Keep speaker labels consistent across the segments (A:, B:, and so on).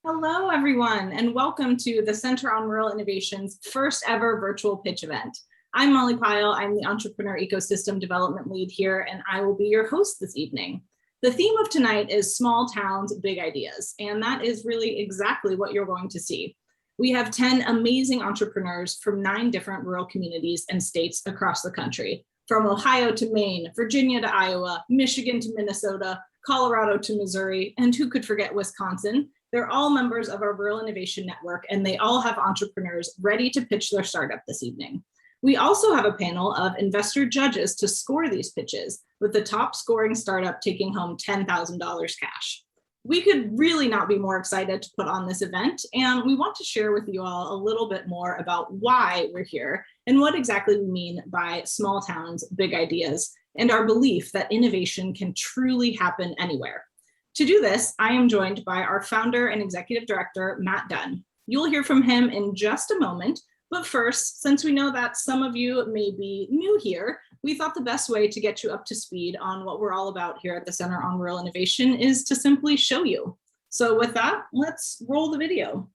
A: Hello, everyone, and welcome to the Center on Rural Innovation's first ever virtual pitch event. I'm Molly Pyle. I'm the Entrepreneur Ecosystem Development Lead here, and I will be your host this evening. The theme of tonight is small towns, big ideas, and that is really exactly what you're going to see. We have 10 amazing entrepreneurs from 9 different rural communities and states across the country, from Ohio to Maine, Virginia to Iowa, Michigan to Minnesota, Colorado to Missouri, and who could forget Wisconsin? They're all members of our Rural Innovation Network, and they all have entrepreneurs ready to pitch their startup this evening. We also have a panel of investor judges to score these pitches, with the top scoring startup taking home $10,000 cash. We could really not be more excited to put on this event, and we want to share with you all a little bit more about why we're here and what exactly we mean by small towns, big ideas, and our belief that innovation can truly happen anywhere. To do this, I am joined by our founder and executive director, Matt Dunn. You'll hear from him in just a moment, but first, since we know that some of you may be new here, we thought the best way to get you up to speed on what we're all about here at the Center on Rural Innovation is to simply show you. So with that, let's roll the video.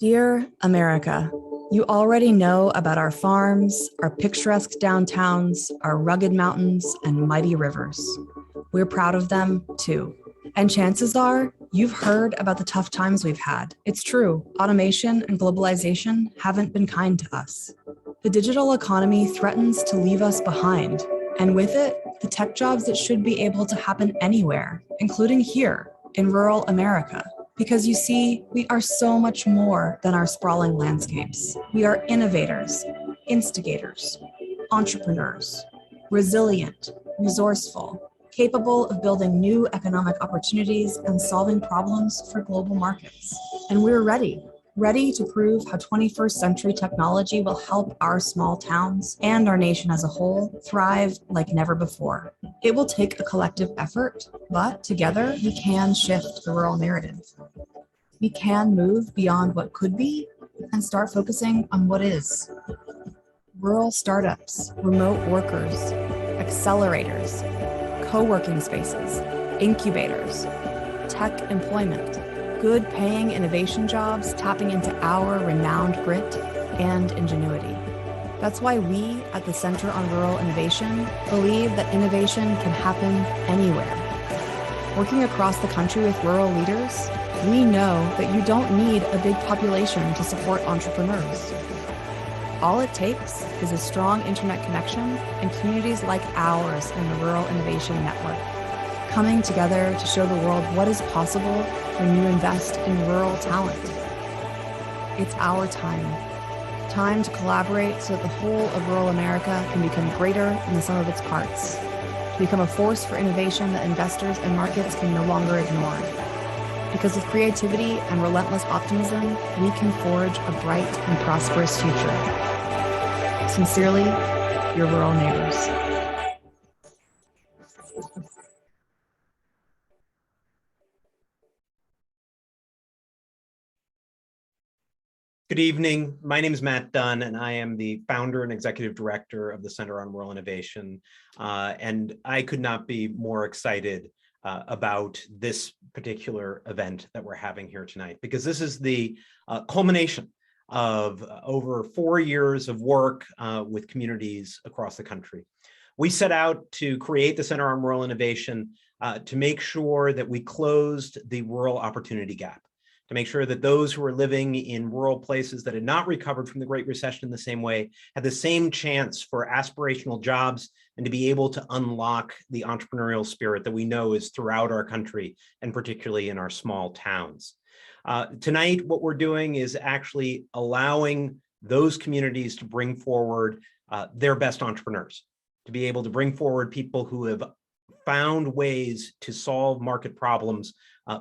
B: Dear America, you already know about our farms, our picturesque downtowns, our rugged mountains, and mighty rivers. We're proud of them, too. And chances are, you've heard about the tough times we've had. It's true, automation and globalization haven't been kind to us. The digital economy threatens to leave us behind, and with it, the tech jobs that should be able to happen anywhere, including here in rural America. Because you see, we are so much more than our sprawling landscapes. We are innovators, instigators, entrepreneurs, resilient, resourceful, capable of building new economic opportunities and solving problems for global markets. And we're ready to prove how 21st century technology will help our small towns and our nation as a whole thrive like never before. It will take a collective effort, but together we can shift the rural narrative. We can move beyond what could be and start focusing on what is. Rural startups, remote workers, accelerators, co-working spaces, incubators, tech employment, good paying innovation jobs tapping into our renowned grit and ingenuity. That's why we at the Center on Rural Innovation believe that innovation can happen anywhere. Working across the country with rural leaders, we know that you don't need a big population to support entrepreneurs. All it takes is a strong internet connection and communities like ours in the Rural Innovation Network, coming together to show the world what is possible when you invest in rural talent. It's our time to collaborate so that the whole of rural America can become greater than the sum of its parts, to become a force for innovation that investors and markets can no longer ignore. Because with creativity and relentless optimism, we can forge a bright and prosperous future. Sincerely, your rural neighbors.
C: Good evening. My name is Matt Dunn, and I am the founder and executive director of the Center on Rural Innovation. And I could not be more excited about this particular event that we're having here tonight, because this is the culmination of over 4 years of work with communities across the country. We set out to create the Center on Rural Innovation to make sure that we closed the rural opportunity gap, to make sure that those who are living in rural places that had not recovered from the Great Recession in the same way had the same chance for aspirational jobs and to be able to unlock the entrepreneurial spirit that we know is throughout our country, and particularly in our small towns. Tonight, what we're doing is actually allowing those communities to bring forward their best entrepreneurs, to be able to bring forward people who have found ways to solve market problems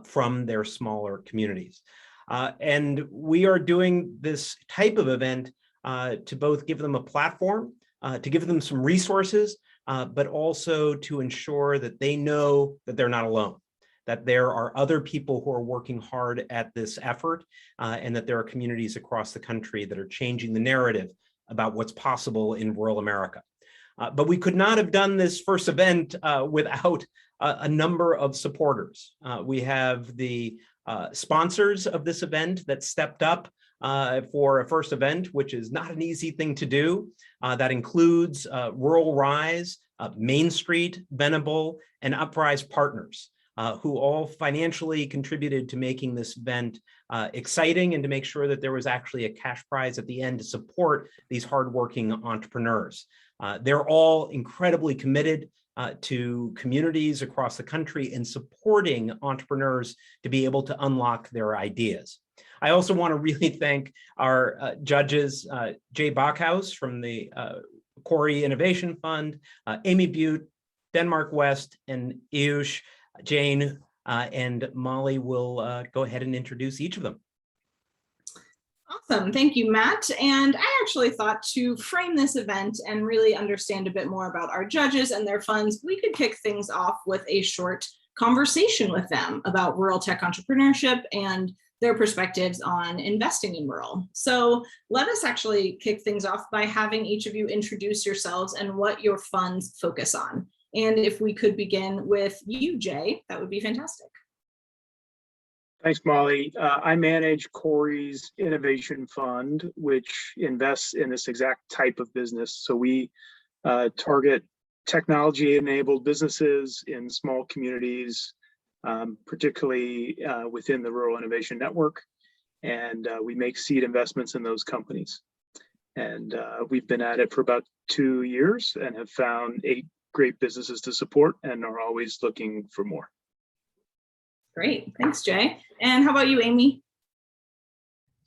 C: from their smaller communities. And we are doing this type of event to both give them a platform, to give them some resources, but also to ensure that they know that they're not alone, that there are other people who are working hard at this effort, and that there are communities across the country that are changing the narrative about what's possible in rural America. But we could not have done this first event without a number of supporters. We have the sponsors of this event that stepped up for a first event, which is not an easy thing to do. That includes Rural Rise, Main Street, Venable, and Uprise Partners, who all financially contributed to making this event exciting and to make sure that there was actually a cash prize at the end to support these hardworking entrepreneurs. They're all incredibly committed to communities across the country and supporting entrepreneurs to be able to unlock their ideas. I also want to really thank our judges, Jay Bachhaus from the CORI Innovation Fund, Amy Butte, Denmark West, and Ayush Jain, and Molly will go ahead and introduce each of them.
A: Awesome. Thank you, Matt. And I actually thought to frame this event and really understand a bit more about our judges and their funds, we could kick things off with a short conversation with them about rural tech entrepreneurship and their perspectives on investing in rural. So let us actually kick things off by having each of you introduce yourselves and what your funds focus on. And if we could begin with you, Jay, that would be fantastic.
D: Thanks, Molly. I manage CORI's Innovation Fund, which invests in this exact type of business. So we target technology-enabled businesses in small communities, particularly within the Rural Innovation Network. And we make seed investments in those companies. And we've been at it for about 2 years and have found 8 great businesses to support and are always looking for more.
A: Great. Thanks, Jay. And how about you, Amy?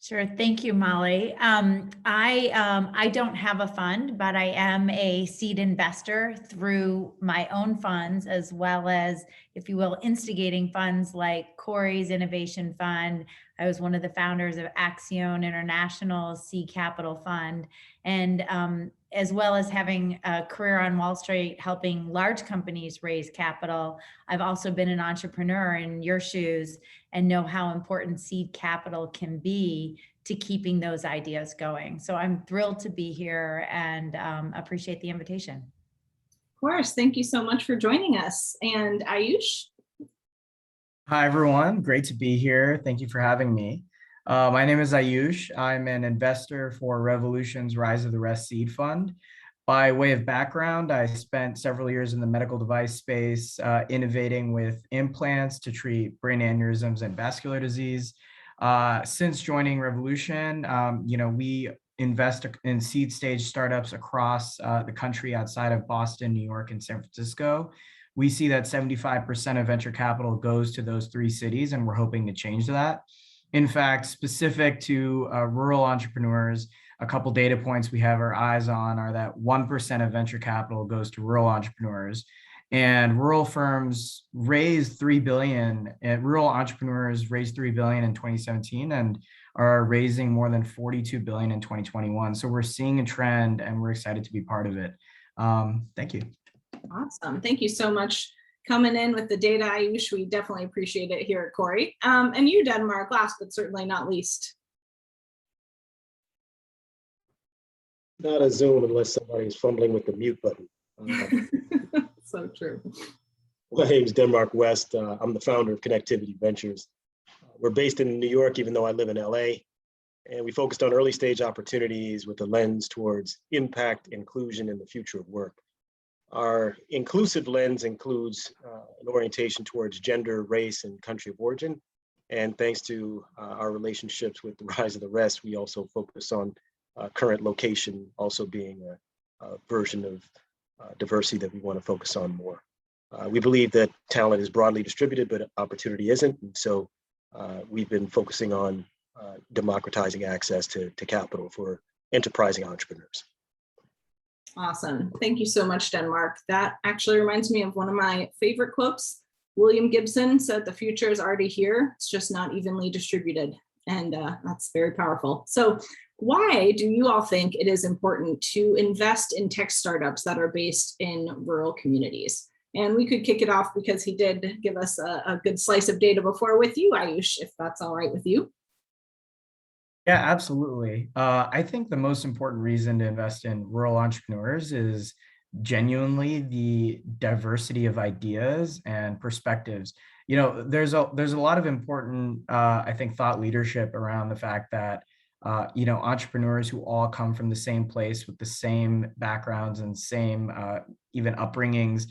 E: Sure. Thank you, Molly. I don't have a fund, but I am a seed investor through my own funds, as well as, if you will, instigating funds like CORI's Innovation Fund. I was one of the founders of Axion International's Seed Capital Fund, and as well as having a career on Wall Street, helping large companies raise capital. I've also been an entrepreneur in your shoes and know how important seed capital can be to keeping those ideas going. So I'm thrilled to be here and appreciate the invitation.
A: Of course. Thank you so much for joining us. And Ayush?
F: Hi, everyone. Great to be here. Thank you for having me. My name is Ayush. I'm an investor for Revolution's Rise of the Rest Seed Fund. By way of background, I spent several years in the medical device space, innovating with implants to treat brain aneurysms and vascular disease. Since joining Revolution, we invest in seed stage startups across the country outside of Boston, New York, and San Francisco. We see that 75% of venture capital goes to those 3 cities, and we're hoping to change that. In fact, specific to rural entrepreneurs, a couple data points we have our eyes on are that 1% of venture capital goes to rural entrepreneurs, and rural firms raised $3 billion, and rural entrepreneurs raised $3 billion in 2017 and are raising more than $42 billion in 2021. So we're seeing a trend and we're excited to be part of it. Thank you.
A: Awesome. Thank you so much coming in with the data, Ayush. We definitely appreciate it here at CORI. And you, Denmark, last but certainly not least.
G: Not a Zoom unless somebody's fumbling with the mute button.
A: So true.
G: My name's Denmark West. I'm the founder of Connectivity Ventures. We're based in New York, even though I live in LA. And we focused on early stage opportunities with a lens towards impact, inclusion, and the future of work. Our inclusive lens includes an orientation towards gender, race, and country of origin. And thanks to our relationships with the Rise of the Rest, we also focus on current location also being a version of diversity that we want to focus on more. We believe that talent is broadly distributed, but opportunity isn't. And so we've been focusing on democratizing access to capital for enterprising entrepreneurs.
A: Awesome. Thank you so much, Denmark. That actually reminds me of one of my favorite quotes. William Gibson said, "The future is already here. It's just not evenly distributed." And that's very powerful. So why do you all think it is important to invest in tech startups that are based in rural communities? And we could kick it off because he did give us a good slice of data before with you, Ayush, if that's all right with you.
F: Yeah, absolutely. I think the most important reason to invest in rural entrepreneurs is genuinely the diversity of ideas and perspectives. You know, there's a lot of important, I think, thought leadership around the fact that you know, entrepreneurs who all come from the same place with the same backgrounds and same even upbringings,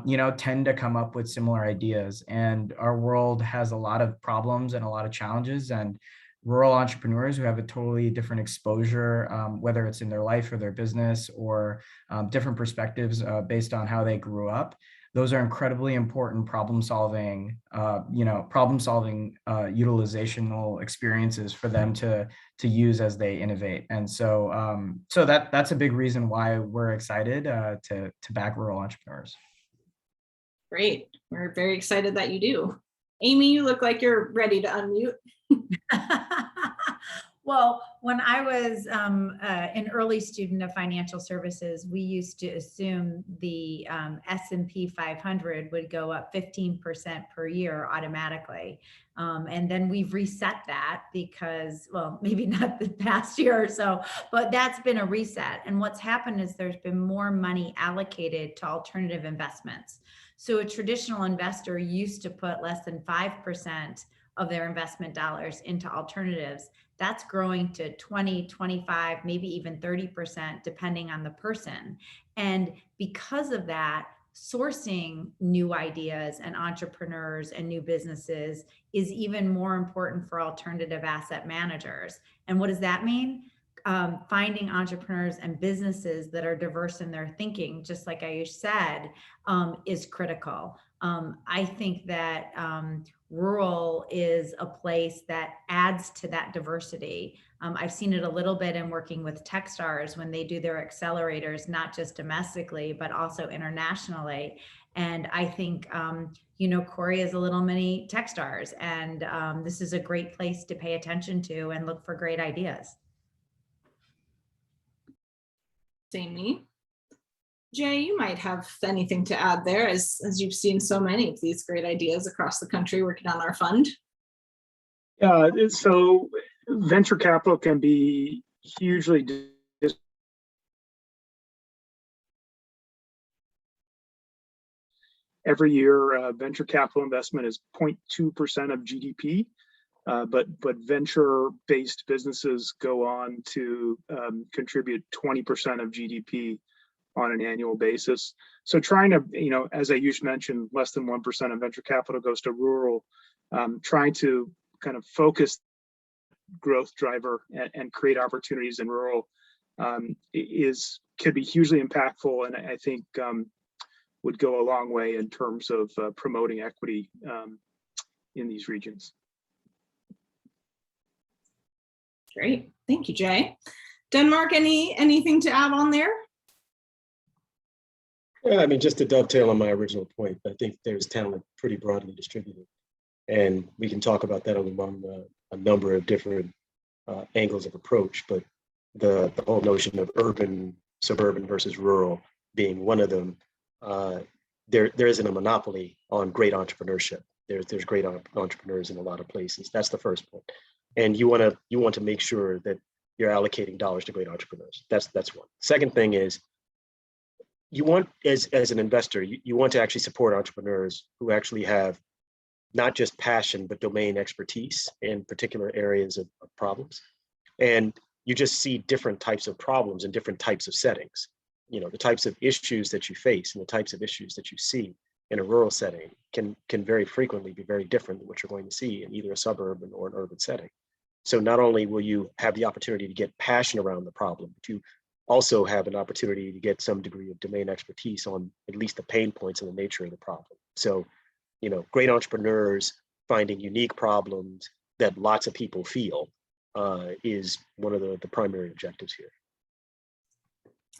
F: you know, tend to come up with similar ideas. And our world has a lot of problems and a lot of challenges, and rural entrepreneurs who have a totally different exposure, whether it's in their life or their business, or different perspectives based on how they grew up. Those are incredibly important problem-solving, utilizational experiences for them to use as they innovate. And so, that's a big reason why we're excited to back rural entrepreneurs.
A: Great. We're very excited that you do. Amy, you look like you're ready to unmute.
E: Well, when I was an early student of financial services, we used to assume the S&P 500 would go up 15% per year automatically. And then we've reset that because, well, maybe not the past year or so, but that's been a reset. And what's happened is there's been more money allocated to alternative investments. So a traditional investor used to put less than 5% of their investment dollars into alternatives. That's growing to 20, 25, maybe even 30%, depending on the person. And because of that, sourcing new ideas and entrepreneurs and new businesses is even more important for alternative asset managers. And what does that mean? Finding entrepreneurs and businesses that are diverse in their thinking, just like Ayush said, is critical. I think that rural is a place that adds to that diversity. I've seen it a little bit in working with Techstars when they do their accelerators, not just domestically, but also internationally. And I think, you know, CORI is a little mini Techstars, and this is a great place to pay attention to and look for great ideas.
A: Amy. Jay, you might have anything to add there, as you've seen so many of these great ideas across the country working on our fund.
D: So venture capital can be hugely every year. Venture capital investment is 0.2% of GDP, but venture-based businesses go on to contribute 20% of GDP on an annual basis. So trying to, you know, as Ayush mentioned, less than 1% of venture capital goes to rural. Trying to kind of focus growth driver and create opportunities in rural could be hugely impactful, and I think would go a long way in terms of promoting equity in these regions.
A: Great, thank you, Jay. Denmark, anything to add on there?
G: Yeah, I mean, just to dovetail on my original point, I think there's talent pretty broadly distributed, and we can talk about that among a number of different angles of approach. But the whole notion of urban, suburban versus rural being one of them, there isn't a monopoly on great entrepreneurship. There's great entrepreneurs in a lot of places. That's the first point, and you want to make sure that you're allocating dollars to great entrepreneurs. That's one. Second thing is, you want, as an investor, you want to actually support entrepreneurs who actually have not just passion, but domain expertise in particular areas of problems. And you just see different types of problems in different types of settings. You know, the types of issues that you face and the types of issues that you see in a rural setting can very frequently be very different than what you're going to see in either a suburban or an urban setting. So not only will you have the opportunity to get passion around the problem, but you also have an opportunity to get some degree of domain expertise on at least the pain points and the nature of the problem. So, you know, great entrepreneurs finding unique problems that lots of people feel is one of the primary objectives here.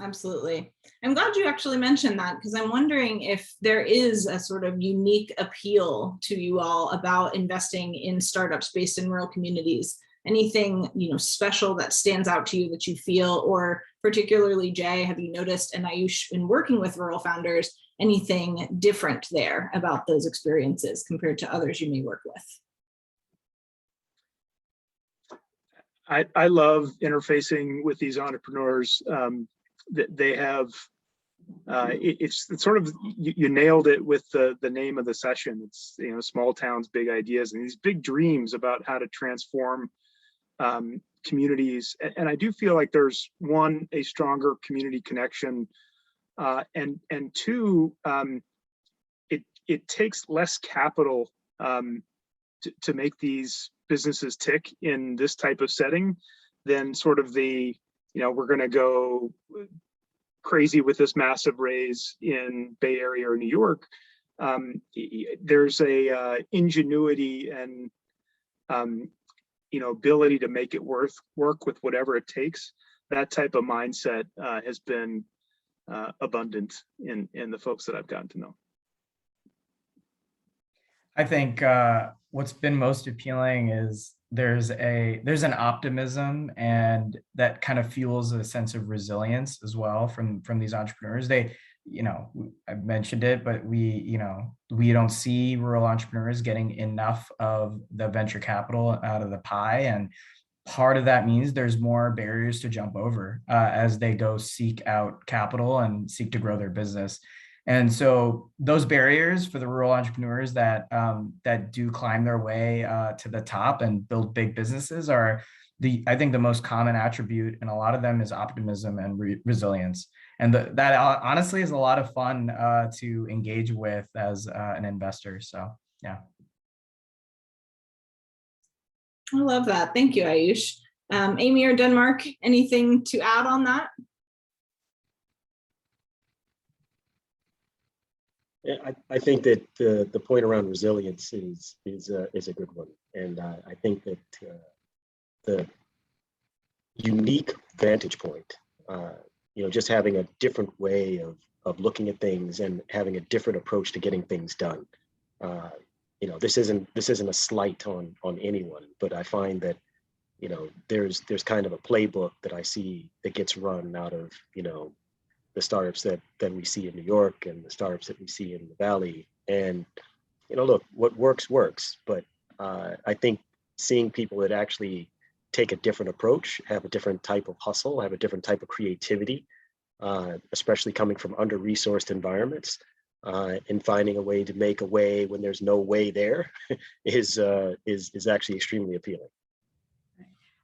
A: Absolutely. I'm glad you actually mentioned that, because I'm wondering if there is a sort of unique appeal to you all about investing in startups based in rural communities. Anything, you know, special that stands out to you that you feel, or particularly Jay, have you noticed, and Ayush, in working with rural founders, anything different there about those experiences compared to others you may work with?
D: I love interfacing with these entrepreneurs. They have it's sort of, you nailed it with the name of the session. It's, small towns, big ideas, and these big dreams about how to transform communities. And I do feel like there's one, a stronger community connection, and two, it takes less capital to make these businesses tick in this type of setting than sort of the, we're going to go crazy with this massive raise in Bay Area or New York. There's a ingenuity and ability to make it work with whatever it takes. That type of mindset has been abundant in the folks that I've gotten to know.
F: I think what's been most appealing is there's an optimism, and that kind of fuels a sense of resilience as well from these entrepreneurs. They, I mentioned it, but we don't see rural entrepreneurs getting enough of the venture capital out of the pie, and part of that means there's more barriers to jump over as they go seek out capital and seek to grow their business. And so those barriers for the rural entrepreneurs that do climb their way to the top and build big businesses are I think the most common attribute, and a lot of them is optimism and resilience. And that honestly is a lot of fun to engage with as an investor. So, yeah.
A: I love that. Thank you, Ayush. Amy or Denmark, anything to add on that?
G: Yeah, I think that the point around resilience is a good one, and I think that the unique vantage point, just having a different way of looking at things and having a different approach to getting things done. This isn't a slight on anyone, but I find that there's kind of a playbook that I see that gets run out of the startups that we see in New York and the startups that we see in the Valley. And, look, what works, but I think seeing people that actually take a different approach, have a different type of hustle, have a different type of creativity, especially coming from under-resourced environments, and finding a way to make a way when there's no way there is actually extremely appealing.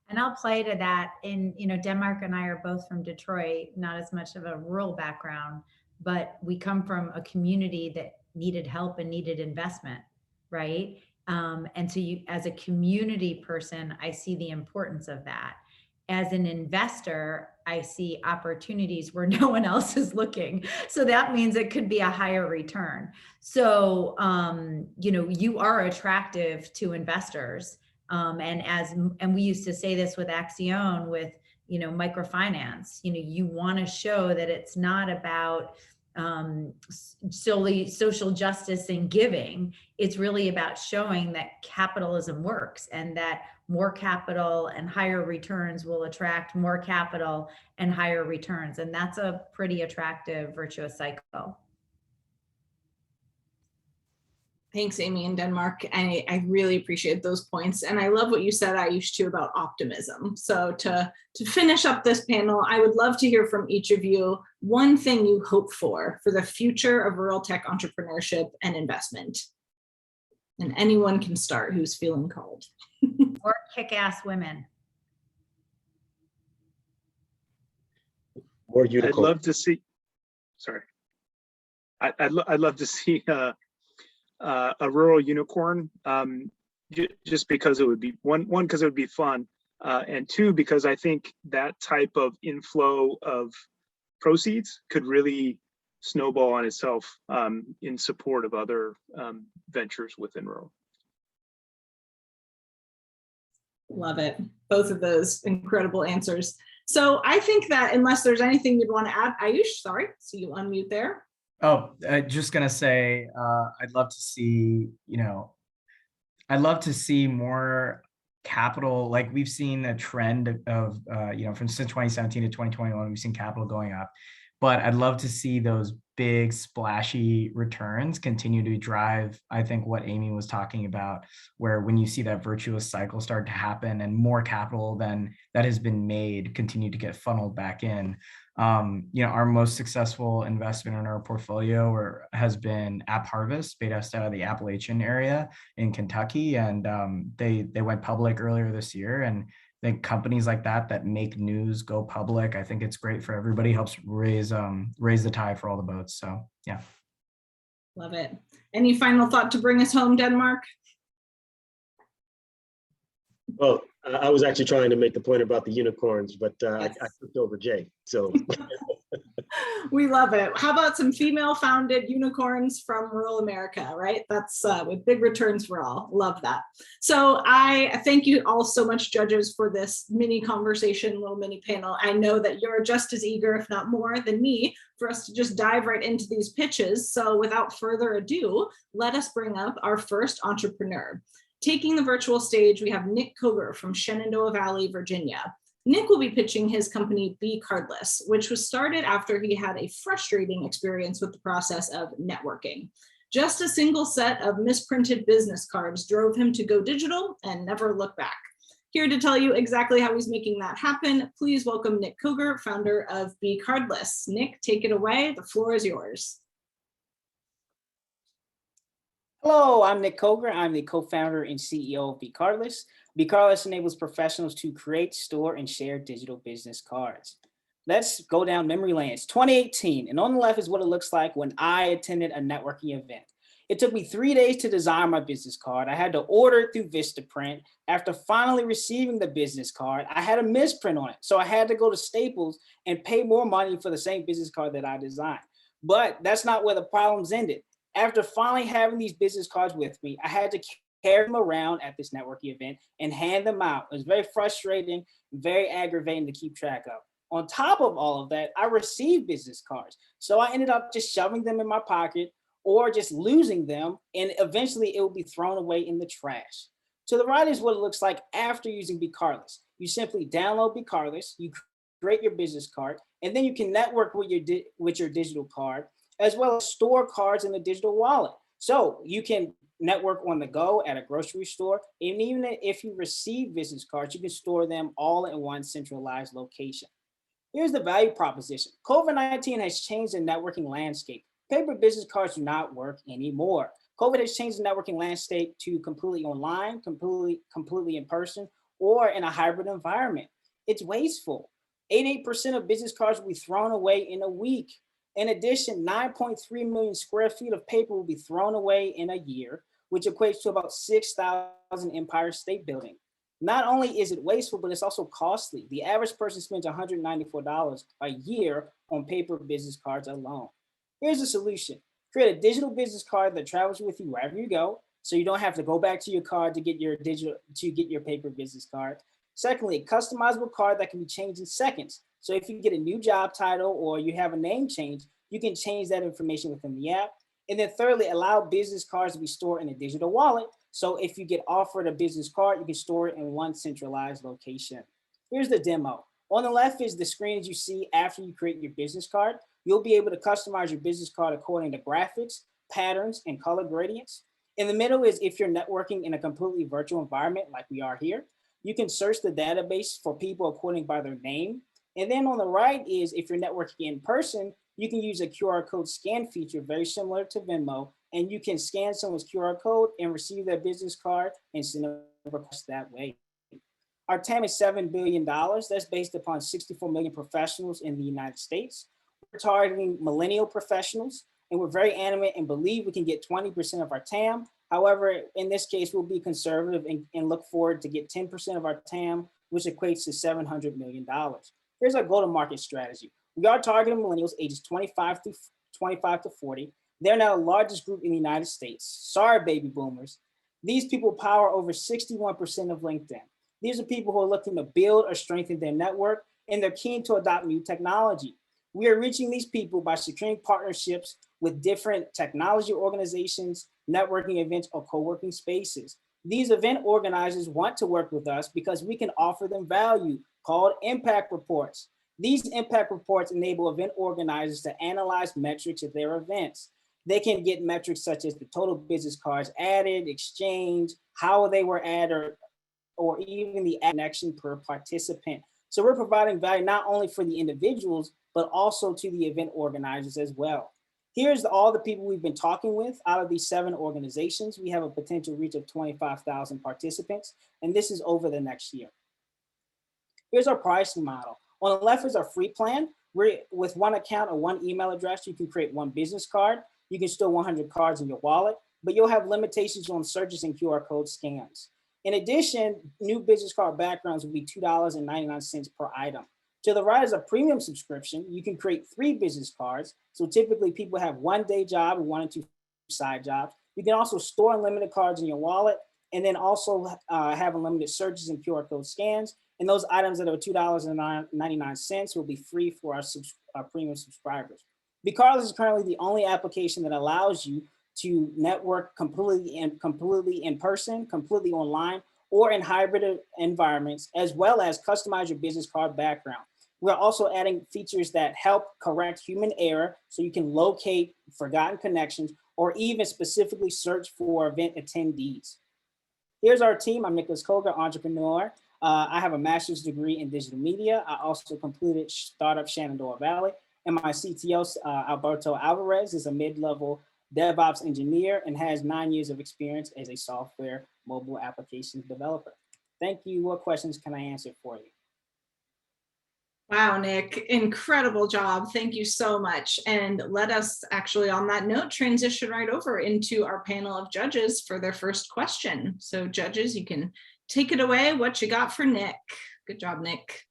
E: And I'll play to that. Denmark and I are both from Detroit, not as much of a rural background, but we come from a community that needed help and needed investment, right? And so as a community person, I see the importance of that. As an investor, I see opportunities where no one else is looking. So that means it could be a higher return. So, you are attractive to investors. And we used to say this with Axion, with, microfinance, you want to show that it's not about solely social justice and giving. It's really about showing that capitalism works, and that more capital and higher returns will attract more capital and higher returns. And that's a pretty attractive virtuous cycle.
A: Thanks, Amy and Denmark. I really appreciate those points. And I love what you said, Ayush, too, about optimism. So to finish up this panel, I would love to hear from each of you one thing you hope for the future of rural tech entrepreneurship and investment. And anyone can start who's feeling called.
E: More kick-ass women.
G: More unicorns.
D: I'd love to see, sorry. I'd love to see a rural unicorn, just because it would be one, because it would be fun, and two, because I think that type of inflow of proceeds could really snowball on itself in support of other ventures within rural.
A: Love it. Both of those incredible answers. So I think that unless there's anything you'd want to add, Ayush, sorry, so you unmute there.
F: Oh, just gonna say, I'd love to see, I'd love to see more capital. Like we've seen a trend of, since 2017 to 2021, we've seen capital going up, but I'd love to see those big splashy returns continue to drive, I think, what Amy was talking about, where when you see that virtuous cycle start to happen and more capital than that has been made continue to get funneled back in. Our most successful investment in our portfolio has been App Harvest, based out of the Appalachian area in Kentucky, and they went public earlier this year. And I think companies like that make news go public, I think it's great for everybody, helps raise the tide for all the boats. So yeah.
A: Love it. Any final thought to bring us home, Denmark?
G: Well, I was actually trying to make the point about the unicorns, but
A: Yes.
G: I flipped over Jay. So
A: We love it. How about some female-founded unicorns from rural America, right? That's with big returns for all. Love that. So I thank you all so much, judges, for this mini conversation, little mini panel. I know that you're just as eager, if not more, than me for us to just dive right into these pitches. So without further ado, let us bring up our first entrepreneur. Taking the virtual stage, we have Nick Koger from Shenandoah Valley, Virginia. Nick will be pitching his company BeCardless, which was started after he had a frustrating experience with the process of networking. Just a single set of misprinted business cards drove him to go digital and never look back. Here to tell you exactly how he's making that happen, please welcome Nick Koger, founder of BeCardless. Nick, take it away. The floor is yours.
H: Hello, I'm Nick Koger. I'm the co-founder and CEO of BeCardless. BeCardless enables professionals to create, store, and share digital business cards. Let's go down memory lane. It's 2018, and on the left is what it looks like when I attended a networking event. It took me 3 days to design my business card. I had to order it through Vistaprint. After finally receiving the business card, I had a misprint on it. So I had to go to Staples and pay more money for the same business card that I designed. But that's not where the problems ended. After finally having these business cards with me, I had to carry them around at this networking event and hand them out. It was very frustrating, very aggravating to keep track of. On top of all of that, I received business cards. So I ended up just shoving them in my pocket or just losing them, and eventually it will be thrown away in the trash. To the right is what it looks like after using BeCardless. You simply download BeCardless, you create your business card, and then you can network with your digital card, as well as store cards in the digital wallet. So you can network on the go at a grocery store. And even if you receive business cards, you can store them all in one centralized location. Here's the value proposition. COVID-19 has changed the networking landscape. Paper business cards do not work anymore. COVID has changed the networking landscape to completely online, completely in person, or in a hybrid environment. It's wasteful. 88% of business cards will be thrown away in a week. In addition, 9.3 million square feet of paper will be thrown away in a year, which equates to about 6,000 Empire State Building. Not only is it wasteful, but it's also costly. The average person spends $194 a year on paper business cards alone. Here's the solution. Create a digital business card that travels with you wherever you go, so you don't have to go back to your card to get your paper business card. Secondly, a customizable card that can be changed in seconds. So if you get a new job title or you have a name change, you can change that information within the app. And then thirdly, allow business cards to be stored in a digital wallet. So if you get offered a business card, you can store it in one centralized location. Here's the demo. On the left is the screen as you see after you create your business card. You'll be able to customize your business card according to graphics, patterns, and color gradients. In the middle is if you're networking in a completely virtual environment like we are here. You can search the database for people according by their name. And then on the right is if you're networking in person, you can use a QR code scan feature very similar to Venmo, and you can scan someone's QR code and receive their business card and send a request that way. Our TAM is $7 billion. That's based upon 64 million professionals in the United States. We're targeting millennial professionals, and we're very animate and believe we can get 20% of our TAM. However, in this case, we'll be conservative and look forward to get 10% of our TAM, which equates to $700 million. Here's our go-to-market strategy. We are targeting millennials ages 25 to 40. They're now the largest group in the United States. Sorry, baby boomers. These people power over 61% of LinkedIn. These are people who are looking to build or strengthen their network, and they're keen to adopt new technology. We are reaching these people by securing partnerships with different technology organizations, networking events, or co-working spaces. These event organizers want to work with us because we can offer them value called impact reports. These impact reports enable event organizers to analyze metrics at their events. They can get metrics such as the total business cards added, exchanged, how they were added, or even the connection per participant. So we're providing value not only for the individuals, but also to the event organizers as well. Here's all the people we've been talking with. Out of these 7 organizations, we have a potential reach of 25,000 participants, and this is over the next year. Here's our pricing model. On the left is our free plan. With one account or one email address, you can create 1 business card. You can store 100 cards in your wallet, but you'll have limitations on searches and QR code scans. In addition, new business card backgrounds will be $2.99 per item. To the right is a premium subscription. You can create 3 business cards. So typically people have 1 day job and 1 or 2 side jobs. You can also store unlimited cards in your wallet, and then also have unlimited searches and QR code scans. And those items that are $2.99 will be free for our premium subscribers. BeCardless is currently the only application that allows you to network completely in person, completely online, or in hybrid environments, as well as customize your business card background. We're also adding features that help correct human error, so you can locate forgotten connections or even specifically search for event attendees. Here's our team. I'm Nicholas Koger, entrepreneur. I have a master's degree in digital media. I also completed Startup Shenandoah Valley. And my CTO, Alberto Alvarez, is a mid-level DevOps engineer and has 9 years of experience as a software mobile application developer. Thank you. What questions can I answer for you?
A: Wow, Nick, incredible job. Thank you so much. And let us actually, on that note, transition right over into our panel of judges for their first question. So judges, you can take it away. What you got for Nick? Good job, Nick.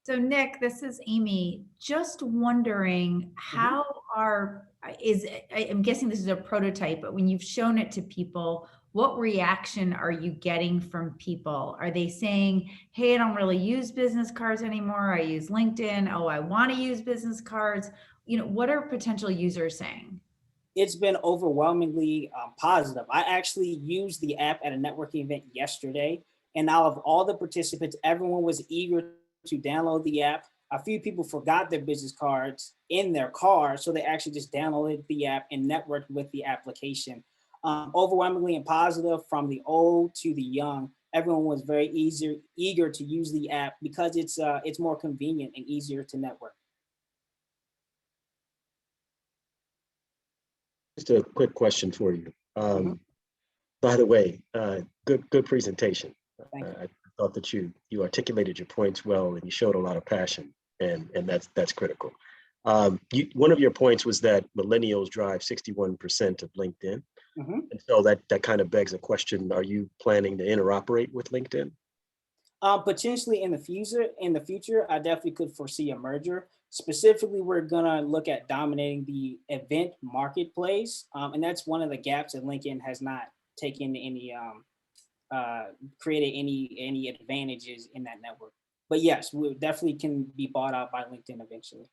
E: So Nick, this is Amy. Just wondering how I'm guessing this is a prototype, but when you've shown it to people, what reaction are you getting from people? Are they saying, hey, I don't really use business cards anymore. I use LinkedIn. Oh, I want to use business cards. You know, what are potential users saying?
H: It's been overwhelmingly positive. I actually used the app at a networking event yesterday, and out of all the participants, everyone was eager to download the app. A few people forgot their business cards in their car, so they actually just downloaded the app and networked with the application. Overwhelmingly and positive, from the old to the young. Everyone was very eager to use the app because it's more convenient and easier to network.
G: Just a quick question for you. By the way, good presentation. I thought that you articulated your points well, and you showed a lot of passion, and that's critical. One of your points was that millennials drive 61% of LinkedIn. And so that kind of begs a question: are you planning to interoperate with LinkedIn?
H: Potentially in the future, I definitely could foresee a merger. Specifically, we're gonna look at dominating the event marketplace, and that's one of the gaps that LinkedIn has not taken any created any advantages in that network. But yes, we definitely can be bought out by LinkedIn eventually.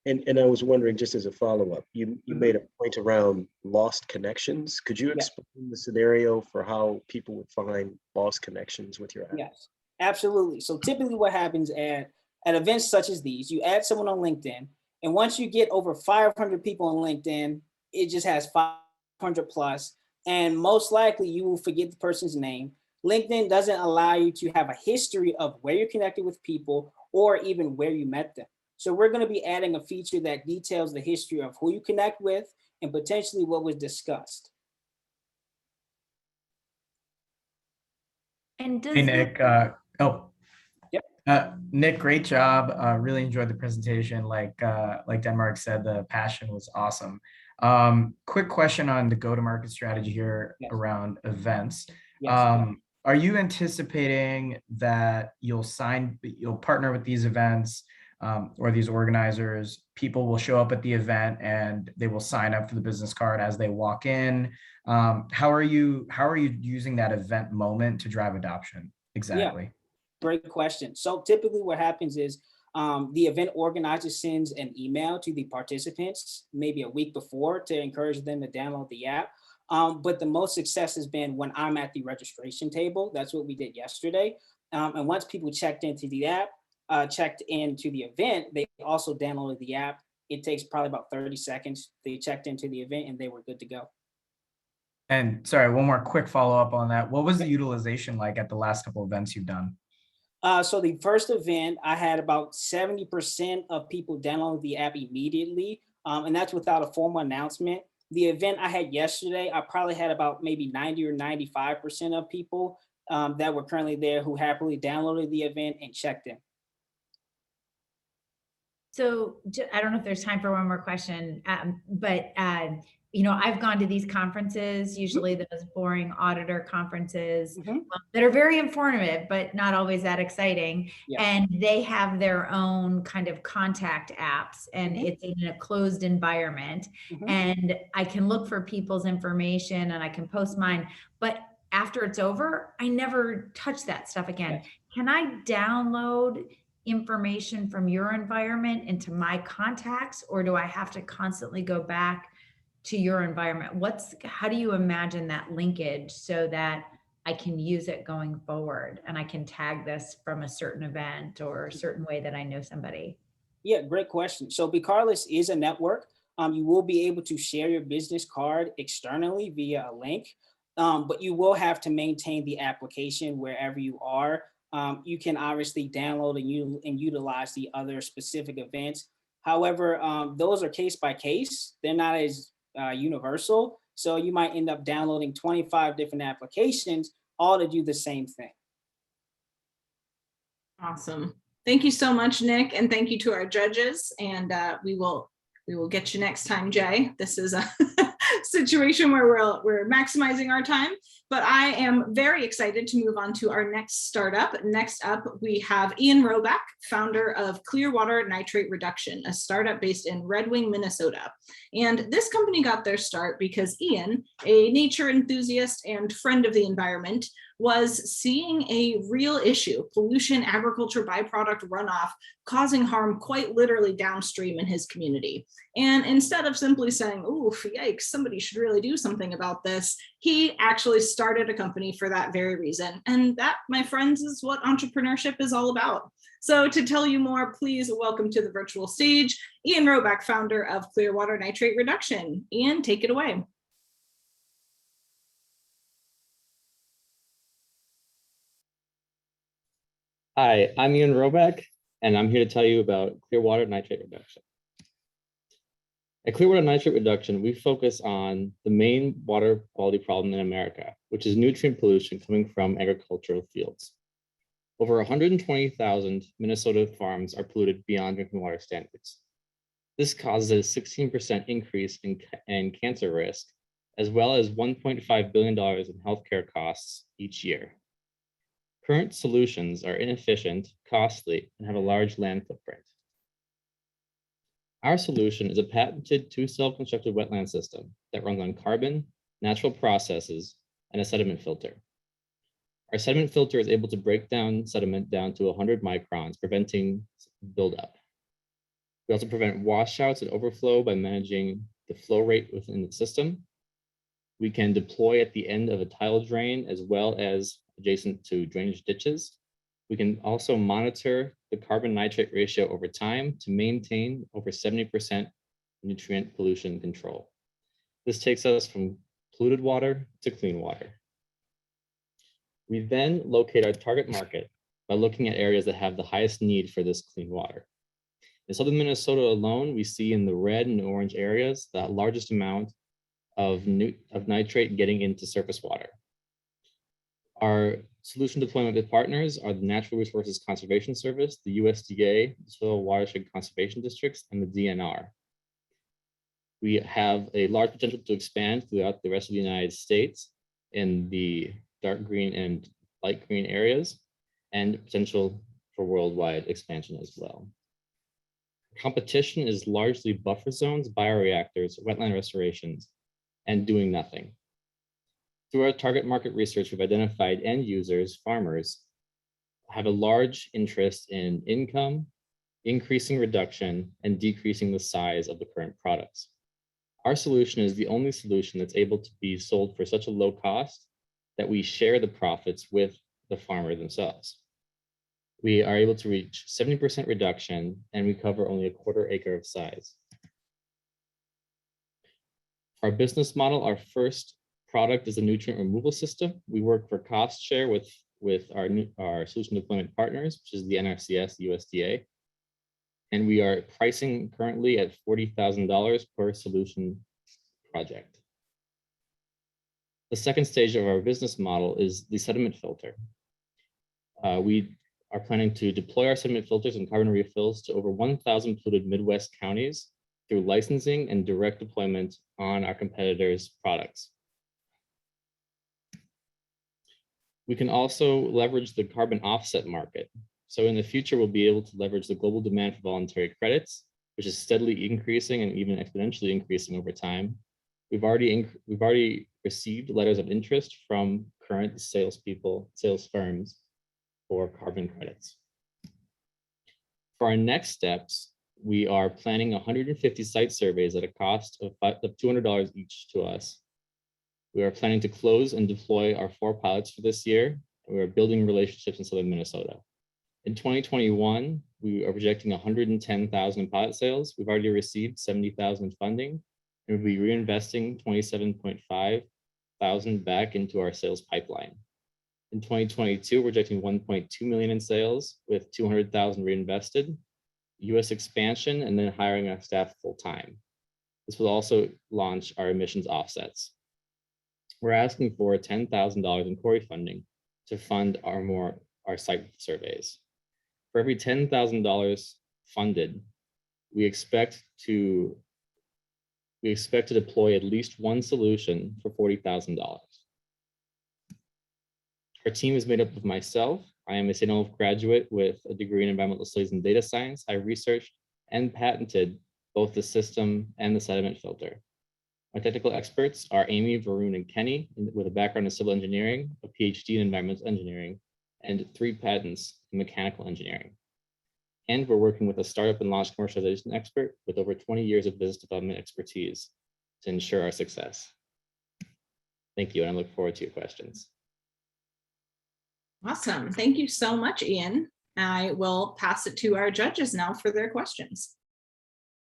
G: And I was wondering, just as a follow-up, you made a point around lost connections. Could you explain the scenario for how people would find lost connections with your app?
H: Yes, absolutely. So typically what happens at events such as these, you add someone on LinkedIn, and once you get over 500 people on LinkedIn, it just has 500 plus, and most likely you will forget the person's name. LinkedIn doesn't allow you to have a history of where you're connected with people or even where you met them. So we're going to be adding a feature that details the history of who you connect with and potentially what was discussed.
E: And does
F: Hey, Nick.
H: Yep.
F: Nick, great job. Really enjoyed the presentation. Like Denmark said, the passion was awesome. Quick question on the go-to-market strategy here around events. Are you anticipating that you'll partner with these events or these organizers? People will show up at the event and they will sign up for the business card as they walk in. How are you using that event moment to drive adoption? Exactly.
H: Yeah, great question. So typically what happens is the event organizer sends an email to the participants maybe a week before to encourage them to download the app. But the most success has been when I'm at the registration table. That's what we did yesterday. And once people checked into the app, checked into the event, they also downloaded the app. It takes probably about 30 seconds. They checked into the event and they were good to go.
F: And sorry, one more quick follow-up on that. What was the utilization like at the last couple events you've done?
H: So the first event, I had about 70% of people download the app immediately, and that's without a formal announcement. The event I had yesterday, I probably had about maybe 90 or 95% of people that were currently there who happily downloaded the event and checked in.
E: So I don't know if there's time for one more question, but you know, I've gone to these conferences, usually those boring auditor conferences that are very informative, but not always that exciting.
H: Yeah.
E: And they have their own kind of contact apps, and it's in a closed environment. And I can look for people's information and I can post mine, but after it's over, I never touch that stuff again.
H: Yes.
E: Can I download information from your environment into my contacts, or do I have to constantly go back to your environment? How do you imagine that linkage so that I can use it going forward and I can tag this from a certain event or a certain way that I know somebody?
H: Yeah, great question. So BeCardless is a network. You will be able to share your business card externally via a link, but you will have to maintain the application wherever you are. You can obviously download and utilize the other specific events. However, those are case by case. They're not as universal. So you might end up downloading 25 different applications, all to do the same thing.
A: Awesome. Thank you so much, Nick. And thank you to our judges. And we will get you next time, Jay. This is a situation where we're maximizing our time, but I am very excited to move on to our next startup. Next up, we have Ian Roback, founder of Clearwater Nitrate Reduction, a startup based in Red Wing, Minnesota. And this company got their start because Ian, a nature enthusiast and friend of the environment, was seeing a real issue, pollution, agriculture byproduct runoff, causing harm quite literally downstream in his community. And instead of simply saying, oof, yikes, somebody should really do something about this, he actually started a company for that very reason. And that, my friends, is what entrepreneurship is all about. So to tell you more, please welcome to the virtual stage, Ian Roback, founder of Clearwater Nitrate Reduction. Ian, take it away.
I: Hi, I'm Ian Roback, and I'm here to tell you about Clearwater Nitrate Reduction. At Clearwater Nitrate Reduction, we focus on the main water quality problem in America, which is nutrient pollution coming from agricultural fields. Over 120,000 Minnesota farms are polluted beyond drinking water standards. This causes a 16% increase in cancer risk, as well as $1.5 billion in healthcare costs each year. Current solutions are inefficient, costly, and have a large land footprint. Our solution is a patented two-cell constructed wetland system that runs on carbon, natural processes, and a sediment filter. Our sediment filter is able to break down sediment down to 100 microns, preventing buildup. We also prevent washouts and overflow by managing the flow rate within the system. We can deploy at the end of a tile drain as well as adjacent to drainage ditches. We can also monitor the carbon nitrate ratio over time to maintain over 70% nutrient pollution control. This takes us from polluted water to clean water. We then locate our target market by looking at areas that have the highest need for this clean water. In southern Minnesota alone, we see in the red and orange areas the largest amount of nitrate getting into surface water. Our solution deployment with partners are the Natural Resources Conservation Service, the USDA, the Soil Watershed Conservation Districts, and the DNR. We have a large potential to expand throughout the rest of the United States in the dark green and light green areas, and potential for worldwide expansion as well. Competition is largely buffer zones, bioreactors, wetland restorations, and doing nothing. Through our target market research, we've identified end users, farmers, have a large interest in income, increasing reduction, and decreasing the size of the current products. Our solution is the only solution that's able to be sold for such a low cost that we share the profits with the farmer themselves. we are able to reach 70% reduction, and we cover only a quarter acre of size. Our business model, our first product is a nutrient removal system. We work for cost share with our solution deployment partners, which is the NRCS, USDA. And we are pricing currently at $40,000 per solution project. The second stage of our business model is the sediment filter. We are planning to deploy our sediment filters and carbon refills to over 1,000 polluted Midwest counties through licensing and direct deployment on our competitors' products. We can also leverage the carbon offset market. So in the future, we'll be able to leverage the global demand for voluntary credits, which is steadily increasing and even exponentially increasing over time. We've already received letters of interest from current sales firms for carbon credits. For our next steps, we are planning 150 site surveys at a cost of $200 each to us. We are planning to close and deploy our 4 pilots for this year. We are building relationships in southern Minnesota. In 2021, we are projecting 110,000 in pilot sales. We've already received 70,000 in funding, and we'll be reinvesting 27,500 back into our sales pipeline. In 2022, we're projecting 1.2 million in sales with 200,000 reinvested, US expansion, and then hiring our staff full-time. This will also launch our emissions offsets. We're asking for $10,000 in CORI funding to fund our site surveys. For every $10,000 funded, we expect to deploy at least one solution for $40,000. Our team is made up of myself. I am a St. Olaf graduate with a degree in environmental studies and data science. I researched and patented both the system and the sediment filter. My technical experts are Amy, Varun, and Kenny with a background in civil engineering, a PhD in environmental engineering, and 3 patents in mechanical engineering. And we're working with a startup and launch commercialization expert with over 20 years of business development expertise to ensure our success. Thank you, and I look forward to your questions.
A: Awesome. Thank you so much, Ian. I will pass it to our judges now for their questions.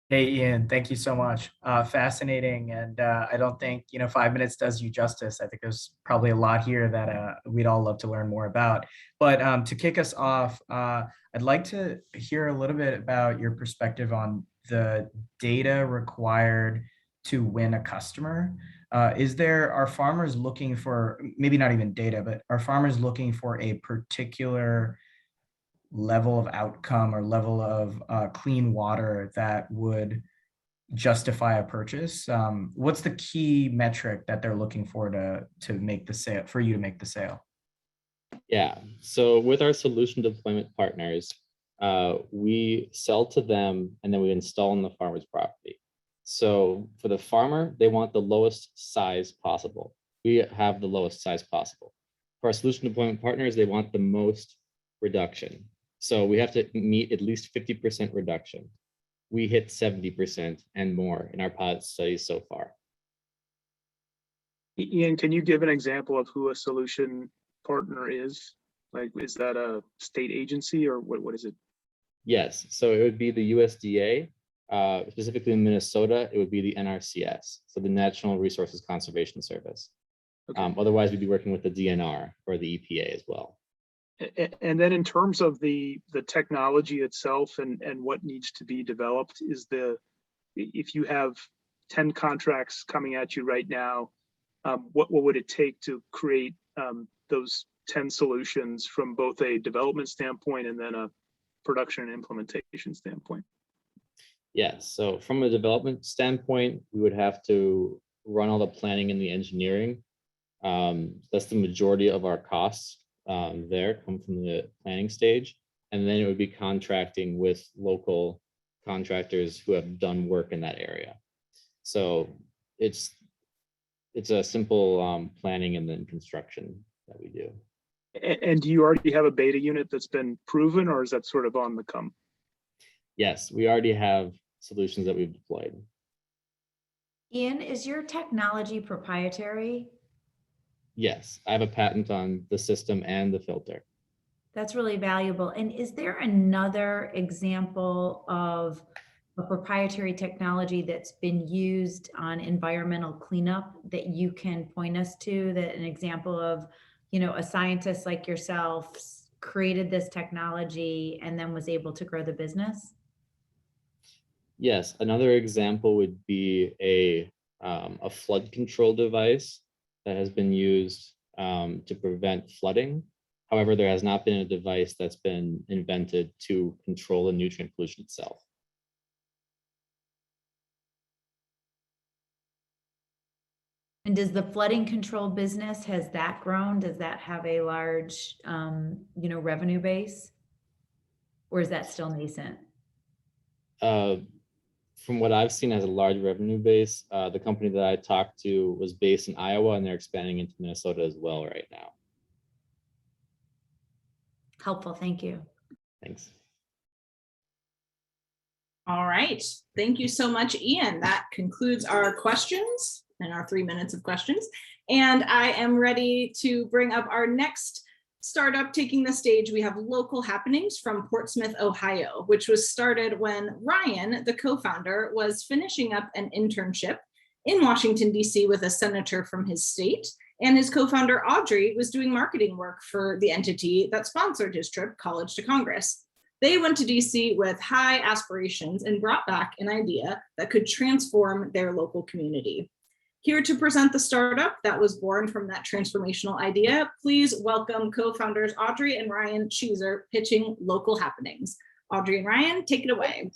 F: Hey, Ian, thank you so much. Fascinating. And I don't think, 5 minutes does you justice. I think there's probably a lot here that we'd all love to learn more about. But to kick us off, I'd like to hear a little bit about your perspective on the data required to win a customer. Are farmers looking for, maybe not even data, but are farmers looking for a particular level of outcome or level of clean water that would justify a purchase? What's the key metric that they're looking for to make the sale, for you to make the sale?
I: Yeah, so with our solution deployment partners, we sell to them and then we install on the farmer's property. So for the farmer, they want the lowest size possible. We have the lowest size possible. For our solution deployment partners, they want the most reduction. So we have to meet at least 50% reduction. We hit 70% and more in our pilot studies so far.
D: Ian, can you give an example of who a solution partner is? Like, is that a state agency or what is it?
I: Yes, so it would be the USDA. Specifically in Minnesota, it would be the NRCS, so the National Resources Conservation Service. Okay. Otherwise, we'd be working with the DNR or the EPA as well.
D: And then in terms of the technology itself and what needs to be developed, if you have 10 contracts coming at you right now, what would it take to create those 10 solutions from both a development standpoint and then a production and implementation standpoint?
I: Yes, so from a development standpoint, we would have to run all the planning and the engineering. That's the majority of our costs there come from the planning stage. And then it would be contracting with local contractors who have done work in that area. So it's a simple planning and then construction that we do.
D: And do you already have a beta unit that's been proven, or is that sort of on the come?
I: Yes, we already have solutions that we've deployed.
E: Ian, is your technology proprietary?
I: Yes, I have a patent on the system and the filter.
E: That's really valuable. And is there another example of a proprietary technology that's been used on environmental cleanup that you can point us to, that an example of, a scientist like yourself created this technology and then was able to grow the business?
I: Yes, another example would be a flood control device that has been used to prevent flooding. However, there has not been a device that's been invented to control the nutrient pollution itself.
E: And does the flooding control business, has that grown? Does that have a large, revenue base? Or is that still nascent?
I: From what I've seen, has a large revenue base. The company that I talked to was based in Iowa, and they're expanding into Minnesota as well right now.
E: Helpful, thank you.
I: Thanks.
A: All right, thank you so much, Ian. That concludes our questions and our 3 minutes of questions. And I am ready to bring up our next startup taking the stage. We have Local Happenings from Portsmouth, Ohio, which was started when Ryan, the co-founder, was finishing up an internship in Washington, D.C. with a senator from his state. And his co-founder, Audrey, was doing marketing work for the entity that sponsored his trip, College to Congress. They went to DC with high aspirations and brought back an idea that could transform their local community. Here to present the startup that was born from that transformational idea, please welcome co-founders Audrey and Ryan Cheeser pitching Local Happenings. Audrey and Ryan, take it away.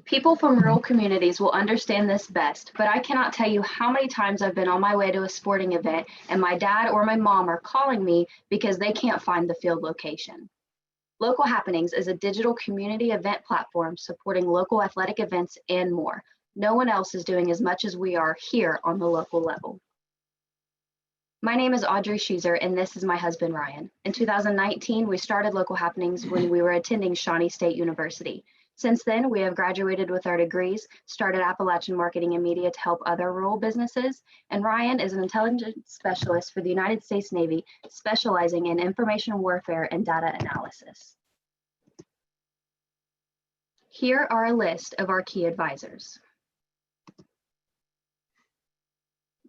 J: People from rural communities will understand this best, but I cannot tell you how many times I've been on my way to a sporting event and my dad or my mom are calling me because they can't find the field location. Local Happenings is a digital community event platform supporting local athletic events and more. No one else is doing as much as we are here on the local level. My name is Audrey Cheeser, and this is my husband, Ryan. In 2019, we started Local Happenings when we were attending Shawnee State University. Since then, we have graduated with our degrees, started Appalachian Marketing and Media to help other rural businesses, and Ryan is an intelligence specialist for the United States Navy, specializing in information warfare and data analysis. Here are a list of our key advisors.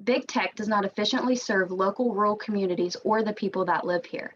J: Big tech does not efficiently serve local rural communities or the people that live here.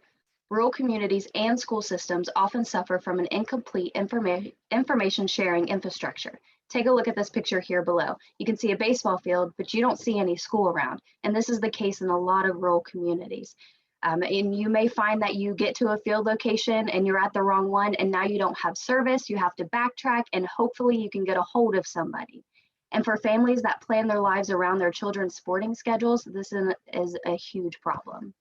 J: Rural communities and school systems often suffer from an incomplete information sharing infrastructure. Take a look at this picture here below. You can see a baseball field, but you don't see any school around. And this is the case in a lot of rural communities. And you may find that you get to a field location and you're at the wrong one, and now you don't have service. You have to backtrack, and hopefully you can get a hold of somebody. And for families that plan their lives around their children's sporting schedules, this is a huge problem.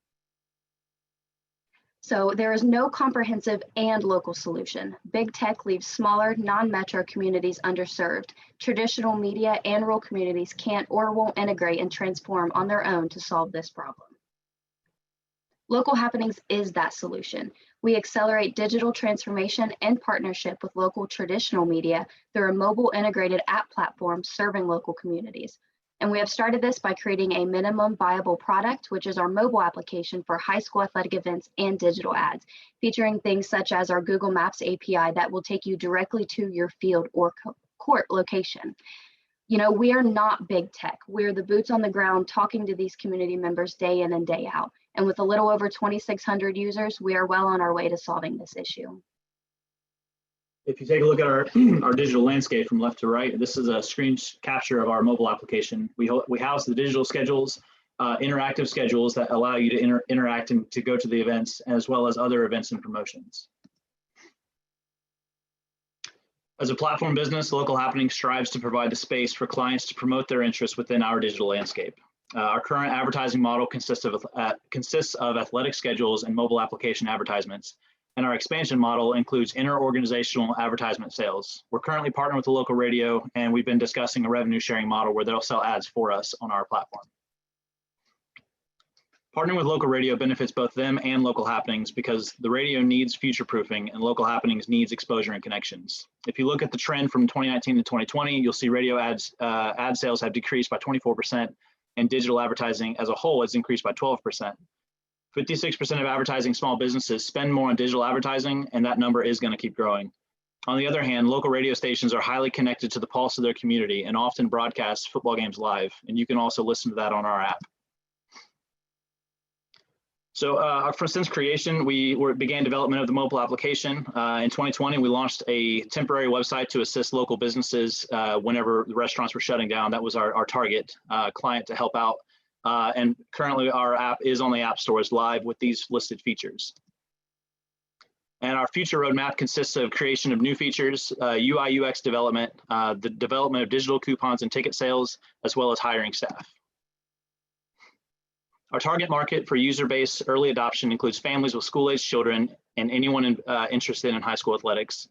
J: So there is no comprehensive and local solution. Big tech leaves smaller, non-metro communities underserved. Traditional media and rural communities can't or won't integrate and transform on their own to solve this problem. Local Happenings is that solution. We accelerate digital transformation in partnership with local traditional media through a mobile integrated app platform serving local communities. And we have started this by creating a minimum viable product, which is our mobile application for high school athletic events and digital ads, featuring things such as our Google Maps API that will take you directly to your field or court location. You know, we are not big tech. We're the boots on the ground talking to these community members day in and day out. And with a little over 2,600 users, we are well on our way to solving this issue.
K: If you take a look at our digital landscape from left to right, this is a screen capture of our mobile application. We house the digital schedules, interactive schedules that allow you to interact and to go to the events, as well as other events and promotions. As a platform business, Local Happening strives to provide the space for clients to promote their interests within our digital landscape. Our current advertising model consists of athletic schedules and mobile application advertisements. And our expansion model includes inter-organizational advertisement sales. We're currently partnered with the local radio, and we've been discussing a revenue sharing model where they'll sell ads for us on our platform. Partnering with local radio benefits both them and local happenings because the radio needs future proofing and local happenings needs exposure and connections. If you look at the trend from 2019 to 2020, you'll see radio ads, ad sales have decreased by 24% and digital advertising as a whole has increased by 12%. 56% of advertising small businesses spend more on digital advertising, and that number is going to keep growing. On the other hand, local radio stations are highly connected to the pulse of their community and often broadcast football games live, and you can also listen to that on our app. So since creation, we began development of the mobile application. In 2020, we launched a temporary website to assist local businesses whenever the restaurants were shutting down. That was our target client to help out. And currently our app is on the app stores live with these listed features. And our future roadmap consists of creation of new features, UI UX development, the development of digital coupons and ticket sales, as well as hiring staff. Our target market for user base early adoption includes families with school-aged children and anyone interested in high school athletics.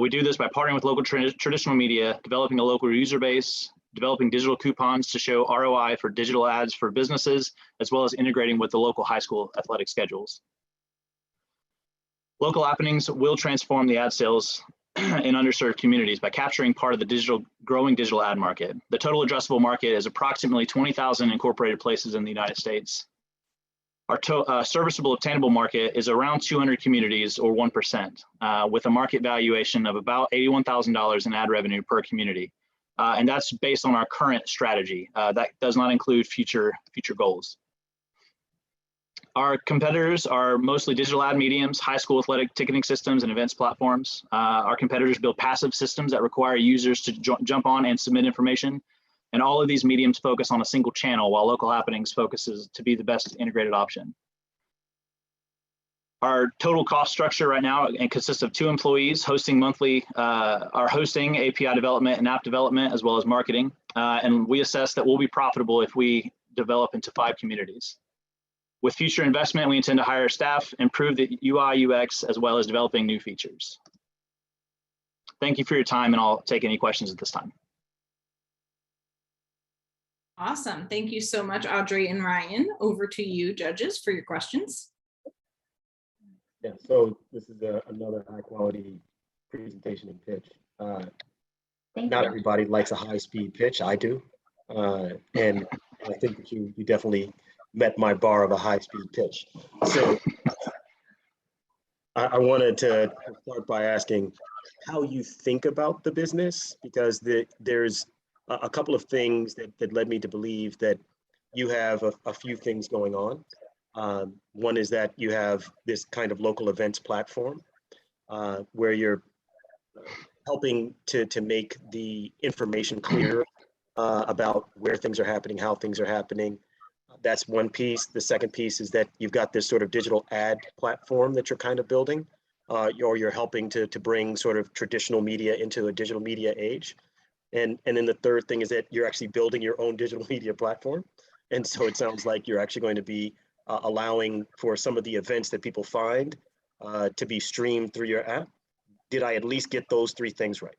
K: We do this by partnering with local traditional media, developing a local user base, developing digital coupons to show ROI for digital ads for businesses, as well as integrating with the local high school athletic schedules. Local happenings will transform the ad sales in underserved communities by capturing part of the growing digital ad market. The total addressable market is approximately 20,000 incorporated places in the United States. Our serviceable obtainable market is around 200 communities or 1%, with a market valuation of about $81,000 in ad revenue per community. And that's based on our current strategy. That does not include future goals. Our competitors are mostly digital ad mediums, high school athletic ticketing systems, and events platforms. Our competitors build passive systems that require users to jump on and submit information. And all of these mediums focus on a single channel, while Local Happenings focuses to be the best integrated option. Our total cost structure right now consists of 2 employees hosting monthly, our hosting, API development, and app development, as well as marketing. And we assess that we'll be profitable if we develop into 5 communities. With future investment, we intend to hire staff, improve the UI UX, as well as developing new features. Thank you for your time, and I'll take any questions at this time.
A: Awesome. Thank you so much, Audrey and Ryan. Over to you, judges, for your questions.
G: Yeah, so this is another high quality presentation and pitch. Not everybody likes a high speed pitch. I do. And I think that you definitely met my bar of a high speed pitch. So I wanted to start by asking how you think about the business, because there's a couple of things that led me to believe that you have a few things going on. One is that you have this kind of local events platform where you're helping to make the information clear about where things are happening, how things are happening. That's one piece. The second piece is that you've got this sort of digital ad platform that you're kind of building, or you're helping to bring sort of traditional media into a digital media age. And then the third thing is that you're actually building your own digital media platform. And so it sounds like you're actually going to be allowing for some of the events that people find to be streamed through your app. Did I at least get those 3 things right?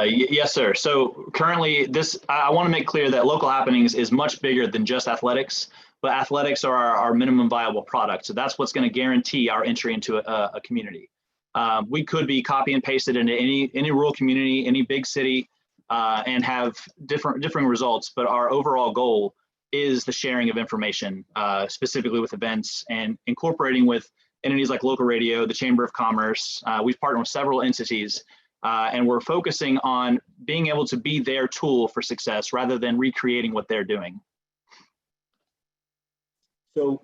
K: Yes, sir. So currently I want to make clear that Local Happenings is much bigger than just athletics, but athletics are our minimum viable product. So that's what's going to guarantee our entry into a community. We could be copy and pasted into any rural community, any big city, and have different results. But our overall goal is the sharing of information, specifically with events and incorporating with entities like local radio, the Chamber of Commerce. We've partnered with several entities, and we're focusing on being able to be their tool for success rather than recreating what they're doing.
G: So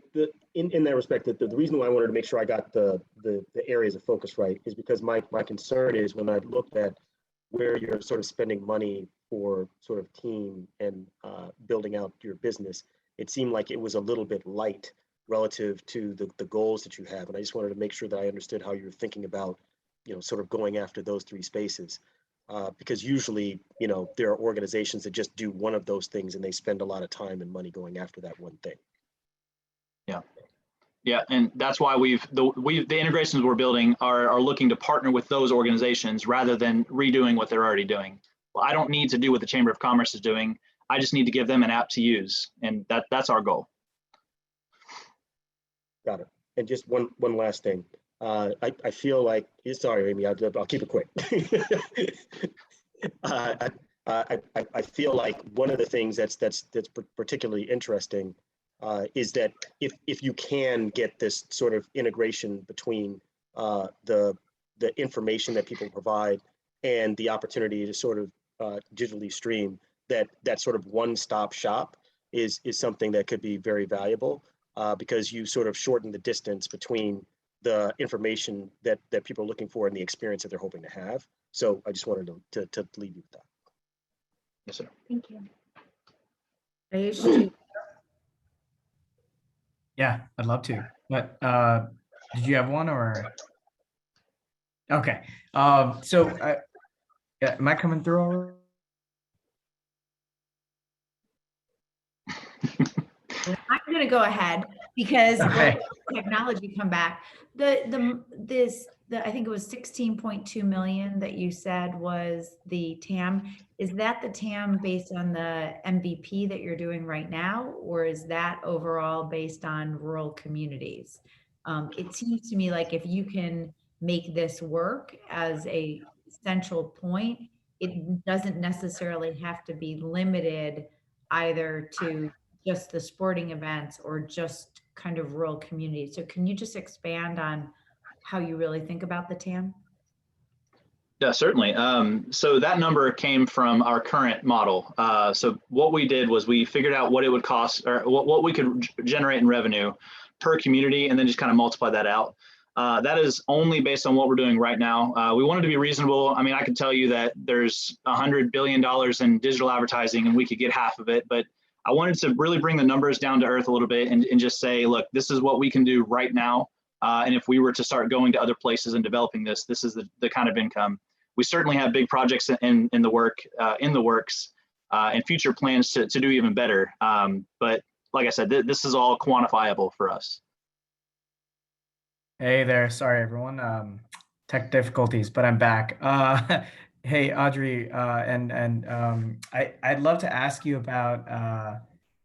G: in that respect, the reason why I wanted to make sure I got the areas of focus right is because my concern is when I looked at where you're sort of spending money for sort of team and building out your business, it seemed like it was a little bit light relative to the goals that you have. And I just wanted to make sure that I understood how you're thinking about, sort of going after those 3 spaces. Because usually, there are organizations that just do one of those things and they spend a lot of time and money going after that one thing.
K: Yeah, and that's why the integrations we're building are looking to partner with those organizations rather than redoing what they're already doing. Well, I don't need to do what the Chamber of Commerce is doing. I just need to give them an app to use, and that's our goal.
G: Got it. And just one last thing. I feel like, sorry, Amy, I'll keep it quick. I feel like one of the things that's particularly interesting is that if you can get this sort of integration between the information that people provide and the opportunity to sort of digitally stream, that sort of one-stop shop is something that could be very valuable because you sort of shorten the distance between the information that people are looking for and the experience that they're hoping to have. So I just wanted to leave you with that.
K: Yes, sir.
J: Thank you.
E: Ayush,
F: Yeah, I'd love to. But did you have one or? Okay. So yeah, am I coming through already?
E: I'm going to go ahead because
F: Okay.
E: technology come back. I think it was 16.2 million that you said was the TAM. Is that the TAM based on the MVP that you're doing right now, or is that overall based on rural communities? It seems to me like if you can make this work as a central point, it doesn't necessarily have to be limited either to just the sporting events or just kind of rural communities. So can you just expand on how you really think about the TAM?
K: Yeah, certainly. So that number came from our current model. So what we did was we figured out what it would cost or what we could generate in revenue per community and then just kind of multiply that out. That is only based on what we're doing right now. We wanted to be reasonable. I mean, I can tell you that there's $100 billion in digital advertising and we could get half of it, but I wanted to really bring the numbers down to earth a little bit and just say, look, this is what we can do right now. And if we were to start going to other places and developing this is the kind of income. We certainly have big projects in the works and future plans to do even better. But like I said, this is all quantifiable for us.
F: Hey there. Sorry, everyone. Tech difficulties, but I'm back. Hey, Audrey, I'd love to ask you about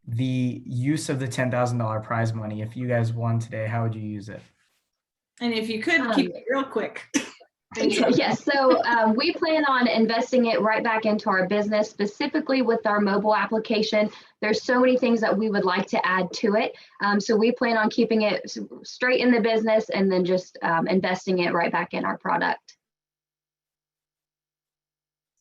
F: the use of the $10,000 prize money. If you guys won today, how would you use it?
A: And if you could keep it real quick.
J: Yes, so we plan on investing it right back into our business, specifically with our mobile application. There's so many things that we would like to add to it. So we plan on keeping it straight in the business and then just investing it right back in our product.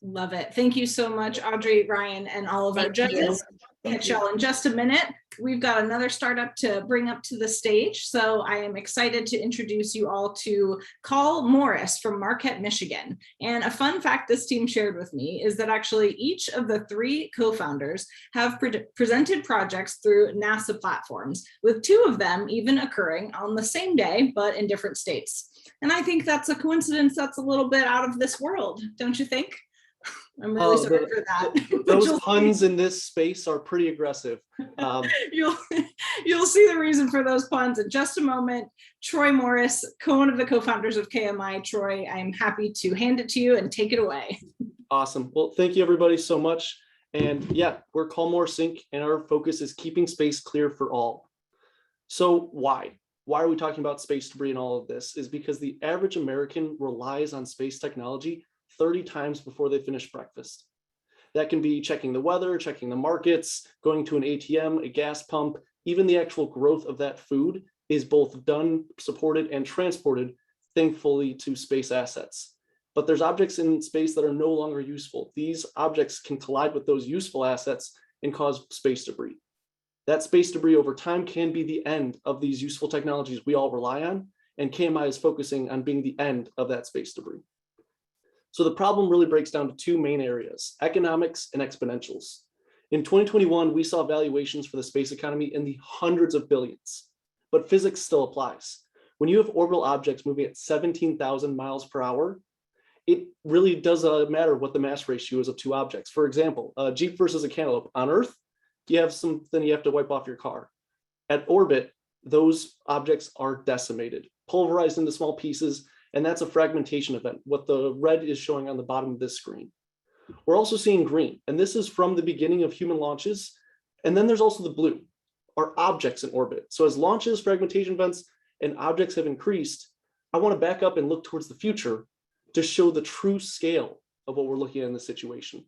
A: Love it. Thank you so much, Audrey, Ryan, and all of our judges. Catch y'all in just a minute. We've got another startup to bring up to the stage. So I am excited to introduce you all to Kall Morris from Marquette, Michigan. And a fun fact this team shared with me is that actually each of the 3 co-founders have presented projects through NASA platforms, with 2 of them even occurring on the same day, but in different states. And I think that's a coincidence that's a little bit out of this world, don't you think? I'm really sorry for that.
L: Those puns in this space are pretty aggressive.
A: You'll see the reason for those puns in just a moment. Troy Morris, one of the co-founders of KMI. Troy, I'm happy to hand it to you and take it away.
L: Awesome. Well, thank you everybody so much. And yeah, we're Kall Morris Inc. and our focus is keeping space clear for all. So why? Why are we talking about space debris and all of this? Is because the average American relies on space technology 30 times before they finish breakfast. That can be checking the weather, checking the markets, going to an ATM, a gas pump. Even the actual growth of that food is both done, supported, and transported, thankfully, to space assets. But there's objects in space that are no longer useful. These objects can collide with those useful assets and cause space debris. That space debris over time can be the end of these useful technologies we all rely on, and KMI is focusing on being the end of that space debris. So the problem really breaks down to 2 main areas, economics and exponentials. In 2021, we saw valuations for the space economy in the hundreds of billions, but physics still applies. When you have orbital objects moving at 17,000 miles per hour, it really does matter what the mass ratio is of 2 objects. For example, a Jeep versus a cantaloupe. On Earth, you have something you have to wipe off your car. At orbit, those objects are decimated, pulverized into small pieces, and that's a fragmentation event, what the red is showing on the bottom of this screen. We're also seeing green, and this is from the beginning of human launches. And then there's also the blue. are objects in orbit. So as launches, fragmentation events, and objects have increased, I want to back up and look towards the future to show the true scale of what we're looking at in this situation.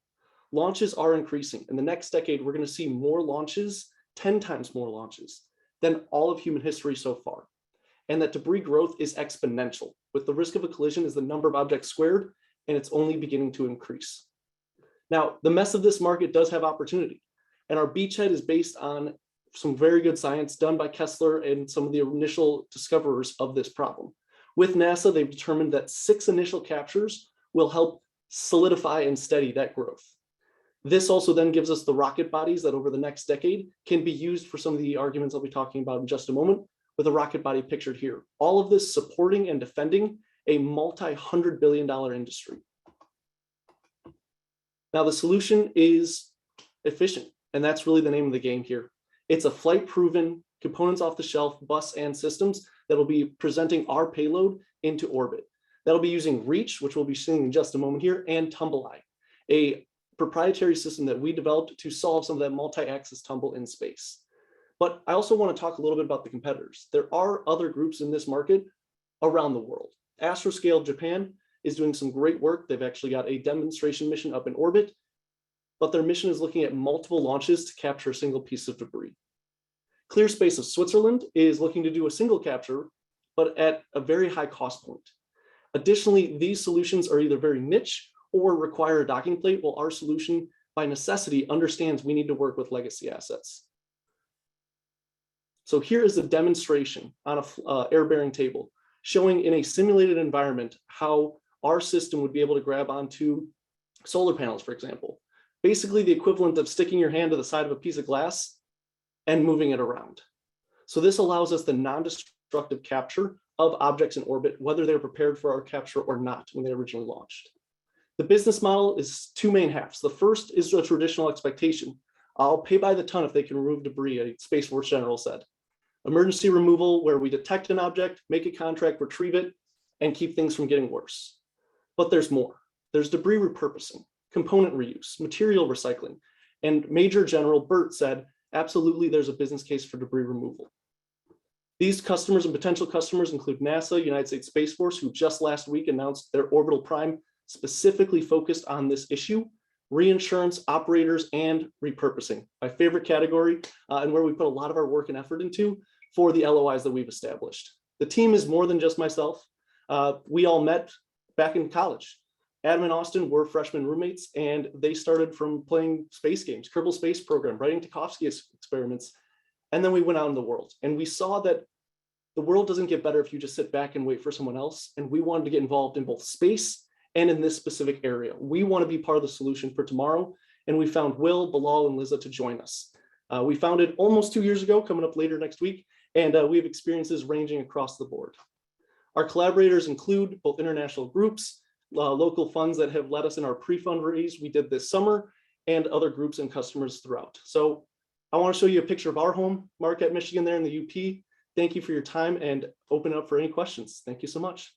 L: Launches are increasing. In the next decade, we're going to see more launches, 10 times more launches than all of human history so far. And that debris growth is exponential, with the risk of a collision is the number of objects squared, and it's only beginning to increase. Now, the mess of this market does have opportunity, and our beachhead is based on some very good science done by Kessler and some of the initial discoverers of this problem. With NASA, they've determined that 6 initial captures will help solidify and steady that growth. This also then gives us the rocket bodies that over the next decade can be used for some of the arguments I'll be talking about in just a moment, with a rocket body pictured here. All of this supporting and defending a multi-$100 billion industry. Now the solution is efficient, and that's really the name of the game here. It's a flight-proven, components off the shelf bus and systems that will be presenting our payload into orbit. That'll be using Reach, which we'll be seeing in just a moment here, and Tumble-Eye, a proprietary system that we developed to solve some of that multi-axis tumble in space. But I also want to talk a little bit about the competitors. There are other groups in this market around the world. Astroscale Japan is doing some great work. They've actually got a demonstration mission up in orbit, but their mission is looking at multiple launches to capture a single piece of debris. ClearSpace of Switzerland is looking to do a single capture, but at a very high cost point. Additionally, these solutions are either very niche or require a docking plate, while our solution by necessity understands we need to work with legacy assets. So here is a demonstration on a air-bearing table showing in a simulated environment how our system would be able to grab onto solar panels, for example. Basically the equivalent of sticking your hand to the side of a piece of glass and moving it around. So this allows us the non-destructive capture of objects in orbit, whether they're prepared for our capture or not when they originally launched. The business model is 2 main halves. The first is a traditional expectation. I'll pay by the ton if they can remove debris, a Space Force general said. Emergency removal, where we detect an object, make a contract, retrieve it, and keep things from getting worse. But there's more. There's debris repurposing, component reuse, material recycling. And Major General Burt said, absolutely, there's a business case for debris removal. These customers and potential customers include NASA, United States Space Force, who just last week announced their orbital prime specifically focused on this issue, reinsurance, operators, and repurposing, my favorite category, and where we put a lot of our work and effort into for the LOIs that we've established. The team is more than just myself. We all met back in college. Adam and Austin were freshman roommates, and they started from playing space games, Kerbal Space Program, writing Tarkovsky experiments, and then we went out in the world. And we saw that the world doesn't get better if you just sit back and wait for someone else. And we wanted to get involved in both space and in this specific area. We want to be part of the solution for tomorrow. And we found Will, Bilal, and Liza to join us. We founded almost 2 years ago, coming up later next week, and we have experiences ranging across the board. Our collaborators include both international groups, local funds that have led us in our pre-fund raise we did this summer, and other groups and customers throughout. So I want to show you a picture of our home, Marquette, Michigan, there in the UP. Thank you for your time, and open up for any questions. Thank you so much.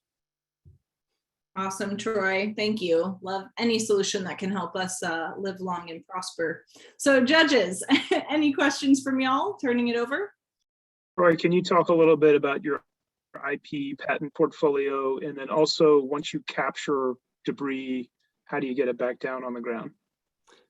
A: Awesome, Troy. Thank you. Love any solution that can help us live long and prosper. So judges, any questions from y'all? Turning it over.
D: Troy, can you talk a little bit about your IP patent portfolio? And then also, once you capture debris, how do you get it back down on the ground?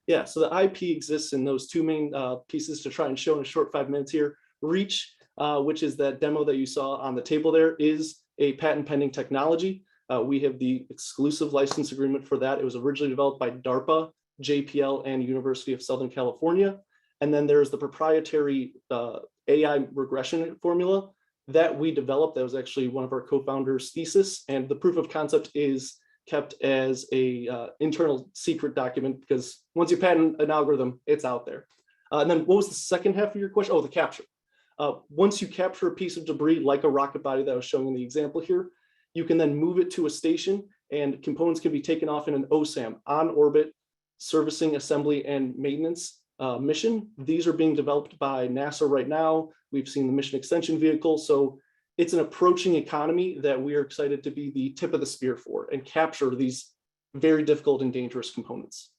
L: Yeah, so the IP exists in those 2 main pieces to try and show in a short 5 minutes here. Reach, which is that demo that you saw on the table there, is a patent pending technology. We have the exclusive license agreement for that. It was originally developed by DARPA, JPL, and University of Southern California. And then there's the proprietary AI regression formula that we developed. That was actually one of our co-founders' thesis. And the proof of concept is kept as a internal secret document, because once you patent an algorithm, it's out there. And then what was the second half of your question? Oh, the capture. Once you capture a piece of debris, like a rocket body that I was showing in the example here, you can then move it to a station, and components can be taken off in an OSAM, on orbit servicing, assembly, and maintenance mission. These are being developed by NASA right now. We've seen the mission extension vehicle. So it's an approaching economy that we are excited to be the tip of the spear for and capture these very difficult and dangerous components.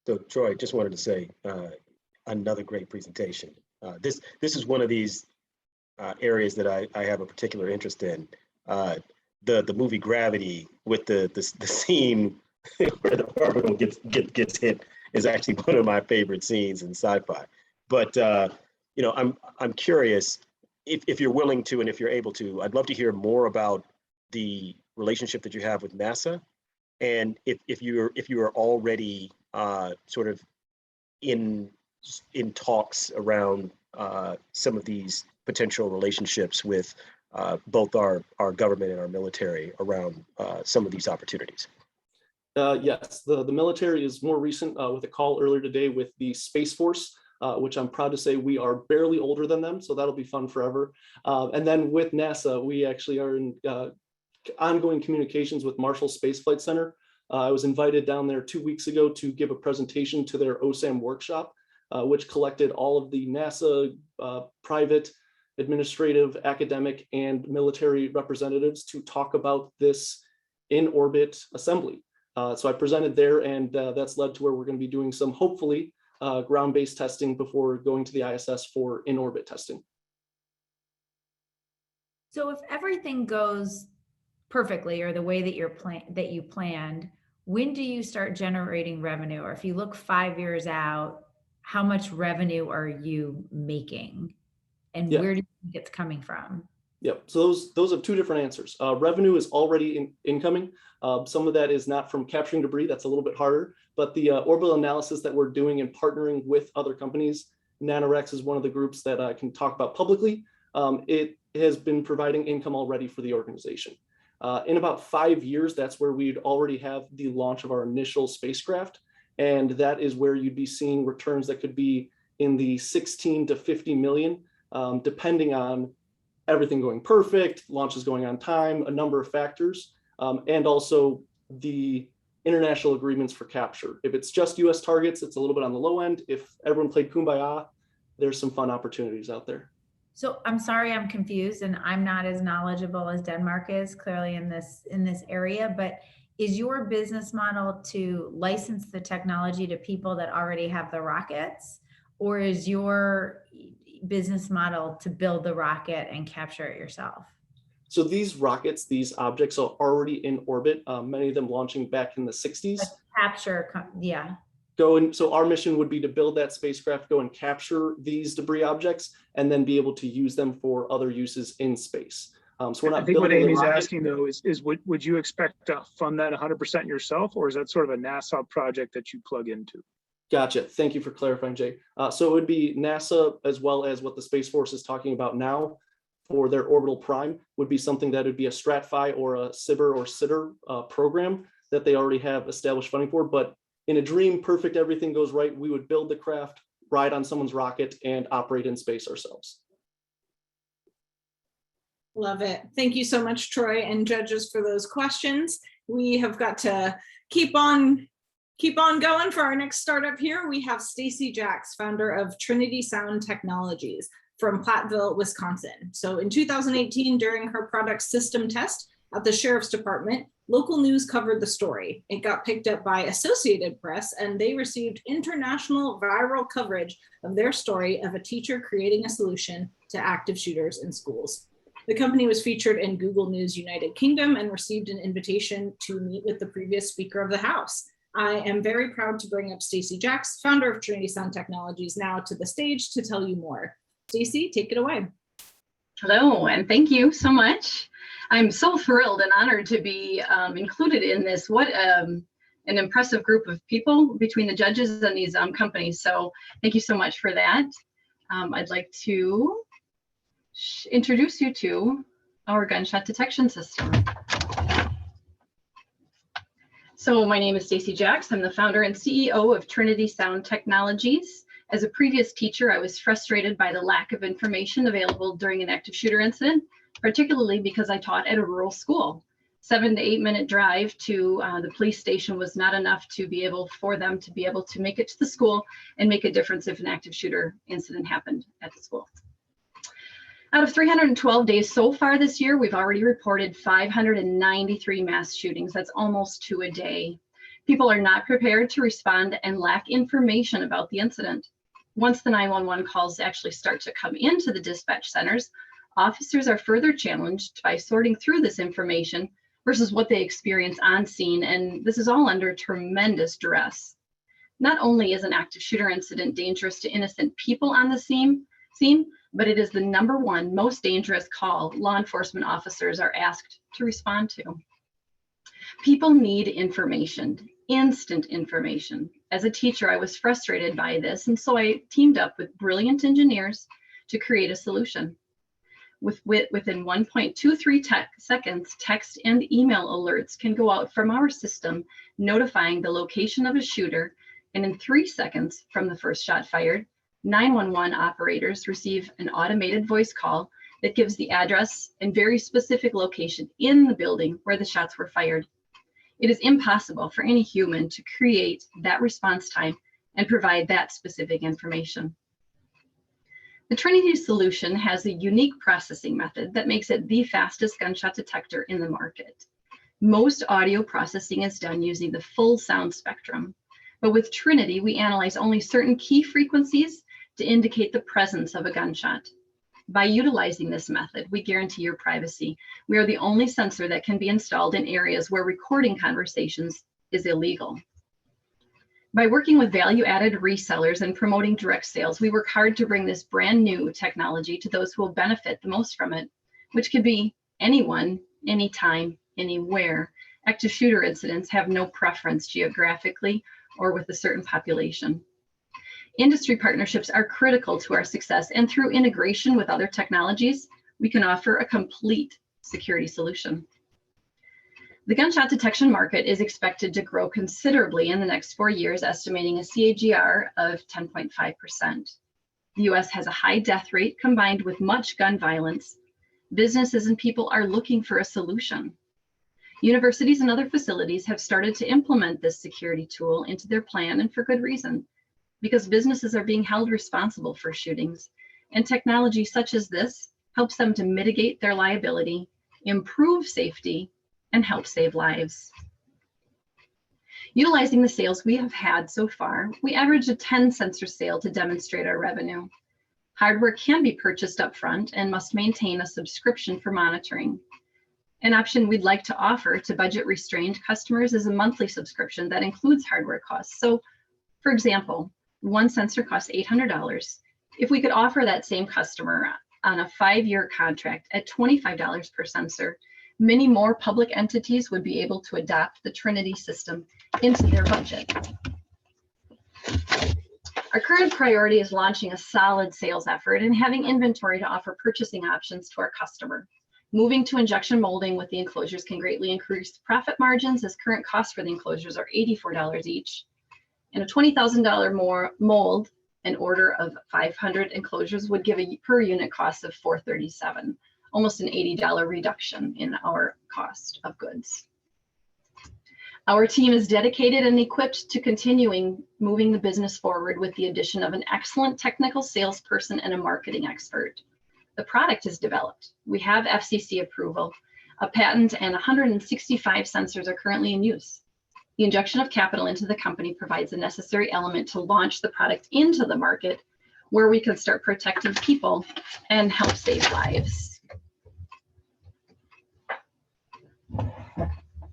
G: So Troy, just wanted to say another great presentation. This is one of these areas that I have a particular interest in. The movie Gravity with the scene where the orbital gets hit is actually one of my favorite scenes in sci-fi. But you know, I'm curious if you're willing to, and if you're able to, I'd love to hear more about the relationship that you have with NASA, and if you are already sort of in talks around some of these potential relationships with both our government and our military around some of these opportunities.
L: Yes, the military is more recent with a call earlier today with the Space Force, which I'm proud to say we are barely older than them, so that'll be fun forever. And then with NASA, we actually are in ongoing communications with Marshall Space Flight Center. I was invited down there 2 weeks ago to give a presentation to their OSAM workshop, which collected all of the NASA private, administrative, academic, and military representatives to talk about this in-orbit assembly. So I presented there, and that's led to where we're going to be doing some, hopefully, ground-based testing before going to the ISS for in-orbit testing.
E: So if everything goes perfectly or the way that you planned, when do you start generating revenue? Or if you look 5 years out, how much revenue are you making? And where do you think it's coming from?
L: Yep. So those are two different answers. Revenue is already incoming. Some of that is not from capturing debris. That's a little bit harder. But the orbital analysis that we're doing and partnering with other companies, NanoRex is one of the groups that I can talk about publicly. It has been providing income already for the organization. In about 5 years, that's where we'd already have the launch of our initial spacecraft. And that is where you'd be seeing returns that could be in the 16 to 50 million, depending on everything going perfect, launches going on time, a number of factors, and also the international agreements for capture. If it's just US targets, it's a little bit on the low end. If everyone played Kumbaya, there's some fun opportunities out there.
E: So I'm sorry, I'm confused, and I'm not as knowledgeable as Denmark is clearly in this area, but is your business model to license the technology to people that already have the rockets, or is your business model to build the rocket and capture it yourself?
L: So these rockets, these objects are already in orbit, many of them launching back in the 60s.
E: But capture, yeah.
L: So our mission would be to build that spacecraft, go and capture these debris objects, and then be able to use them for other uses in space. So we're not.
D: I think what Amy's asking though is would you expect to fund that 100% yourself, or is that sort of a NASA project that you plug into?
L: Gotcha. Thank you for clarifying, Jay. So it would be NASA, as well as what the Space Force is talking about now for their orbital prime, would be something that would be a StratFi or a SBIR or SITR program that they already have established funding for. But in a dream, perfect, everything goes right, we would build the craft, ride on someone's rocket, and operate in space ourselves.
A: Love it. Thank you so much, Troy and judges, for those questions. We have got to keep on going for our next startup here. We have Stacy Jacks, founder of Trinity Sound Technologies from Platteville, Wisconsin. So in 2018, during her product system test at the Sheriff's Department, local news covered the story. It got picked up by Associated Press, and they received international viral coverage of their story of a teacher creating a solution to active shooters in schools. The company was featured in Google News United Kingdom and received an invitation to meet with the previous Speaker of the House. I am very proud to bring up Stacy Jacks, founder of Trinity Sound Technologies, now to the stage to tell you more. Stacy, take it away.
M: Hello, and thank you so much. I'm so thrilled and honored to be included in this. What an impressive group of people between the judges and these companies. So thank you so much for that. I'd like to introduce you to our gunshot detection system. So my name is Stacy Jacks. I'm the founder and CEO of Trinity Sound Technologies. As a previous teacher, I was frustrated by the lack of information available during an active shooter incident, particularly because I taught at a rural school. 7 to 8 minute drive to the police station was not enough for them to be able to make it to the school and make a difference if an active shooter incident happened at the school. Out of 312 days so far this year, we've already reported 593 mass shootings. That's almost 2 a day. People are not prepared to respond and lack information about the incident. Once the 911 calls actually start to come into the dispatch centers, officers are further challenged by sorting through this information versus what they experience on scene, and this is all under tremendous duress. Not only is an active shooter incident dangerous to innocent people on the scene, but it is the #1 most dangerous call law enforcement officers are asked to respond to. People need information, instant information. As a teacher, I was frustrated by this, and so I teamed up with brilliant engineers to create a solution. Within 1.23 seconds, text and email alerts can go out from our system notifying the location of a shooter, and in 3 seconds from the first shot fired, 911 operators receive an automated voice call that gives the address and very specific location in the building where the shots were fired. It is impossible for any human to create that response time and provide that specific information. The Trinity solution has a unique processing method that makes it the fastest gunshot detector in the market. Most audio processing is done using the full sound spectrum, but with Trinity, we analyze only certain key frequencies to indicate the presence of a gunshot. By utilizing this method, we guarantee your privacy. We are the only sensor that can be installed in areas where recording conversations is illegal. By working with value-added resellers and promoting direct sales, we work hard to bring this brand new technology to those who will benefit the most from it, which could be anyone, anytime, anywhere. Active shooter incidents have no preference geographically or with a certain population. Industry partnerships are critical to our success, and through integration with other technologies, we can offer a complete security solution. The gunshot detection market is expected to grow considerably in the next 4 years, estimating a CAGR of 10.5%. The US has a high death rate combined with much gun violence. Businesses and people are looking for a solution. Universities and other facilities have started to implement this security tool into their plan, and for good reason, because businesses are being held responsible for shootings, and technology such as this helps them to mitigate their liability, improve safety, and help save lives. Utilizing the sales we have had so far, we averaged a 10 sensor sale to demonstrate our revenue. Hardware can be purchased upfront and must maintain a subscription for monitoring. An option we'd like to offer to budget-restrained customers is a monthly subscription that includes hardware costs. So, for example, one sensor costs $800. If we could offer that same customer on a 5-year contract at $25 per sensor, many more public entities would be able to adopt the Trinity system into their budget. Our current priority is launching a solid sales effort and having inventory to offer purchasing options to our customer. Moving to injection molding with the enclosures can greatly increase profit margins, as current costs for the enclosures are $84 each. And a $20,000 more mold, an order of 500 enclosures would give a per unit cost of $437, almost an $80 reduction in our cost of goods. Our team is dedicated and equipped to continuing moving the business forward with the addition of an excellent technical salesperson and a marketing expert. The product is developed. We have FCC approval, a patent, and 165 sensors are currently in use. The injection of capital into the company provides a necessary element to launch the product into the market, where we can start protecting people and help save lives.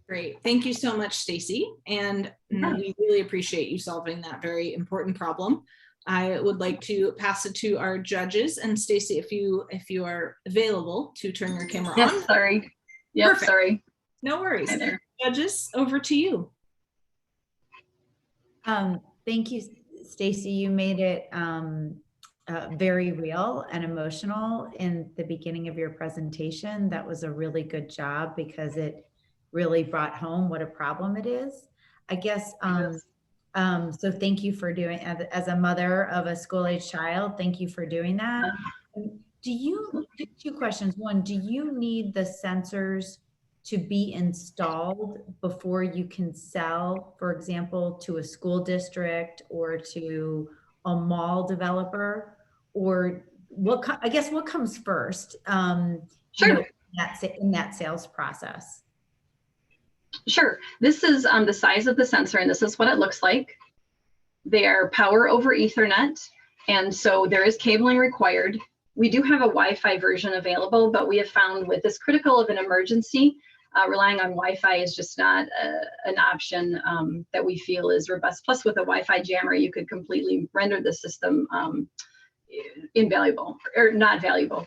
A: Great. Thank you so much, Stacy. And we really appreciate you solving that very important problem. I would like to pass it to our judges. And Stacy, if you are available to turn your camera on.
M: Yes, sorry. Yep,
A: Perfect.
M: sorry.
A: No worries.
M: Hi there.
A: Judges, over to you.
E: Thank you, Stacy. You made it very real and emotional in the beginning of your presentation. That was a really good job because it really brought home what a problem it is. I guess, so thank you for doing, as a mother of a school-age child, thank you for doing that. Two questions. One, do you need the sensors to be installed before you can sell, for example, to a school district or to a mall developer? Or I guess what comes first
M: Sure.
E: in that sales process?
M: Sure. This is the size of the sensor, and this is what it looks like. They are power over Ethernet, and so there is cabling required. We do have a Wi-Fi version available, but we have found with this critical of an emergency, relying on Wi-Fi is just not an option that we feel is robust. Plus, with a Wi-Fi jammer, you could completely render the system invaluable or not valuable.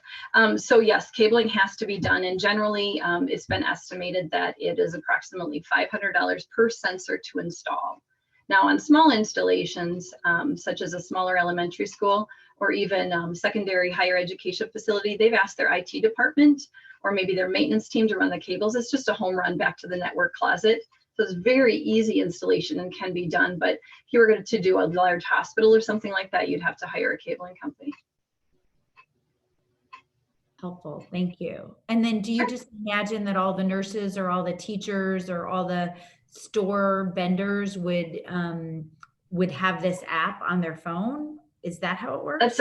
M: So yes, cabling has to be done, and generally it's been estimated that it is approximately $500 per sensor to install. Now on small installations, such as a smaller elementary school or even secondary higher education facility, they've asked their IT department or maybe their maintenance team to run the cables. It's just a home run back to the network closet. So it's very easy installation and can be done. But if you were going to do a large hospital or something like that, you'd have to hire a cabling company.
E: Helpful, thank you. And then do you just imagine that all the nurses or all the teachers or all the store vendors would have this app on their phone? Is that how it works?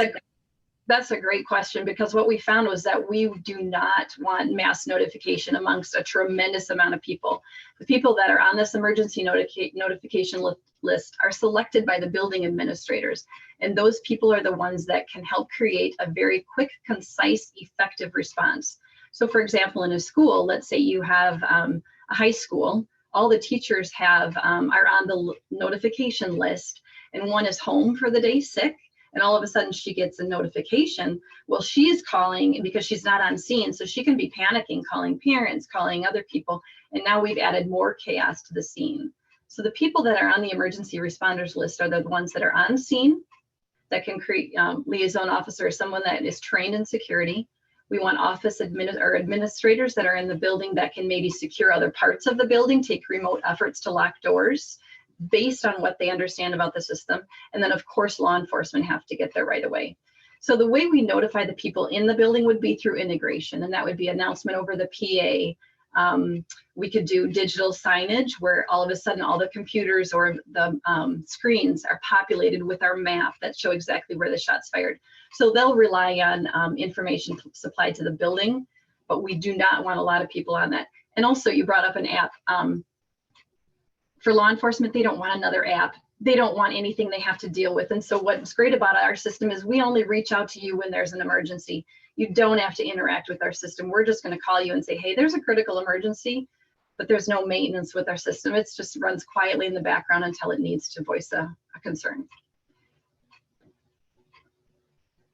M: That's a great question, because what we found was that we do not want mass notification amongst a tremendous amount of people. The people that are on this emergency notification list are selected by the building administrators. And those people are the ones that can help create a very quick, concise, effective response. So for example, in a school, let's say you have a high school, all the teachers are on the notification list, and one is home for the day sick. And all of a sudden she gets a notification. Well, she's calling because she's not on scene. So she can be panicking, calling parents, calling other people. And now we've added more chaos to the scene. So the people that are on the emergency responders list are the ones that are on scene, that can create liaison officer, someone that is trained in security. We want office administrators that are in the building that can maybe secure other parts of the building, take remote efforts to lock doors, based on what they understand about the system. And then of course, law enforcement have to get there right away. So the way we notify the people in the building would be through integration, and that would be announcement over the PA. We could do digital signage where all of a sudden all the computers or the screens are populated with our map that show exactly where the shots fired. So they'll rely on information supplied to the building, but we do not want a lot of people on that. And also you brought up an app. For law enforcement, they don't want another app. They don't want anything they have to deal with. And so what's great about our system is we only reach out to you when there's an emergency. You don't have to interact with our system. We're just going to call you and say, hey, there's a critical emergency, but there's no maintenance with our system. It just runs quietly in the background until it needs to voice a concern.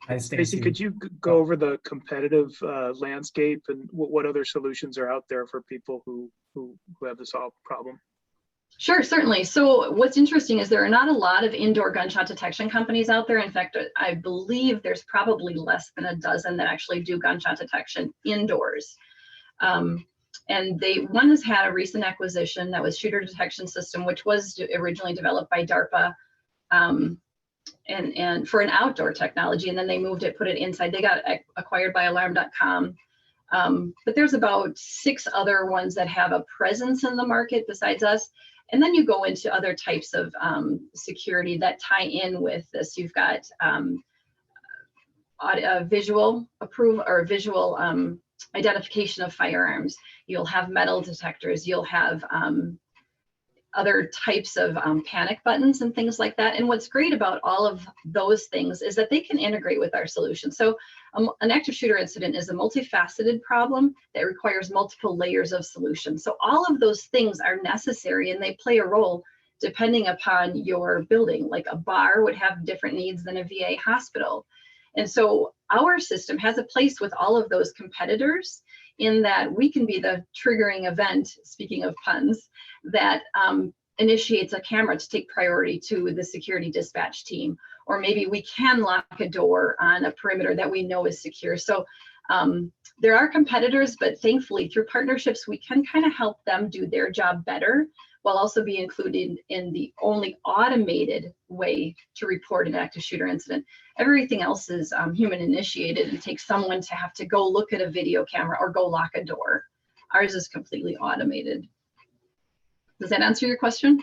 F: Hi,
D: Stacey, could you go over the competitive landscape and what other solutions are out there for people who have this problem?
M: Sure, certainly. So what's interesting is there are not a lot of indoor gunshot detection companies out there. In fact, I believe there's probably less than a dozen that actually do gunshot detection indoors. And one has had a recent acquisition that was Shooter Detection System, which was originally developed by DARPA and for an outdoor technology. And then they moved it, put it inside. They got acquired by alarm.com. But there's about 6 other ones that have a presence in the market besides us. And then you go into other types of security that tie in with this. You've got visual approval or visual identification of firearms. You'll have metal detectors. You'll have other types of panic buttons and things like that. And what's great about all of those things is that they can integrate with our solution. So an active shooter incident is a multifaceted problem that requires multiple layers of solution. So all of those things are necessary and they play a role depending upon your building. Like a bar would have different needs than a VA hospital. And so our system has a place with all of those competitors in that we can be the triggering event, speaking of puns, that initiates a camera to take priority to the security dispatch team. Or maybe we can lock a door on a perimeter that we know is secure. So there are competitors, but thankfully through partnerships, we can kind of help them do their job better while also being included in the only automated way to report an active shooter incident. Everything else is human initiated and takes someone to have to go look at a video camera or go lock a door. Ours is completely automated. Does that answer your question?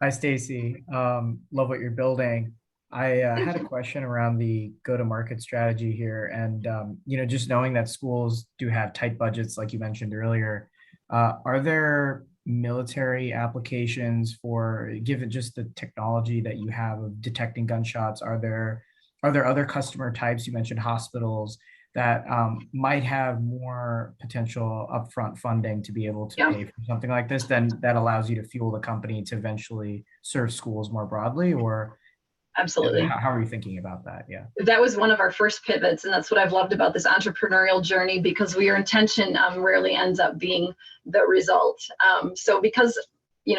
F: Hi, Stacey. Love what you're building. I had a question around the go-to-market strategy here, and just knowing that schools do have tight budgets, like you mentioned earlier, Are there military applications for, given just the technology that you have of detecting gunshots? Are there other customer types? You mentioned hospitals that might have more potential upfront funding to be able to pay for something like this, then that allows you to fuel the company to eventually serve schools more broadly, or
M: Absolutely.
F: How are you thinking about that? Yeah.
M: That was one of our first pivots. And that's what I've loved about this entrepreneurial journey, because your intention rarely ends up being the result. So because,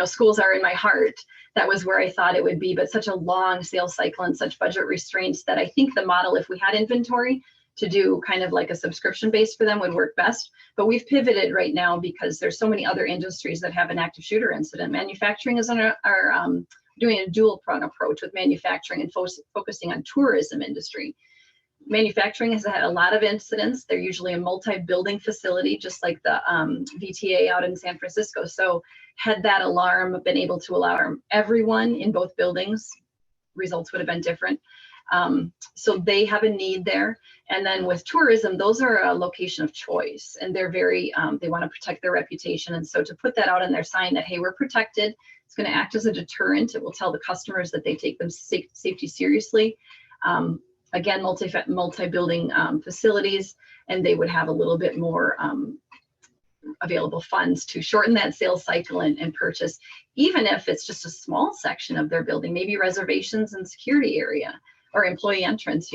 M: schools are in my heart, that was where I thought it would be, but such a long sales cycle and such budget restraints that I think the model, if we had inventory to do kind of like a subscription base for them, would work best. But we've pivoted right now because there's so many other industries that have an active shooter incident. Manufacturing is on our doing a dual prong approach with manufacturing and focusing on tourism industry. Manufacturing has had a lot of incidents. They're usually a multi-building facility, just like the VTA out in San Francisco. So had that alarm been able to alarm everyone in both buildings, results would have been different. So they have a need there. And then with tourism, those are a location of choice, and they're very, they want to protect their reputation. And so to put that out on their sign that, hey, we're protected, it's going to act as a deterrent. It will tell the customers that they take them safety seriously. Again, multi-building facilities, and they would have a little bit more available funds to shorten that sales cycle and purchase, even if it's just a small section of their building, maybe reservations and security area or employee entrance,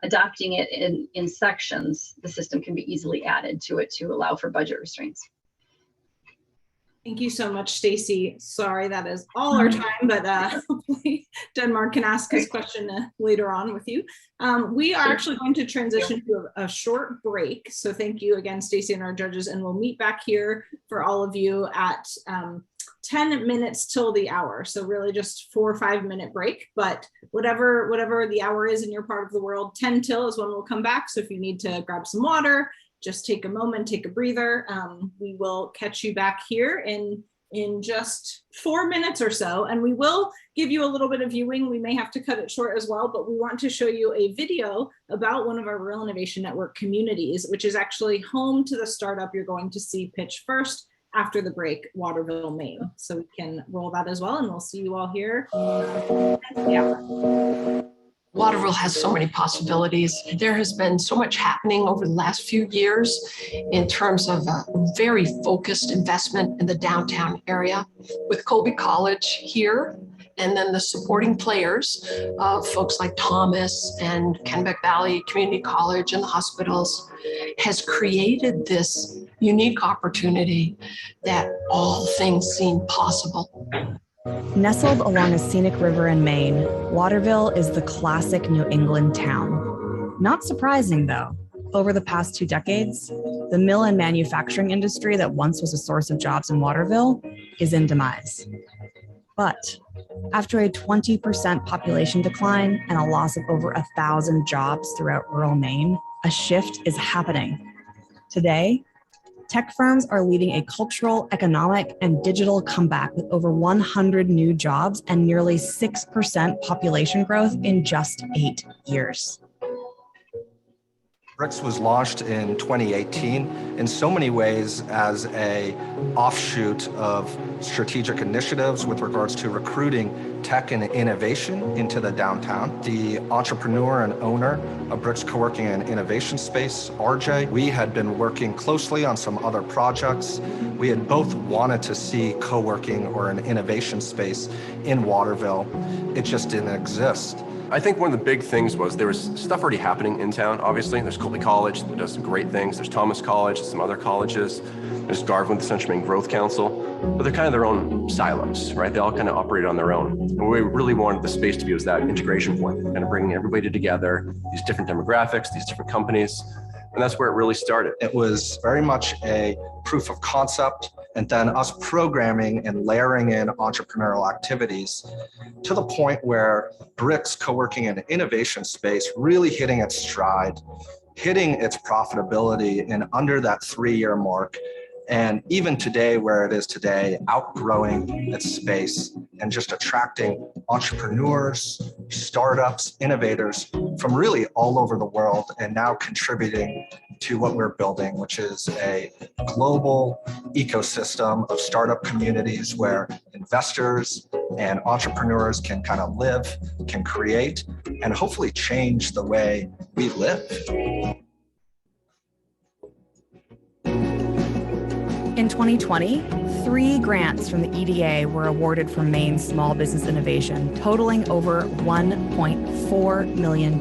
M: adopting it in sections. The system can be easily added to it to allow for budget restraints.
A: Thank you so much, Stacy. Sorry, that is all our time, but hopefully Denmark can ask his question later on with you. We are actually going to transition to a short break. So thank you again, Stacy and our judges, and we'll meet back here for all of you at 10 minutes till the hour. So really just 4 or 5 minute break, but whatever the hour is in your part of the world, 10 till is when we'll come back. So if you need to grab some water, just take a moment, take a breather. We will catch you back here in just 4 minutes or so, and we will give you a little bit of viewing. We may have to cut it short as well, but we want to show you a video about one of our Rural Innovation Network communities, which is actually home to the startup you're going to see pitch first after the break, Waterville, Maine. So we can roll that as well, and we'll see you all here.
N: Waterville has so many possibilities. There has been so much happening over the last few years in terms of a very focused investment in the downtown area with Colby College here, and then the supporting players, folks like Thomas and Kennebec Valley Community College and the hospitals, has created this unique opportunity that all things seem possible.
B: Nestled along a scenic river in Maine, Waterville is the classic New England town. Not surprising, though. Over the past 2 decades, the mill and manufacturing industry that once was a source of jobs in Waterville is in demise. But after a 20% population decline and a loss of over 1,000 jobs throughout rural Maine, a shift is happening. Today, tech firms are leading a cultural, economic, and digital comeback with over 100 new jobs and nearly 6% population growth in just 8 years.
O: BRICS was launched in 2018 in so many ways as an offshoot of strategic initiatives with regards to recruiting tech and innovation into the downtown. The entrepreneur and owner of BRICS Co-working and Innovation Space, RJ, we had been working closely on some other projects. We had both wanted to see co-working or an innovation space in Waterville. It just didn't exist.
P: I think one of the big things was there was stuff already happening in town, obviously. There's Colby College that does some great things. There's Thomas College, some other colleges. There's Garvin, the Central Maine Growth Council. But they're kind of their own silos, right? They all kind of operate on their own. And what we really wanted the space to be was that integration point, kind of bringing everybody together, these different demographics, these different companies. And that's where it really started.
O: It was very much a proof of concept, and then us programming and layering in entrepreneurial activities to the point where BRICS Co-working and Innovation Space really hitting its stride, hitting its profitability in under that 3-year mark. And even today, where it is today, outgrowing its space and just attracting entrepreneurs, startups, innovators from really all over the world, and now contributing to what we're building, which is a global ecosystem of startup communities where investors and entrepreneurs can kind of live, can create, and hopefully change the way we live.
B: In 2020, 3 grants from the EDA were awarded for Maine's small business innovation, totaling over $1.4 million.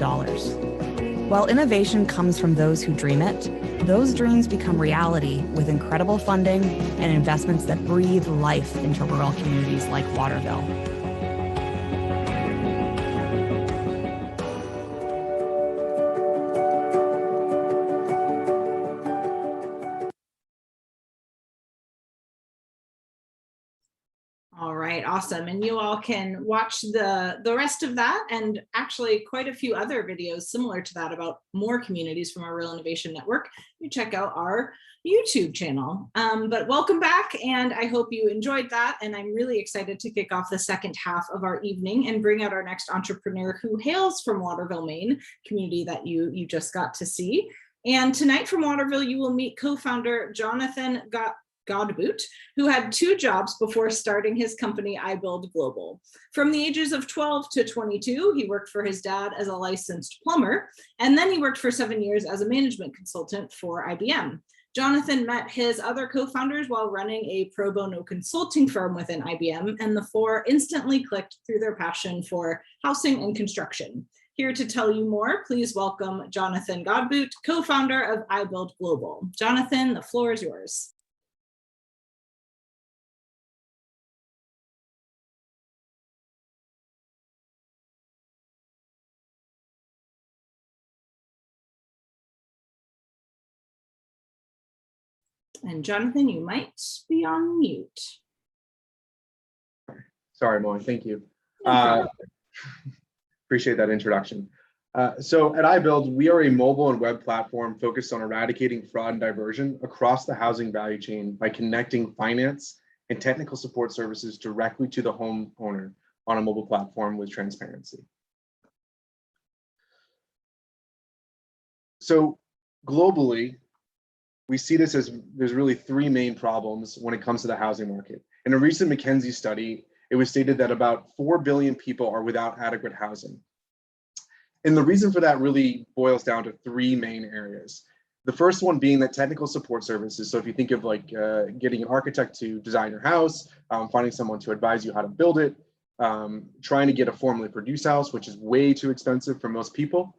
B: While innovation comes from those who dream it, those dreams become reality with incredible funding and investments that breathe life into rural communities like Waterville.
A: All right, awesome. And you all can watch the rest of that and actually quite a few other videos similar to that about more communities from our Rural Innovation Network. You check out our YouTube channel. But welcome back, and I hope you enjoyed that. And I'm really excited to kick off the second half of our evening and bring out our next entrepreneur who hails from Waterville, Maine, community that you just got to see. And tonight from Waterville, you will meet co-founder Jonathan Godbout, who had 2 jobs before starting his company iBuild Global. From the ages of 12 to 22, he worked for his dad as a licensed plumber, and then he worked for 7 years as a management consultant for IBM. Jonathan met his other co-founders while running a pro bono consulting firm within IBM, and the 4 instantly clicked through their passion for housing and construction. Here to tell you more, please welcome Jonathan Godbout, co-founder of iBuild Global. Jonathan, the floor is yours. And Jonathan, you might be on mute.
Q: Sorry, Molly, thank you.
A: No
Q: Appreciate that introduction. So at iBuild, we are a mobile and web platform focused on eradicating fraud and diversion across the housing value chain by connecting finance and technical support services directly to the homeowner on a mobile platform with transparency. So globally, we see this as there's really 3 main problems when it comes to the housing market. In a recent McKinsey study, it was stated that about 4 billion people are without adequate housing. And the reason for that really boils down to 3 main areas. The first one being that technical support services. So if you think of like getting an architect to design your house, finding someone to advise you how to build it, trying to get a formally produced house, which is way too expensive for most people,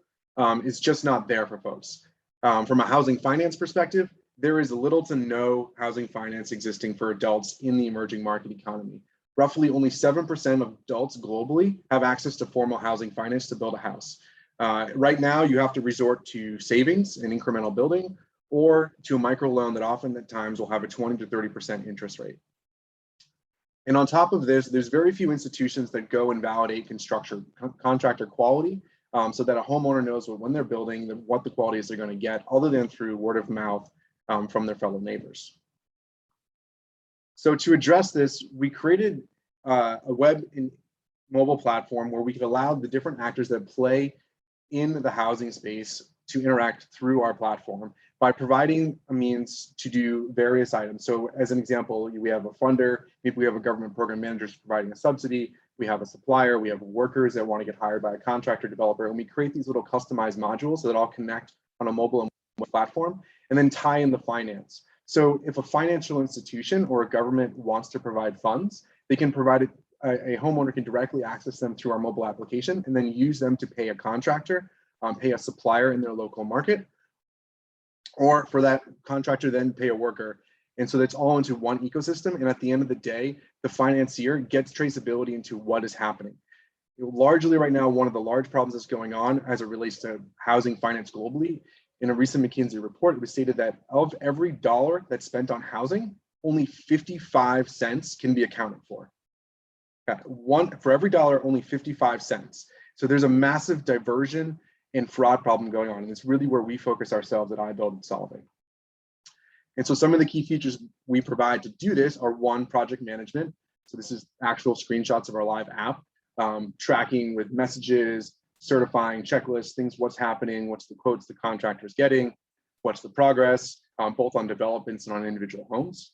Q: is just not there for folks. From a housing finance perspective, there is little to no housing finance existing for adults in the emerging market economy. Roughly only 7% of adults globally have access to formal housing finance to build a house. Right now, you have to resort to savings and incremental building, or to a microloan that often at times will have a 20 to 30% interest rate. And on top of this, there's very few institutions that go and validate contractor quality, so that a homeowner knows when they're building what the quality is they're going to get, other than through word of mouth from their fellow neighbors. So to address this, we created a web and mobile platform where we could allow the different actors that play in the housing space to interact through our platform by providing a means to do various items. So as an example, we have a funder, maybe we have a government program manager providing a subsidy, we have a supplier, we have workers that want to get hired by a contractor developer, and we create these little customized modules that all connect on a mobile and web platform, and then tie in the finance. So if a financial institution or a government wants to provide funds, they can provide it, a homeowner can directly access them through our mobile application and then use them to pay a contractor, pay a supplier in their local market, or for that contractor then pay a worker. And so that's all into one ecosystem. And at the end of the day, the financier gets traceability into what is happening. Largely right now, one of the large problems that's going on as it relates to housing finance globally, in a recent McKinsey report, it was stated that of every dollar that's spent on housing, only 55 cents can be accounted for. For every dollar, only 55 cents. So there's a massive diversion and fraud problem going on. And it's really where we focus ourselves at iBuild and solving. And so some of the key features we provide to do this are: 1, project management. So this is actual screenshots of our live app, tracking with messages, certifying checklists, things, what's happening, what's the quotes the contractor's getting, what's the progress, both on developments and on individual homes.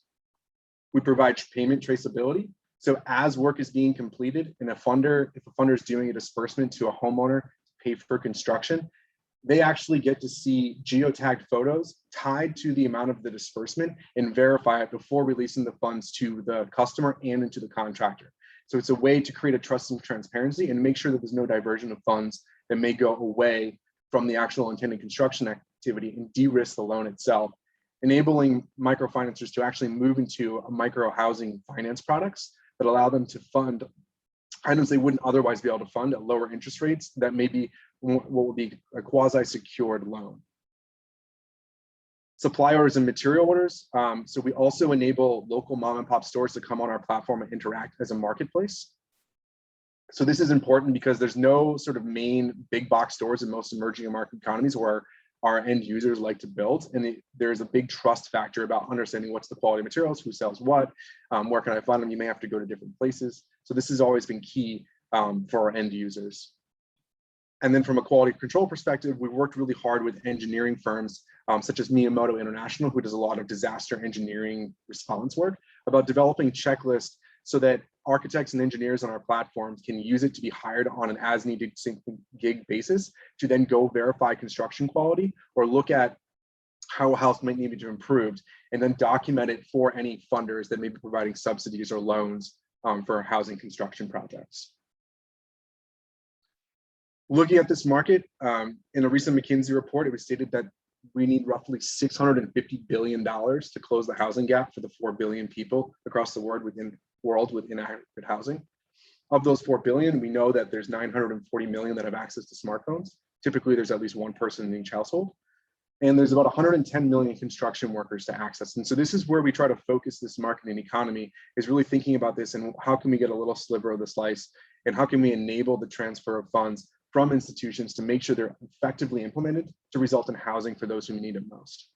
Q: We provide payment traceability. So as work is being completed and if a funder is doing a disbursement to a homeowner to pay for construction, they actually get to see geotagged photos tied to the amount of the disbursement and verify it before releasing the funds to the customer and into the contractor. So it's a way to create a trust and transparency and make sure that there's no diversion of funds that may go away from the actual intended construction activity and de-risk the loan itself, enabling microfinancers to actually move into a micro housing finance products that allow them to fund items they wouldn't otherwise be able to fund at lower interest rates that may be what would be a quasi-secured loan. Supply orders and material orders. So we also enable local mom and pop stores to come on our platform and interact as a marketplace. So this is important because there's no sort of main big box stores in most emerging market economies where our end users like to build. And there's a big trust factor about understanding what's the quality of materials, who sells what, where can I find them? You may have to go to different places. So this has always been key for our end users. And then from a quality control perspective, we've worked really hard with engineering firms such as Miyamoto International, who does a lot of disaster engineering response work, about developing checklists so that architects and engineers on our platforms can use it to be hired on an as needed gig basis to then go verify construction quality or look at how a house might need to be improved and then document it for any funders that may be providing subsidies or loans for housing construction projects. Looking at this market, in a recent McKinsey report, it was stated that we need roughly $650 billion to close the housing gap for the 4 billion people across the world with inadequate housing. Of those 4 billion, we know that there's 940 million that have access to smartphones. Typically, there's at least one person in each household. And there's about 110 million construction workers to access. And so this is where we try to focus this market and economy, is really thinking about this and how can we get a little sliver of the slice and how can we enable the transfer of funds from institutions to make sure they're effectively implemented to result in housing for those who need it most.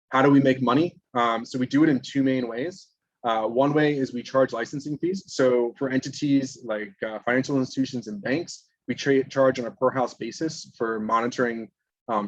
Q: How do we make money? So we do it in two main ways. One way is we charge licensing fees. So for entities like financial institutions and banks, we charge on a per house basis for monitoring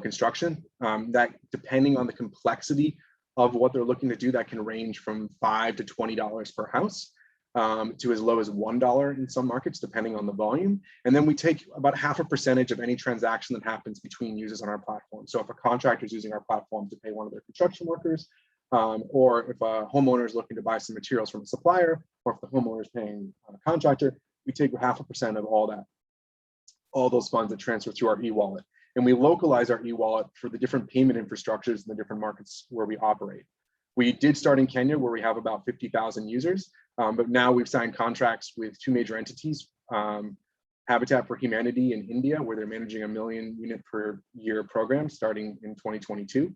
Q: construction. That, depending on the complexity of what they're looking to do, that can range from $5 to $20 per house. To as low as $1 in some markets, depending on the volume. And then we take about 0.5% of any transaction that happens between users on our platform. So if a contractor is using our platform to pay one of their construction workers, or if a homeowner is looking to buy some materials from a supplier, or if the homeowner is paying a contractor, we take 0.5% of all those funds that transfer through our e-wallet. And we localize our e-wallet for the different payment infrastructures in the different markets where we operate. We did start in Kenya, where we have about 50,000 users, but now we've signed contracts with two major entities, Habitat for Humanity in India, where they're managing a 1 million unit per year program starting in 2022,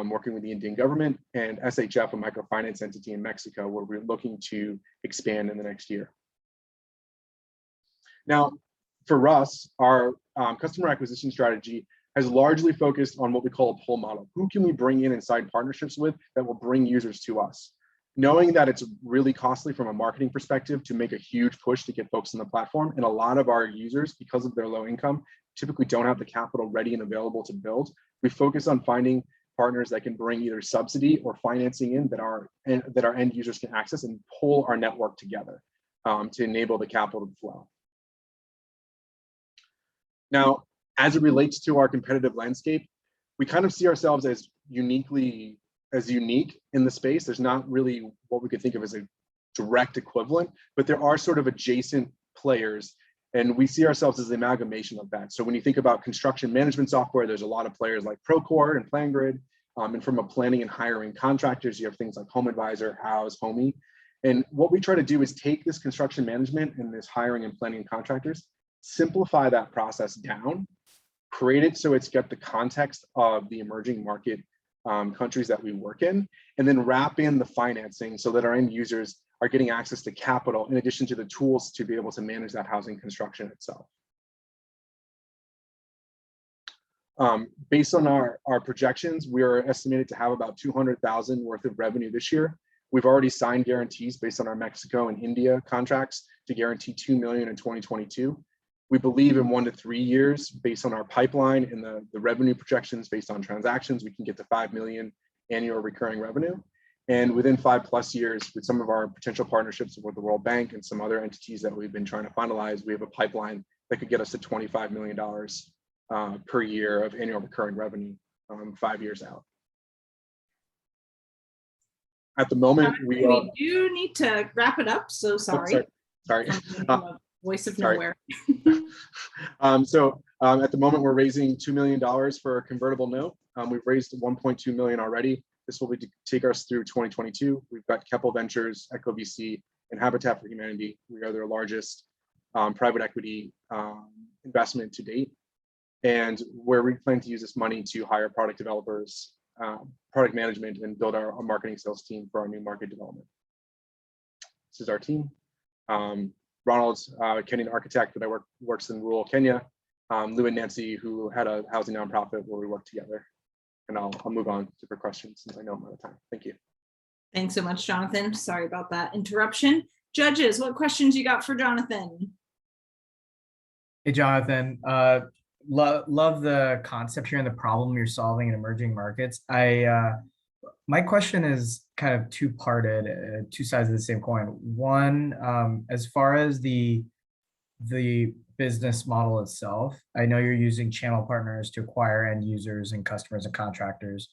Q: working with the Indian government, and SHF, a microfinance entity in Mexico, where we're looking to expand in the next year. Now, for us, our customer acquisition strategy has largely focused on what we call a pull model. Who can we bring in and sign partnerships with that will bring users to us? Knowing that it's really costly from a marketing perspective to make a huge push to get folks on the platform, and a lot of our users, because of their low income, typically don't have the capital ready and available to build, we focus on finding partners that can bring either subsidy or financing in that our end users can access and pull our network together to enable the capital to flow. Now, as it relates to our competitive landscape, we kind of see ourselves as unique in the space. There's not really what we could think of as a direct equivalent, but there are sort of adjacent players, and we see ourselves as the amalgamation of that. So when you think about construction management software, there's a lot of players like Procore and PlanGrid, and from a planning and hiring contractors, you have things like HomeAdvisor, House, Homey. And what we try to do is take this construction management and this hiring and planning contractors, simplify that process down, create it so it's got the context of the emerging market countries that we work in, and then wrap in the financing so that our end users are getting access to capital in addition to the tools to be able to manage that housing construction itself. Based on our projections, we are estimated to have about 200,000 worth of revenue this year. We've already signed guarantees based on our Mexico and India contracts to guarantee 2 million in 2022. We believe in 1 to 3 years, based on our pipeline and the revenue projections based on transactions, we can get to 5 million annual recurring revenue. And within 5+ years, with some of our potential partnerships with the World Bank and some other entities that we've been trying to finalize, we have a pipeline that could get us to $25 million per year of annual recurring revenue 5 years out. At the moment, we
A: do need to wrap it up. So sorry.
Q: Sorry.
A: Voice of
Q: Sorry.
A: nowhere.
Q: At the moment, we're raising $2 million for a convertible note. We've raised 1.2 million already. This will take us through 2022. We've got Keppel Ventures, Echo VC, and Habitat for Humanity. We are their largest private equity investment to date. And where we plan to use this money to hire product developers, product management, and build our marketing sales team for our new market development. This is our team. Ronald's a Kenyan architect that works in rural Kenya. Lou and Nancy, who had a housing nonprofit where we work together. And I'll move on to for questions since I know I'm out of time. Thank you.
A: Thanks so much, Jonathan. Sorry about that interruption. Judges, what questions you got for Jonathan?
F: Hey, Jonathan. Love the concept here and the problem you're solving in emerging markets. My question is kind of two-parted, two sides of the same coin. One, as far as the business model itself, I know you're using channel partners to acquire end users and customers and contractors.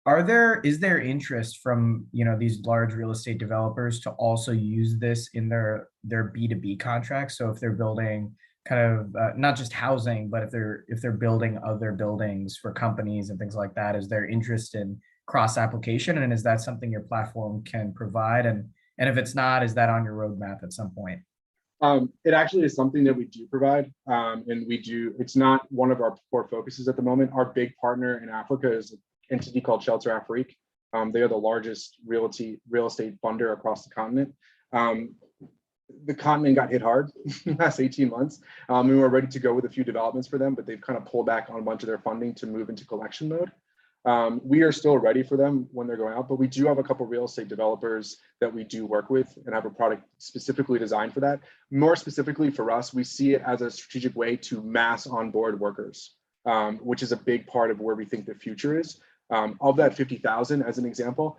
F: Is there interest from these large real estate developers to also use this in their B2B contracts? So if they're building kind of not just housing, but if they're building other buildings for companies and things like that, is there interest in cross application, and is that something your platform can provide? And if it's not, is that on your roadmap at some point?
Q: It actually is something that we do provide, and it's not one of our core focuses at the moment. Our big partner in Africa is an entity called Shelter Afrique. They are the largest real estate funder across the continent. The continent got hit hard in the last 18 months. We were ready to go with a few developments for them, but they've kind of pulled back on a bunch of their funding to move into collection mode. We are still ready for them when they're going out, but we do have a couple of real estate developers that we do work with and have a product specifically designed for that. More specifically for us, we see it as a strategic way to mass onboard workers, which is a big part of where we think the future is. Of that 50,000, as an example,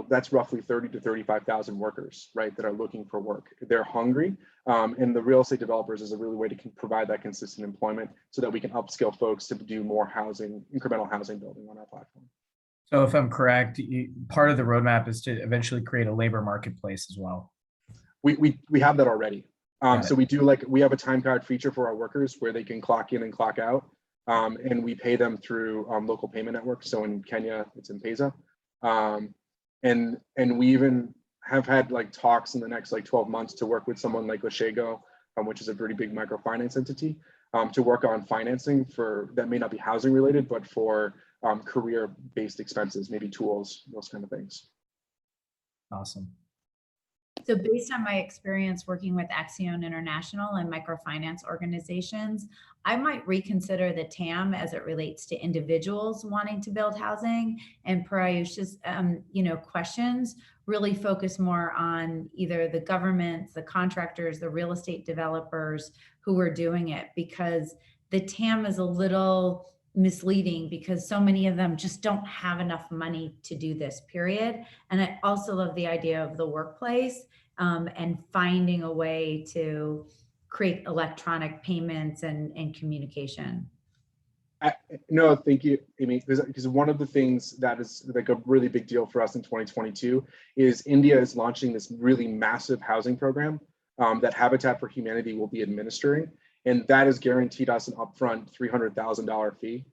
Q: that's roughly 30 to 35,000 workers, right, that are looking for work. They're hungry, and the real estate developers is a really way to provide that consistent employment so that we can upskill folks to do more incremental housing building on our platform.
F: So if I'm correct, part of the roadmap is to eventually create a labor marketplace as well.
Q: We have that already. So we have a time card feature for our workers where they can clock in and clock out, and we pay them through local payment networks. So in Kenya, it's M-Pesa. And we even have had talks in the next 12 months to work with someone like Oshego, which is a pretty big microfinance entity, to work on financing that may not be housing related, but for career-based expenses, maybe tools, those kind of things.
F: Awesome.
E: So based on my experience working with Axion International and microfinance organizations, I might reconsider the TAM as it relates to individuals wanting to build housing, and per Ayush's questions, really focus more on either the governments, the contractors, the real estate developers who are doing it, because the TAM is a little misleading because so many of them just don't have enough money to do this, period. And I also love the idea of the workplace and finding a way to create electronic payments and communication.
Q: No, thank you, Amy, because one of the things that is a really big deal for us in 2022 is India is launching this really massive housing program that Habitat for Humanity will be administering. And that has guaranteed us an upfront $300,000 fee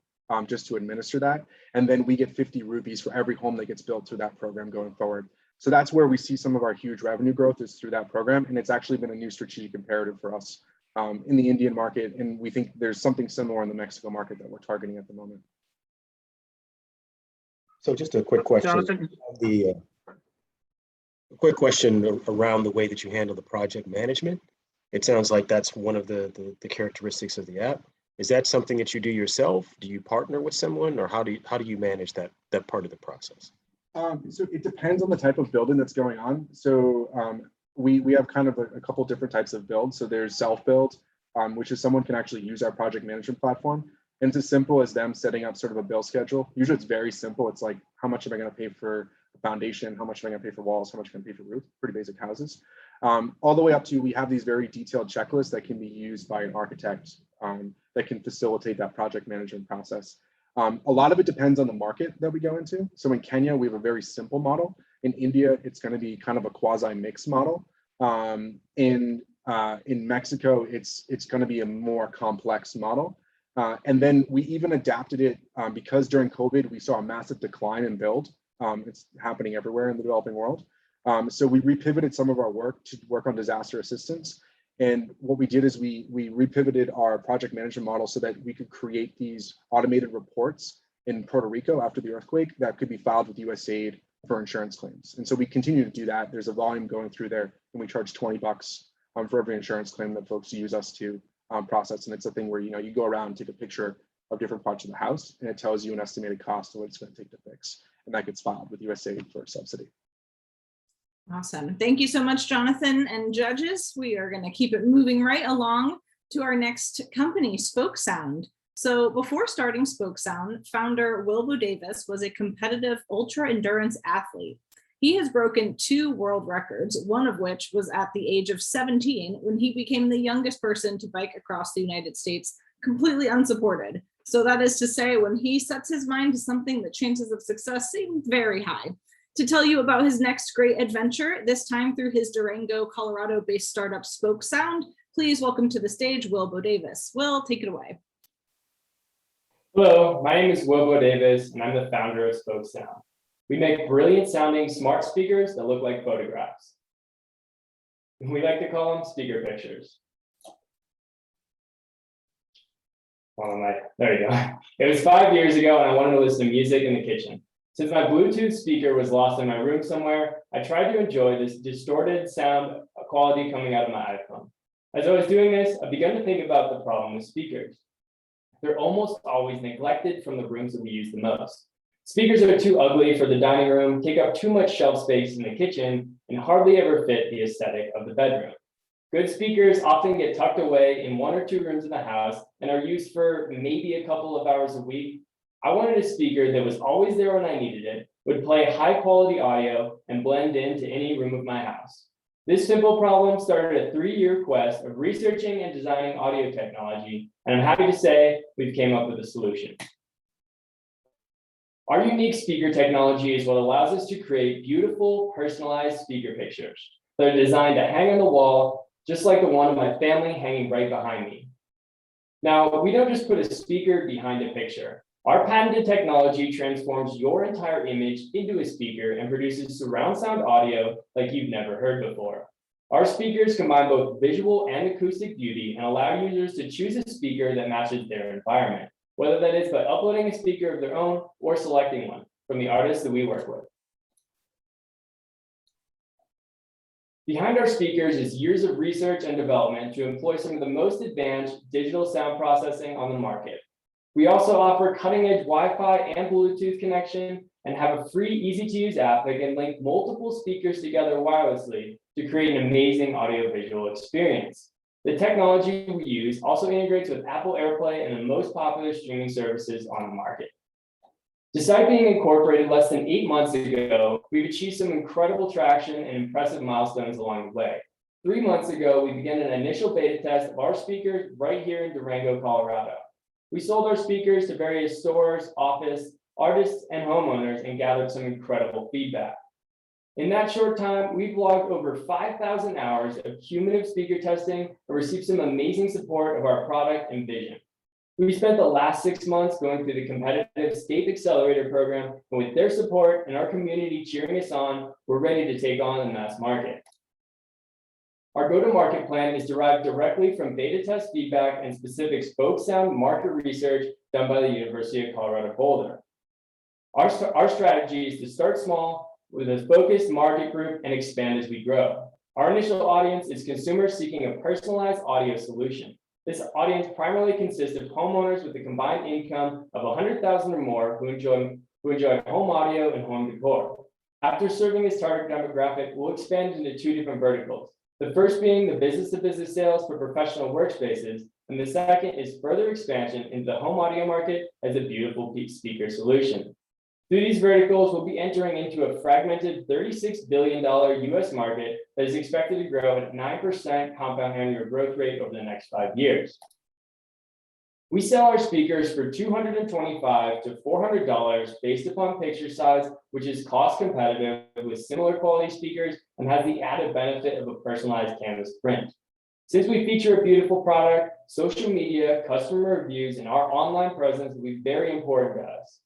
Q: just to administer that. And then we get 50 rupees for every home that gets built through that program going forward. So that's where we see some of our huge revenue growth is through that program. And it's actually been a new strategic imperative for us in the Indian market. And we think there's something similar in the Mexico market that we're targeting at the moment.
G: So just a quick question.
D: Jonathan?
G: A quick question around the way that you handle the project management. It sounds like that's one of the characteristics of the app. Is that something that you do yourself? Do you partner with someone, or how do you manage that part of the process?
Q: So it depends on the type of building that's going on. So we have kind of a couple different types of builds. So there's self-build, which is someone can actually use our project management platform. And it's as simple as them setting up sort of a bill schedule. Usually it's very simple. It's like, how much am I going to pay for foundation, how much am I gonna pay for walls, how much am I gonna pay for roof, pretty basic houses. All the way up to, we have these very detailed checklists that can be used by an architect that can facilitate that project management process. A lot of it depends on the market that we go into. So in Kenya, we have a very simple model. In India, it's going to be kind of a quasi-mixed model. In Mexico, it's going to be a more complex model. And then we even adapted it because during COVID, we saw a massive decline in build. It's happening everywhere in the developing world. So we repivoted some of our work to work on disaster assistance. And what we did is we repivoted our project management model so that we could create these automated reports in Puerto Rico after the earthquake that could be filed with USAID for insurance claims. And so we continue to do that. There's a volume going through there, and we charge $20 for every insurance claim that folks use us to process. And it's a thing where, you know, you go around and take a picture of different parts of the house, and it tells you an estimated cost of what it's going to take to fix. And that gets filed with USAID for a subsidy.
A: Awesome. Thank you so much, Jonathan and judges. We are going to keep it moving right along to our next company, Swipesum. So before starting Swipesum, founder Wilbur Davis was a competitive ultra endurance athlete. He has broken 2 world records, one of which was at the age of 17 when he became the youngest person to bike across the United States completely unsupported. So that is to say, when he sets his mind to something, the chances of success seem very high. To tell you about his next great adventure, this time through his Durango, Colorado-based startup Swipesum, please welcome to the stage Wilbur Davis. Will, take it away.
R: Hello, my name is Wilbur Davis, and I'm the founder of Swipesum. We make brilliant sounding smart speakers that look like photographs. We like to call them speaker pictures. There you go. It was 5 years ago, and I wanted to listen to music in the kitchen. Since my Bluetooth speaker was lost in my room somewhere, I tried to enjoy this distorted sound quality coming out of my iPhone. As I was doing this, I began to think about the problem with speakers. They're almost always neglected from the rooms that we use the most. Speakers are too ugly for the dining room, take up too much shelf space in the kitchen, and hardly ever fit the aesthetic of the bedroom. Good speakers often get tucked away in 1 or 2 rooms in the house and are used for maybe a couple of hours a week. I wanted a speaker that was always there when I needed it, would play high quality audio, and blend into any room of my house. This simple problem started a 3-year quest of researching and designing audio technology, and I'm happy to say we've came up with a solution. Our unique speaker technology is what allows us to create beautiful, personalized speaker pictures that are designed to hang on the wall, just like the one of my family hanging right behind me. Now, we don't just put a speaker behind a picture. Our patented technology transforms your entire image into a speaker and produces surround sound audio like you've never heard before. Our speakers combine both visual and acoustic beauty and allow users to choose a speaker that matches their environment, whether that is by uploading a speaker of their own or selecting one from the artists that we work with. Behind our speakers is years of research and development to employ some of the most advanced digital sound processing on the market. We also offer cutting-edge Wi-Fi and Bluetooth connection and have a free, easy-to-use app that can link multiple speakers together wirelessly to create an amazing audiovisual experience. The technology we use also integrates with Apple AirPlay and the most popular streaming services on the market. Despite being incorporated less than 8 months ago, we've achieved some incredible traction and impressive milestones along the way. 3 months ago, we began an initial beta test of our speakers right here in Durango, Colorado. We sold our speakers to various stores, office, artists, and homeowners and gathered some incredible feedback. In that short time, we've logged over 5,000 hours of cumulative speaker testing and received some amazing support of our product and vision. We spent the last 6 months going through the competitive State Accelerator program, and with their support and our community cheering us on, we're ready to take on the mass market. Our go-to-market plan is derived directly from beta test feedback and specific Swipesum market research done by the University of Colorado Boulder. Our strategy is to start small with a focused market group and expand as we grow. Our initial audience is consumers seeking a personalized audio solution. This audience primarily consists of homeowners with a combined income of $100,000 or more who enjoy home audio and home decor. After serving this target demographic, we'll expand into 2 different verticals. The first being the business-to-business sales for professional workspaces, and the second is further expansion into the home audio market as a beautiful speaker solution. Through these verticals, we'll be entering into a fragmented $36 billion US market that is expected to grow at 9% compound annual growth rate over the next 5 years. We sell our speakers for $225 to $400 based upon picture size, which is cost competitive with similar quality speakers and has the added benefit of a personalized canvas print. Since we feature a beautiful product, social media, customer reviews, and our online presence will be very important to us.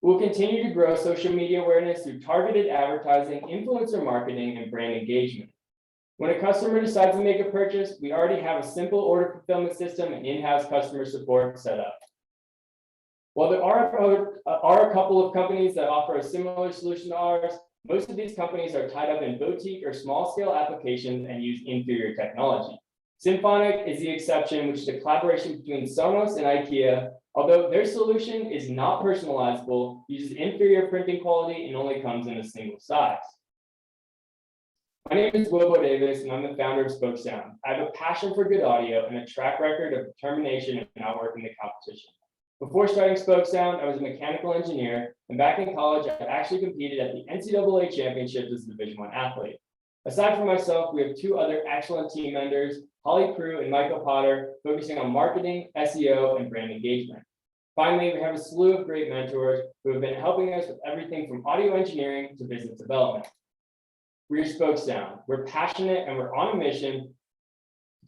R: We'll continue to grow social media awareness through targeted advertising, influencer marketing, and brand engagement. When a customer decides to make a purchase, we already have a simple order fulfillment system and in-house customer support set up. While there are a couple of companies that offer a similar solution to ours, most of these companies are tied up in boutique or small-scale applications and use inferior technology. Symphonic is the exception, which is a collaboration between Sonos and IKEA. Although their solution is not personalizable, uses inferior printing quality, and only comes in a single size. My name is Wilbo Davis, and I'm the founder of Spoke Sound. I have a passion for good audio and a track record of determination in outworking the competition. Before starting Spoke Sound, I was a mechanical engineer, and back in college, I actually competed at the NCAA championships as a Division I athlete. Aside from myself, we have 2 other excellent team members, Holly Crew and Michael Potter, focusing on marketing, SEO, and brand engagement. Finally, we have a slew of great mentors who have been helping us with everything from audio engineering to business development. We're Spoke Sound. We're passionate and we're on a mission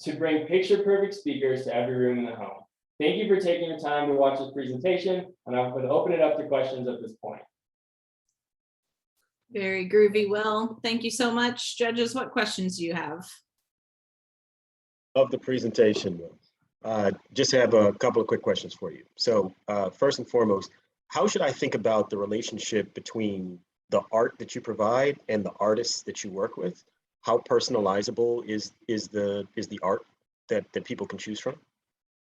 R: to bring picture-perfect speakers to every room in the home. Thank you for taking the time to watch this presentation, and I'm going to open it up to questions at this point.
A: Very groovy, Will. Thank you so much. Judges, what questions do you have?
G: Of the presentation, Will. Just have a couple of quick questions for you. So first and foremost, how should I think about the relationship between the art that you provide and the artists that you work with? How personalizable is the art that people can choose from?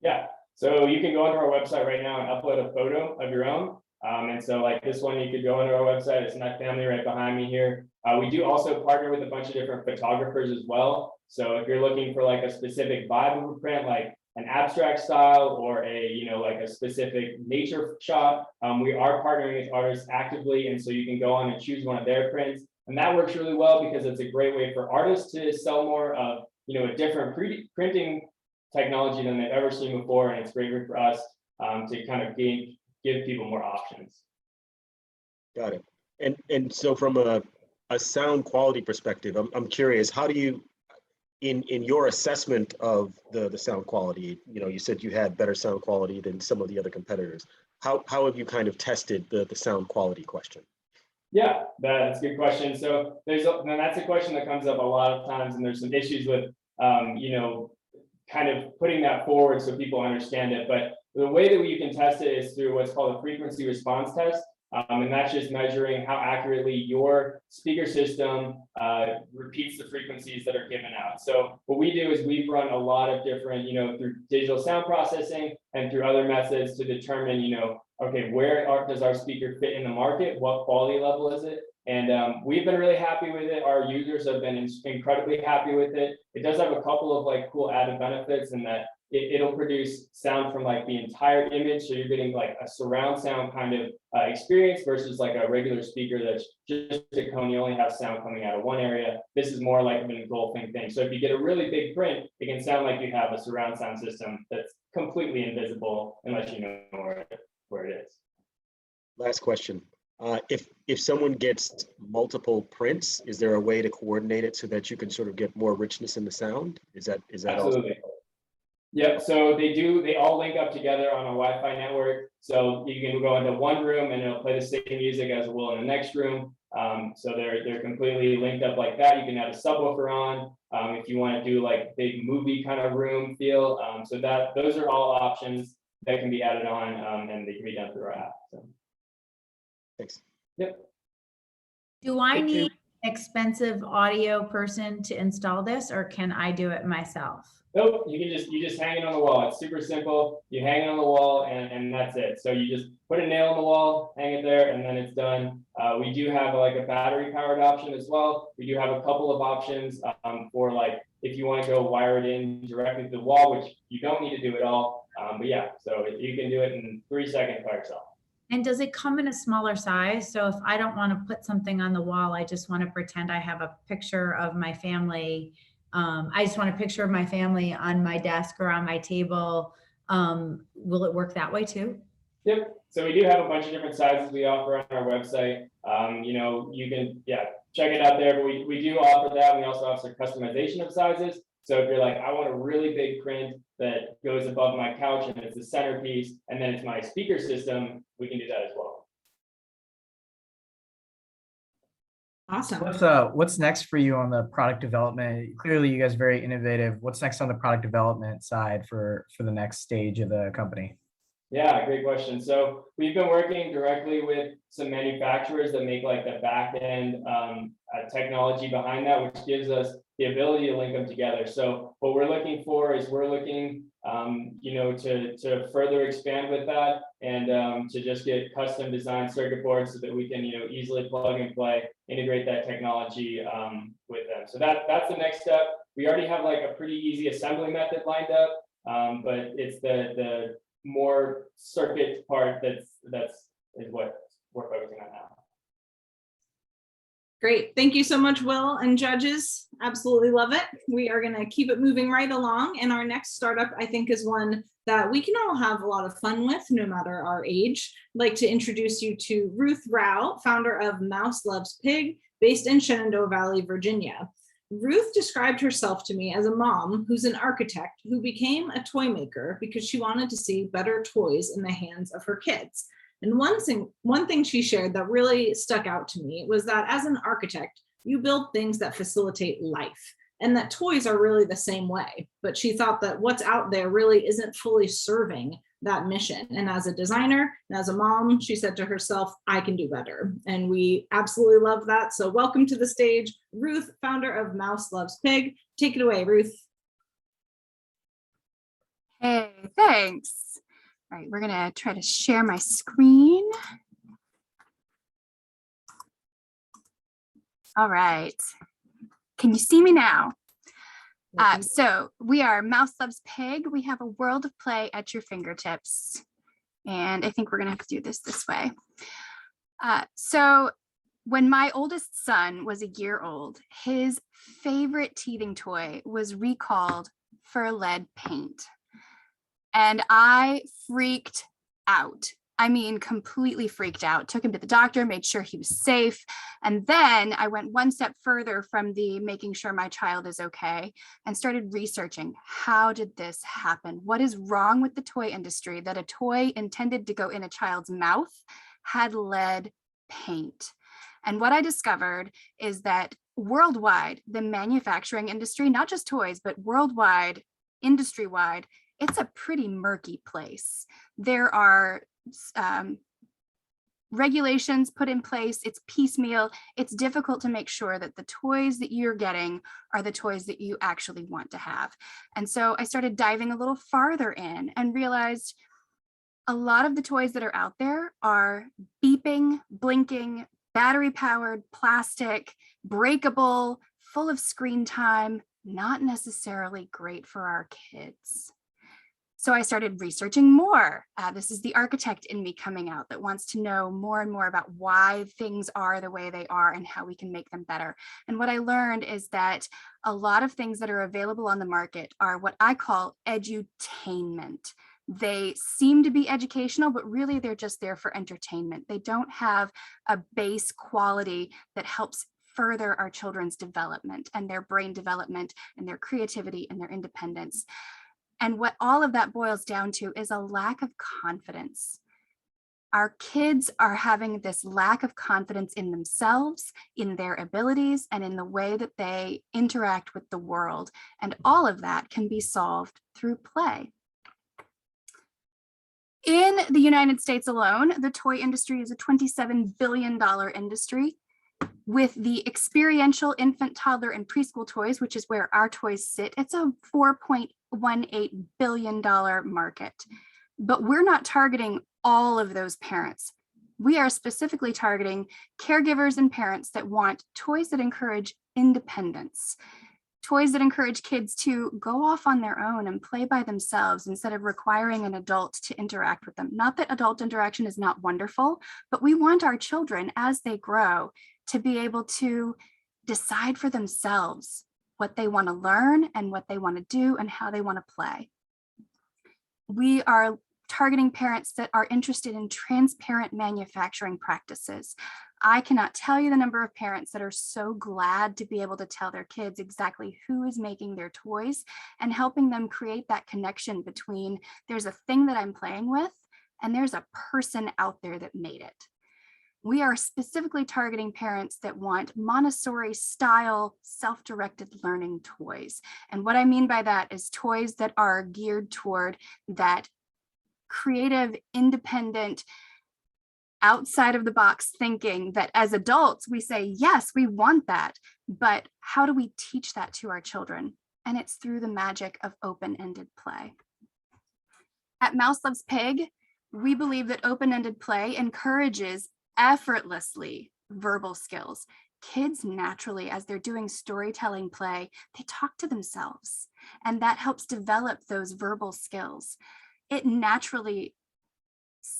R: Yeah, so you can go onto our website right now and upload a photo of your own. And so like this one, you could go onto our website. It's my family right behind me here. We do also partner with a bunch of different photographers as well. So if you're looking for like a specific vibe of a print, like an abstract style or like a specific nature shot, we are partnering with artists actively. And so you can go on and choose one of their prints. And that works really well because it's a great way for artists to sell more of, a different printing technology than they've ever seen before. And it's great for us to kind of give people more options.
G: Got it. And so from a sound quality perspective, I'm curious, how do you, in your assessment of the sound quality, you said you had better sound quality than some of the other competitors. How have you kind of tested the sound quality question?
R: Yeah, that's a good question. So that's a question that comes up a lot of times, and there's some issues with, kind of putting that forward so people understand it. But the way that you can test it is through what's called a frequency response test. And that's just measuring how accurately your speaker system repeats the frequencies that are given out. So what we do is we've run a lot of different, through digital sound processing and through other methods to determine, okay, where does our speaker fit in the market? What quality level is it? And we've been really happy with it. Our users have been incredibly happy with it. It does have a couple of like cool added benefits in that it'll produce sound from like the entire image. So you're getting like a surround sound kind of experience versus like a regular speaker that's just a cone. You only have sound coming out of one area. This is more like an engulfing thing. So if you get a really big print, it can sound like you have a surround sound system that's completely invisible unless you know where it is.
G: Last question. If someone gets multiple prints, is there a way to coordinate it so that you can sort of get more richness in the sound? Is that
R: Absolutely.
G: Also?
R: Yep, so they all link up together on a Wi-Fi network. So you can go into one room and it'll play the same music as it will in the next room. So they're completely linked up like that. You can add a subwoofer on if you want to do like big movie kind of room feel. So those are all options that can be added on and they can be done through our app. So.
G: Thanks.
R: Yep.
E: Do I need an expensive audio person to install this, or can I do it myself?
R: Nope, you just hang it on the wall. It's super simple. You hang it on the wall and that's it. So you just put a nail in the wall, hang it there, and then it's done. We do have like a battery powered option as well. We do have a couple of options for like if you want to go wire it in directly to the wall, which you don't need to do it all. But yeah, so you can do it in 3 seconds by yourself.
E: And does it come in a smaller size? So if I don't want to put something on the wall, I just want to pretend I have a picture of my family. I just want a picture of my family on my desk or on my table. Will it work that way too?
R: Yep. So we do have a bunch of different sizes we offer on our website. You can, check it out there. But we do offer that. We also offer customization of sizes. So if you're like, I want a really big print that goes above my couch and it's the centerpiece, and then it's my speaker system, we can do that as well.
A: Awesome.
F: What's next for you on the product development? Clearly, you guys are very innovative. What's next on the product development side for the next stage of the company?
R: Yeah, great question. So we've been working directly with some manufacturers that make like the back end technology behind that, which gives us the ability to link them together. So what we're looking for is to further expand with that and to just get custom designed circuit boards so that we can easily plug and play, integrate that technology with them. So that's the next step. We already have like a pretty easy assembly method lined up, but it's the more circuit part is what we're focusing on now.
A: Great. Thank you so much, Will and judges. Absolutely love it. We are going to keep it moving right along. And our next startup, I think, is one that we can all have a lot of fun with, no matter our age. I'd like to introduce you to Ruth Rao, founder of Mouse Loves Pig, based in Shenandoah Valley, Virginia. Ruth described herself to me as a mom who's an architect who became a toy maker because she wanted to see better toys in the hands of her kids. And one thing she shared that really stuck out to me was that as an architect, you build things that facilitate life, and that toys are really the same way. But she thought that what's out there really isn't fully serving that mission. And as a designer and as a mom, she said to herself, I can do better. And we absolutely love that. So welcome to the stage, Ruth, founder of Mouse Loves Pig. Take it away, Ruth.
S: Hey, thanks. All right, we're gonna try to share my screen. All right, can you see me now? So we are Mouse Loves Pig. We have a world of play at your fingertips. And I think we're gonna have to do this way. So when my oldest son was a year old, his favorite teething toy was recalled for lead paint. And I freaked out. I mean, completely freaked out. Took him to the doctor, made sure he was safe. And then I went one step further from the making sure my child is okay and started researching, how did this happen? What is wrong with the toy industry that a toy intended to go in a child's mouth had lead paint? And what I discovered is that worldwide, the manufacturing industry, not just toys, but worldwide, industry-wide, it's a pretty murky place. There are regulations put in place, it's piecemeal, it's difficult to make sure that the toys that you're getting are the toys that you actually want to have. And so I started diving a little farther in and realized a lot of the toys that are out there are beeping, blinking, battery-powered, plastic, breakable, full of screen time, not necessarily great for our kids. So I started researching more. This is the architect in me coming out that wants to know more and more about why things are the way they are and how we can make them better. And what I learned is that a lot of things that are available on the market are what I call edutainment. They seem to be educational, but really they're just there for entertainment. They don't have a base quality that helps further our children's development and their brain development and their creativity and their independence. And what all of that boils down to is a lack of confidence. Our kids are having this lack of confidence in themselves, in their abilities, and in the way that they interact with the world. And all of that can be solved through play. In the United States alone, the toy industry is a $27 billion industry. With the experiential infant, toddler, and preschool toys, which is where our toys sit, it's a $4.18 billion market. But we're not targeting all of those parents. We are specifically targeting caregivers and parents that want toys that encourage independence. Toys that encourage kids to go off on their own and play by themselves instead of requiring an adult to interact with them. Not that adult interaction is not wonderful, but we want our children as they grow to be able to decide for themselves what they want to learn and what they want to do and how they want to play. We are targeting parents that are interested in transparent manufacturing practices. I cannot tell you the number of parents that are so glad to be able to tell their kids exactly who is making their toys and helping them create that connection between there's a thing that I'm playing with and there's a person out there that made it. We are specifically targeting parents that want Montessori style self-directed learning toys. And what I mean by that is toys that are geared toward that creative, independent, outside of the box thinking that as adults, we say, yes, we want that, but how do we teach that to our children? And it's through the magic of open-ended play. At Mouse Loves Pig, we believe that open-ended play encourages effortlessly verbal skills. Kids naturally, as they're doing storytelling play, they talk to themselves, and that helps develop those verbal skills. It naturally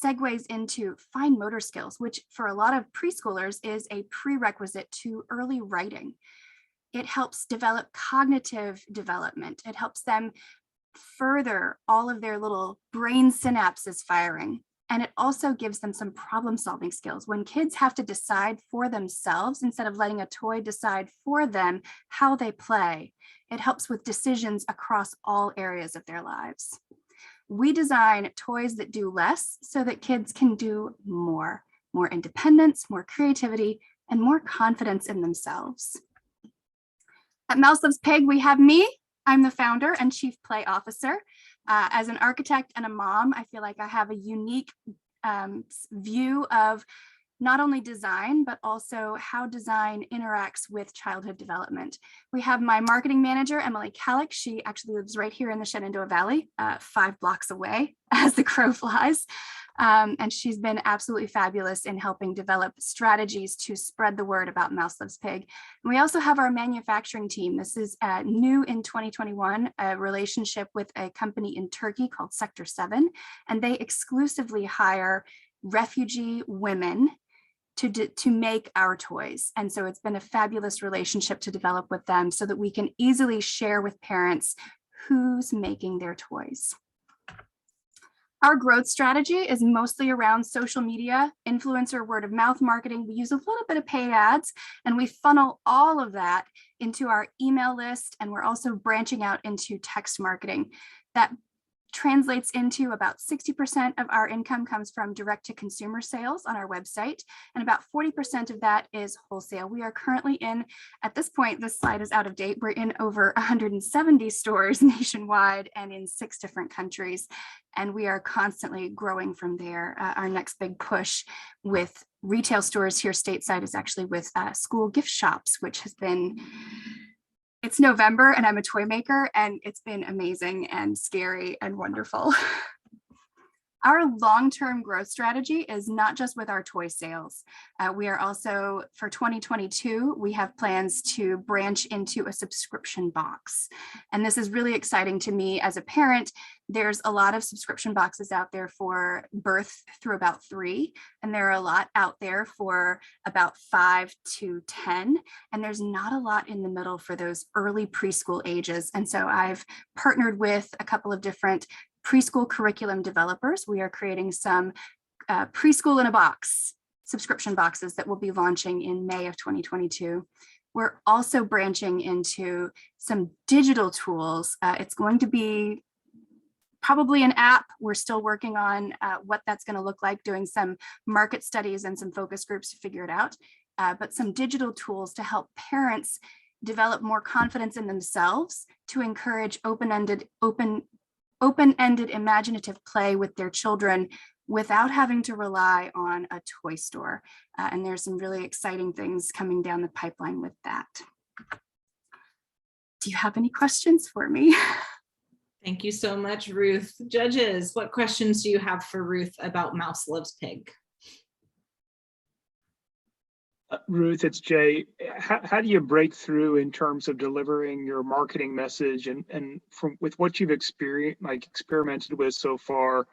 S: segues into fine motor skills, which for a lot of preschoolers is a prerequisite to early writing. It helps develop cognitive development. It helps them further all of their little brain synapses firing. And it also gives them some problem solving skills. When kids have to decide for themselves, instead of letting a toy decide for them how they play, it helps with decisions across all areas of their lives. We design toys that do less so that kids can do more independence, more creativity, and more confidence in themselves. At Mouse Loves Pig, we have me. I'm the founder and chief play officer. As an architect and a mom, I feel like I have a unique view of not only design, but also how design interacts with childhood development. We have my marketing manager, Emily Kallick. She actually lives right here in the Shenandoah Valley, 5 blocks away as the crow flies. And she's been absolutely fabulous in helping develop strategies to spread the word about Mouse Loves Pig. And we also have our manufacturing team. This is new in 2021, a relationship with a company in Turkey called Sector 7, and they exclusively hire refugee women to make our toys. And so it's been a fabulous relationship to develop with them so that we can easily share with parents who's making their toys. Our growth strategy is mostly around social media, influencer, word of mouth marketing. We use a little bit of paid ads, and we funnel all of that into our email list. And we're also branching out into text marketing. That translates into about 60% of our income comes from direct to consumer sales on our website, and about 40% of that is wholesale. We are currently in, at this point, this slide is out of date, we're in over 170 stores nationwide and in 6 different countries, and we are constantly growing from there. Our next big push with retail stores here stateside is actually with school gift shops, which has been, it's November and I'm a toy maker, and it's been amazing and scary and wonderful. Our long-term growth strategy is not just with our toy sales. We are also, for 2022, we have plans to branch into a subscription box. And this is really exciting to me as a parent. There's a lot of subscription boxes out there for birth through about 3, and there are a lot out there for about 5 to 10, and there's not a lot in the middle for those early preschool ages. And so I've partnered with a couple of different preschool curriculum developers. We are creating some preschool in a box subscription boxes that will be launching in May of 2022. We're also branching into some digital tools. It's going to be probably an app. We're still working on what that's going to look like, doing some market studies and some focus groups to figure it out, but some digital tools to help parents develop more confidence in themselves, to encourage open-ended imaginative play with their children without having to rely on a toy store. And there's some really exciting things coming down the pipeline with that. Do you have any questions for me?
A: Thank you so much, Ruth. Judges, what questions do you have for Ruth about Mouse Loves Pig?
D: Ruth, it's Jay. how do you break through in terms of delivering your marketing message, and from with what you've experimented with so far,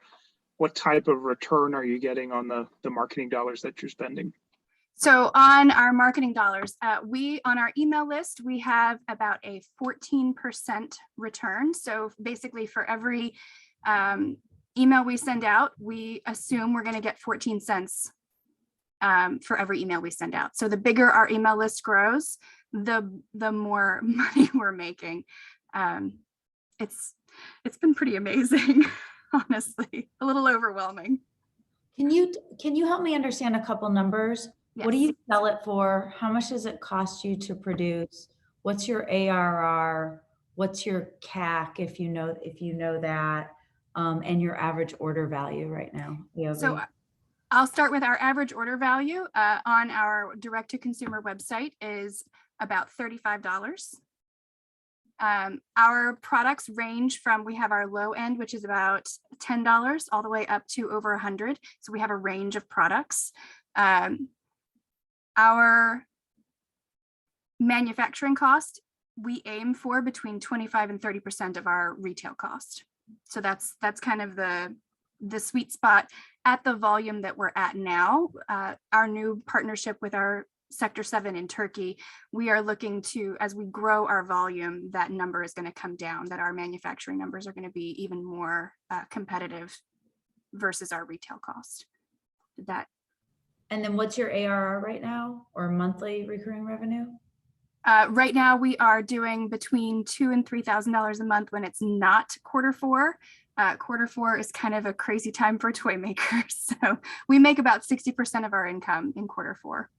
D: what type of return are you getting on the marketing dollars that you're spending?
S: So on our marketing dollars, on our email list, we have about a 14% return. So basically for every email we send out, we assume we're going to get 14 cents for every email we send out. So the bigger our email list grows, the more money we're making. It's been pretty amazing, honestly, a little overwhelming.
E: Can you help me understand a couple numbers?
S: Yes.
E: What do you sell it for? How much does it cost you to produce? What's your ARR? What's your CAC, if you know that, and your average order value right now?
S: So I'll start with our average order value on our direct-to-consumer website is about $35. Our products range from, we have our low end, which is about $10 all the way up to over $100. So we have a range of products. Our manufacturing cost, we aim for between 25 and 30% of our retail cost. So that's kind of the sweet spot at the volume that we're at now. Our new partnership with our Sector 7 in Turkey, we are looking to, as we grow our volume, that number is going to come down, that our manufacturing numbers are going to be even more competitive versus our retail cost.
E: And then what's your ARR right now, or monthly recurring revenue?
S: Right now we are doing between $2,000 and $3,000 a month when it's not quarter four. Quarter four is kind of a crazy time for toy makers. So we make about 60% of our income in quarter four.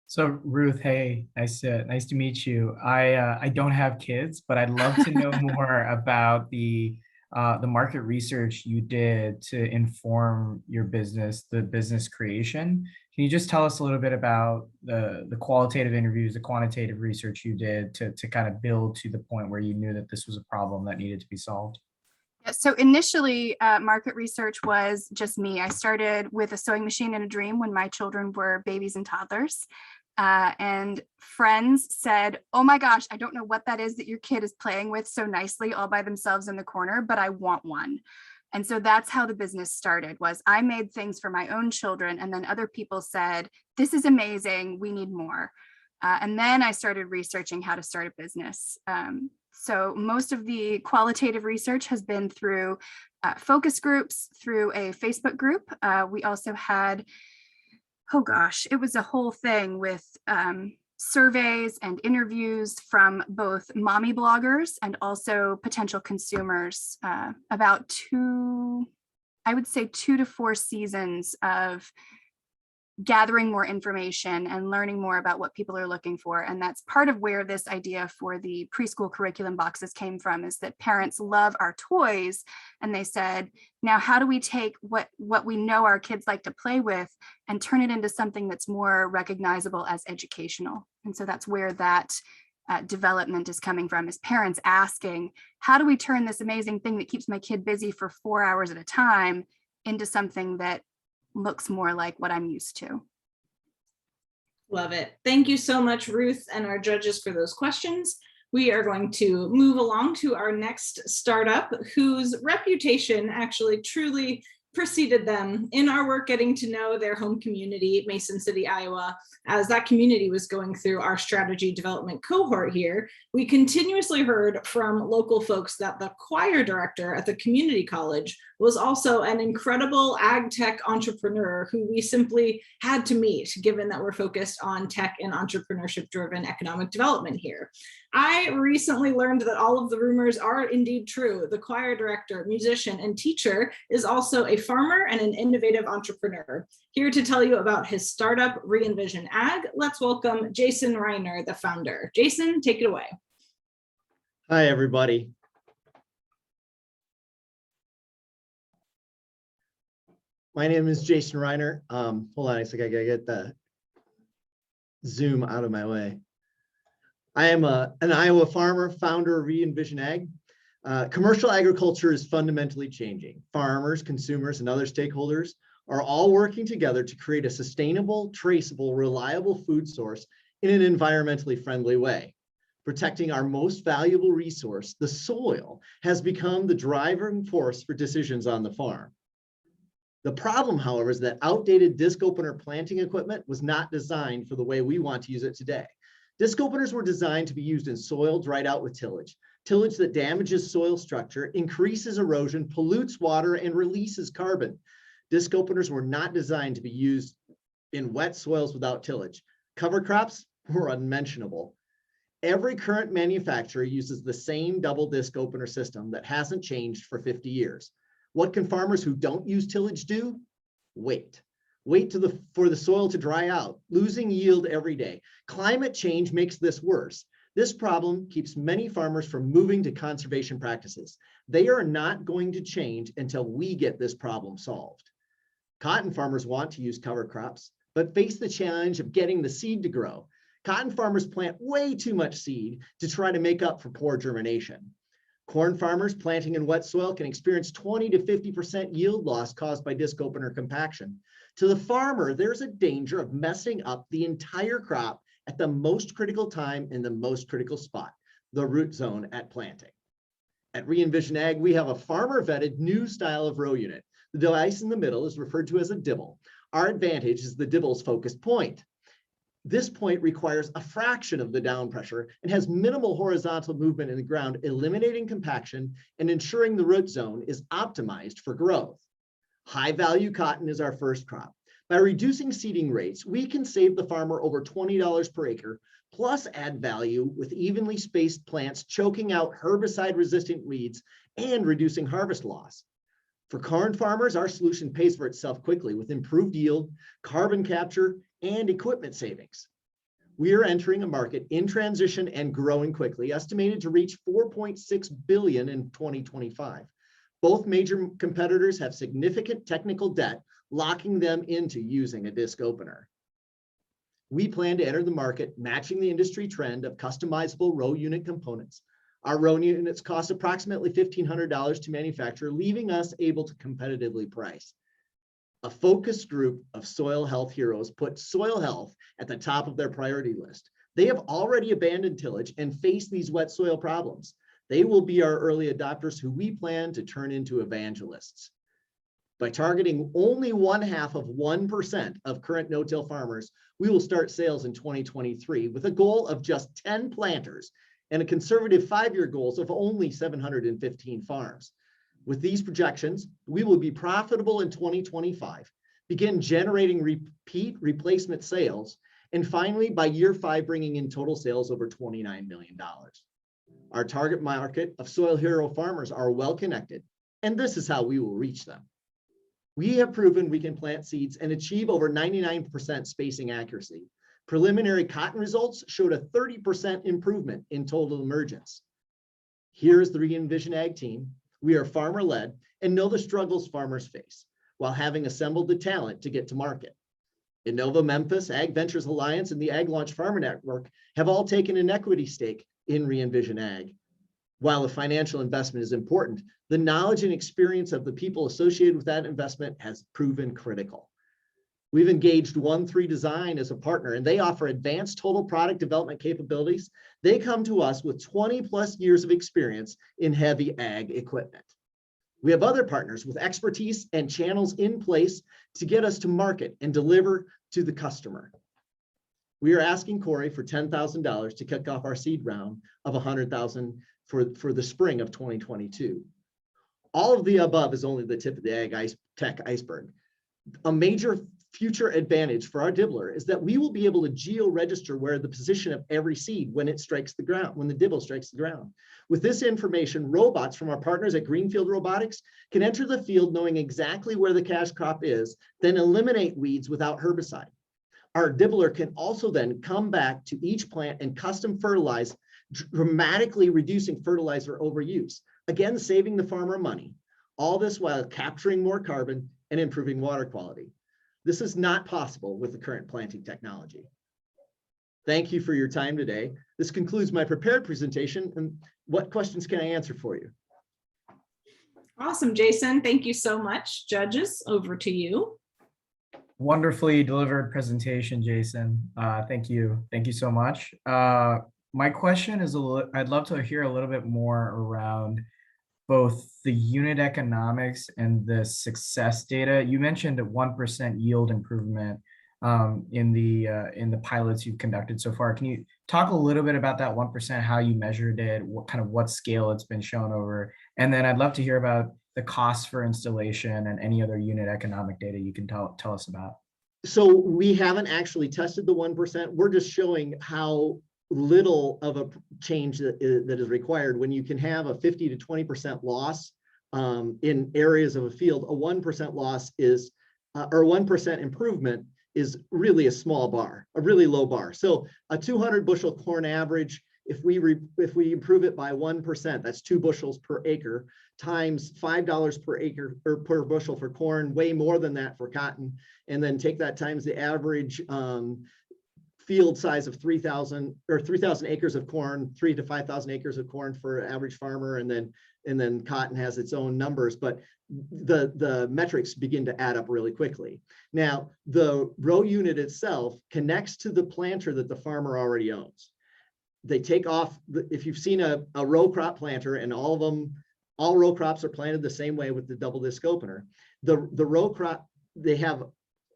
F: So Ruth, hey, nice to meet you. I don't have kids, but I'd love to know more about the market research you did to inform your business, the business creation. Can you just tell us a little bit about the qualitative interviews, the quantitative research you did to kind of build to the point where you knew that this was a problem that needed to be solved?
S: So initially, market research was just me. I started with a sewing machine and a dream when my children were babies and toddlers. And friends said, oh my gosh, I don't know what that is that your kid is playing with so nicely all by themselves in the corner, but I want one. And so that's how the business started, was I made things for my own children, and then other people said, this is amazing, we need more. And then I started researching how to start a business. So most of the qualitative research has been through focus groups, through a Facebook group. We also had, oh gosh, it was a whole thing with surveys and interviews from both mommy bloggers and also potential consumers, about 2 to 4 seasons of gathering more information and learning more about what people are looking for. And that's part of where this idea for the preschool curriculum boxes came from, is that parents love our toys. And they said, now how do we take what we know our kids like to play with and turn it into something that's more recognizable as educational? And so that's where that development is coming from, is parents asking, how do we turn this amazing thing that keeps my kid busy for 4 hours at a time into something that looks more like what I'm used to?
A: Love it. Thank you so much, Ruth, and our judges for those questions. We are going to move along to our next startup, whose reputation actually truly preceded them in our work getting to know their home community, Mason City, Iowa. As that community was going through our strategy development cohort here, we continuously heard from local folks that the choir director at the community college was also an incredible ag tech entrepreneur who we simply had to meet, given that we're focused on tech and entrepreneurship driven economic development here. I recently learned that all of the rumors are indeed true. The choir director, musician, and teacher is also a farmer and an innovative entrepreneur. Here to tell you about his startup, ReEnvision Ag, let's welcome Jason Reiner, the founder. Jason, take it away.
T: Hi, everybody. My name is Jason Reiner. Hold on, I think I gotta get the Zoom out of my way. I am an Iowa farmer, founder of ReEnvision Ag. Commercial agriculture is fundamentally changing. Farmers, consumers, and other stakeholders are all working together to create a sustainable, traceable, reliable food source in an environmentally friendly way. Protecting our most valuable resource, the soil, has become the driving force for decisions on the farm. The problem, however, is that outdated disc opener planting equipment was not designed for the way we want to use it today. Disc openers were designed to be used in soil dried out with tillage. Tillage that damages soil structure, increases erosion, pollutes water, and releases carbon. Disc openers were not designed to be used in wet soils without tillage. Cover crops were unmentionable. Every current manufacturer uses the same double disc opener system that hasn't changed for 50 years. What can farmers who don't use tillage do? Wait. Wait for the soil to dry out, losing yield every day. Climate change makes this worse. This problem keeps many farmers from moving to conservation practices. They are not going to change until we get this problem solved. Cotton farmers want to use cover crops, but face the challenge of getting the seed to grow. Cotton farmers plant way too much seed to try to make up for poor germination. Corn farmers planting in wet soil can experience 20 to 50% yield loss caused by disc opener compaction. To the farmer, there's a danger of messing up the entire crop at the most critical time in the most critical spot, the root zone at planting. At ReEnvision Ag, we have a farmer-vetted new style of row unit. The device in the middle is referred to as a dibble. Our advantage is the dibble's focused point. This point requires a fraction of the down pressure and has minimal horizontal movement in the ground, eliminating compaction and ensuring the root zone is optimized for growth. High-value cotton is our first crop. By reducing seeding rates, we can save the farmer over $20 per acre, plus add value with evenly spaced plants choking out herbicide-resistant weeds and reducing harvest loss. For corn farmers, our solution pays for itself quickly with improved yield, carbon capture, and equipment savings. We are entering a market in transition and growing quickly, estimated to reach $4.6 billion in 2025. Both major competitors have significant technical debt, locking them into using a disc opener. We plan to enter the market matching the industry trend of customizable row unit components. Our row units cost approximately $1,500 to manufacture, leaving us able to competitively price. A focused group of soil health heroes put soil health at the top of their priority list. They have already abandoned tillage and face these wet soil problems. They will be our early adopters who we plan to turn into evangelists. By targeting only 0.5% of current no-till farmers, we will start sales in 2023 with a goal of just 10 planters and a conservative 5-year goals of only 715 farms. With these projections, we will be profitable in 2025, begin generating repeat replacement sales, and finally, by year 5, bringing in total sales over $29 million. Our target market of soil hero farmers are well connected, and this is how we will reach them. We have proven we can plant seeds and achieve over 99% spacing accuracy. Preliminary cotton results showed a 30% improvement in total emergence. Here is the ReEnvision Ag team. We are farmer-led and know the struggles farmers face while having assembled the talent to get to market. Innova Memphis, Ag Ventures Alliance, and the Ag Launch Farmer Network have all taken an equity stake in ReEnvision Ag. While the financial investment is important, the knowledge and experience of the people associated with that investment has proven critical. We've engaged 1-3 Design as a partner, and they offer advanced total product development capabilities. They come to us with 20+ years of experience in heavy ag equipment. We have other partners with expertise and channels in place to get us to market and deliver to the customer. We are asking CORI for $10,000 to kick off our seed round of $100,000 for the spring of 2022. All of the above is only the tip of the ag tech iceberg. A major future advantage for our dibbler is that we will be able to geo-register where the position of every seed when it strikes the ground, when the dibble strikes the ground. With this information, robots from our partners at Greenfield Robotics can enter the field knowing exactly where the cash crop is, then eliminate weeds without herbicide. Our dibbler can also then come back to each plant and custom fertilize, dramatically reducing fertilizer overuse, again saving the farmer money. All this while capturing more carbon and improving water quality. This is not possible with the current planting technology. Thank you for your time today. This concludes my prepared presentation. And what questions can I answer for you?
A: Awesome, Jason. Thank you so much. Judges, over to you.
F: Wonderfully delivered presentation, Jason. Thank you. Thank you so much. My question is I'd love to hear a little bit more around both the unit economics and the success data. You mentioned a 1% yield improvement in the pilots you've conducted so far. Can you talk a little bit about that 1%, how you measured it, what scale it's been shown over? And then I'd love to hear about the cost for installation and any other unit economic data you can tell us about.
T: So we haven't actually tested the 1%. We're just showing how little of a change that is required when you can have a 50 to 20% loss in areas of a field. A 1% loss is, or 1% improvement is really a small bar, a really low bar. So a 200 bushel corn average, if we improve it by 1%, that's 2 bushels per acre, times $5 per acre or per bushel for corn, way more than that for cotton, and then take that times the average field size of 3,000 acres of corn, 3,000 to 5,000 acres of corn for an average farmer, and then cotton has its own numbers, but the metrics begin to add up really quickly. Now, the row unit itself connects to the planter that the farmer already owns. They take off, if you've seen a row crop planter, and all row crops are planted the same way with the double disc opener. The row crop, they have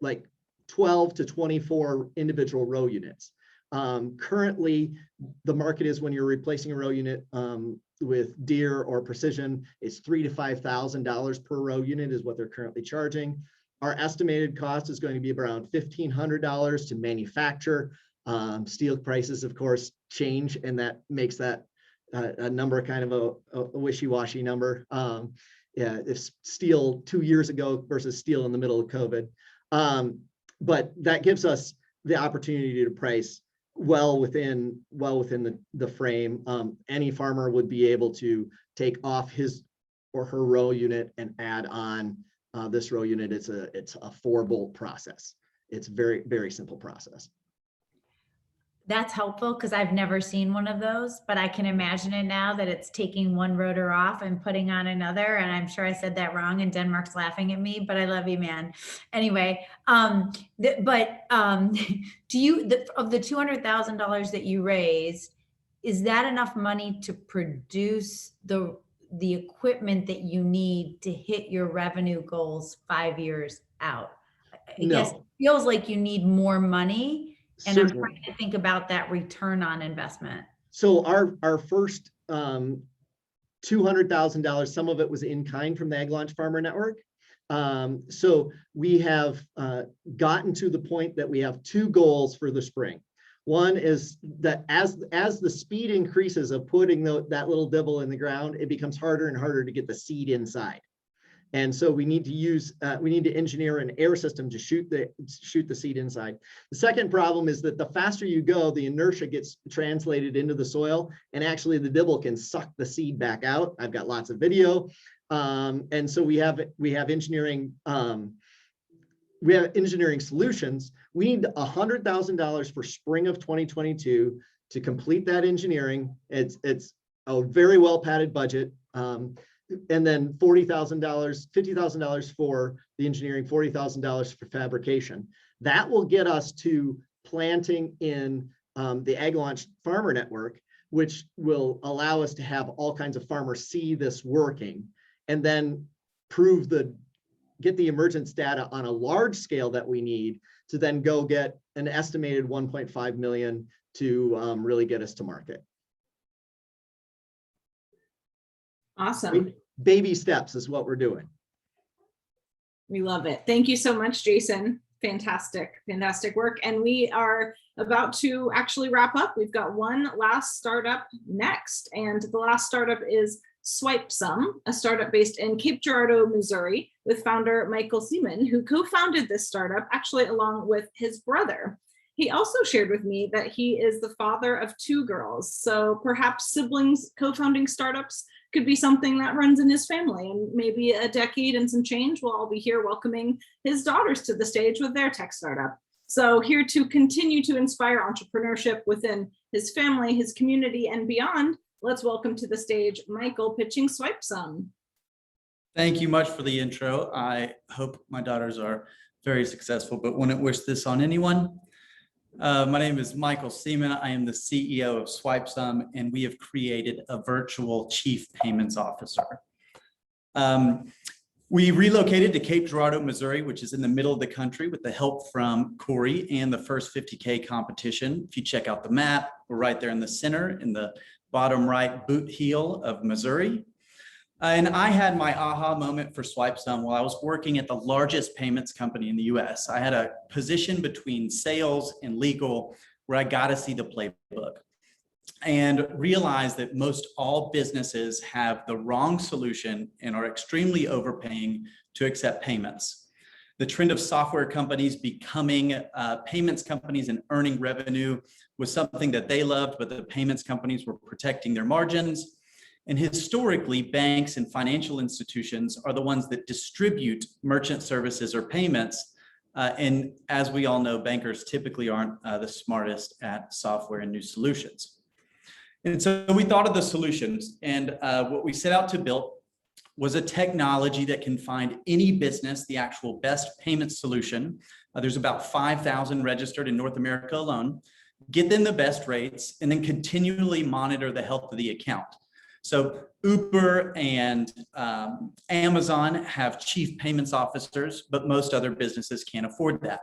T: like 12 to 24 individual row units. Currently, the market is when you're replacing a row unit with Deere or Precision, it's $3,000 to $5,000 per row unit is what they're currently charging. Our estimated cost is going to be around $1,500 to manufacture. Steel prices, of course, change, and that makes that a number kind of a wishy-washy number. Yeah, if steel 2 years ago versus steel in the middle of COVID. But that gives us the opportunity to price well within the frame. Any farmer would be able to take off his or her row unit and add on this row unit. It's a 4-bolt process. It's very, very simple process.
E: That's helpful because I've never seen one of those, but I can imagine it now that it's taking one rotor off and putting on another. And I'm sure I said that wrong and Denmark's laughing at me, but I love you, man. Anyway, do you, of the $200,000 that you raised, is that enough money to produce the equipment that you need to hit your revenue goals 5 years out? I guess it feels like you need more money. And certainly. I'm trying to think about that return on investment.
T: So our first $200,000, some of it was in kind from the Ag Launch Farmer Network. So we have gotten to the point that we have 2 goals for the spring. One is that as the speed increases of putting that little dibble in the ground, it becomes harder and harder to get the seed inside. And so we need to engineer an air system to shoot the seed inside. The second problem is that the faster you go, the inertia gets translated into the soil, and actually the dibble can suck the seed back out. I've got lots of video. And so we have engineering solutions. We need $100,000 for spring of 2022 to complete that engineering. It's a very well padded budget. And then $40,000, $50,000 for the engineering, $40,000 for fabrication. That will get us to planting in the Ag Launch Farmer Network, which will allow us to have all kinds of farmers see this working, and then get the emergence data on a large scale that we need to then go get an estimated 1.5 million to really get us to market.
A: Awesome.
T: Baby steps is what we're doing.
A: We love it. Thank you so much, Jason. Fantastic, fantastic work. And we are about to actually wrap up. We've got one last startup next. And the last startup is Swipesum, a startup based in Cape Girardeau, Missouri, with founder Michael Seaman, who co-founded this startup actually along with his brother. He also shared with me that he is the father of 2 girls. So perhaps siblings co-founding startups could be something that runs in his family, and maybe a decade and some change, we'll all be here welcoming his daughters to the stage with their tech startup. So here to continue to inspire entrepreneurship within his family, his community, and beyond, let's welcome to the stage Michael pitching Swipesum.
U: Thank you much for the intro. I hope my daughters are very successful, but wouldn't wish this on anyone. My name is Michael Seaman. I am the CEO of Swipesum, and we have created a virtual chief payments officer. We relocated to Cape Girardeau, Missouri, which is in the middle of the country, with the help from CORI and the first 50K competition. If you check out the map, we're right there in the center, in the bottom right boot heel of Missouri. And I had my aha moment for Swipesum while I was working at the largest payments company in the US. I had a position between sales and legal where I got to see the playbook and realized that most all businesses have the wrong solution and are extremely overpaying to accept payments. The trend of software companies becoming payments companies and earning revenue was something that they loved, but the payments companies were protecting their margins. And historically, banks and financial institutions are the ones that distribute merchant services or payments. And as we all know, bankers typically aren't the smartest at software and new solutions. And so we thought of the solutions, and what we set out to build was a technology that can find any business the actual best payment solution. There's about 5,000 registered in North America alone, get them the best rates, and then continually monitor the health of the account. So Uber and Amazon have chief payments officers, but most other businesses can't afford that.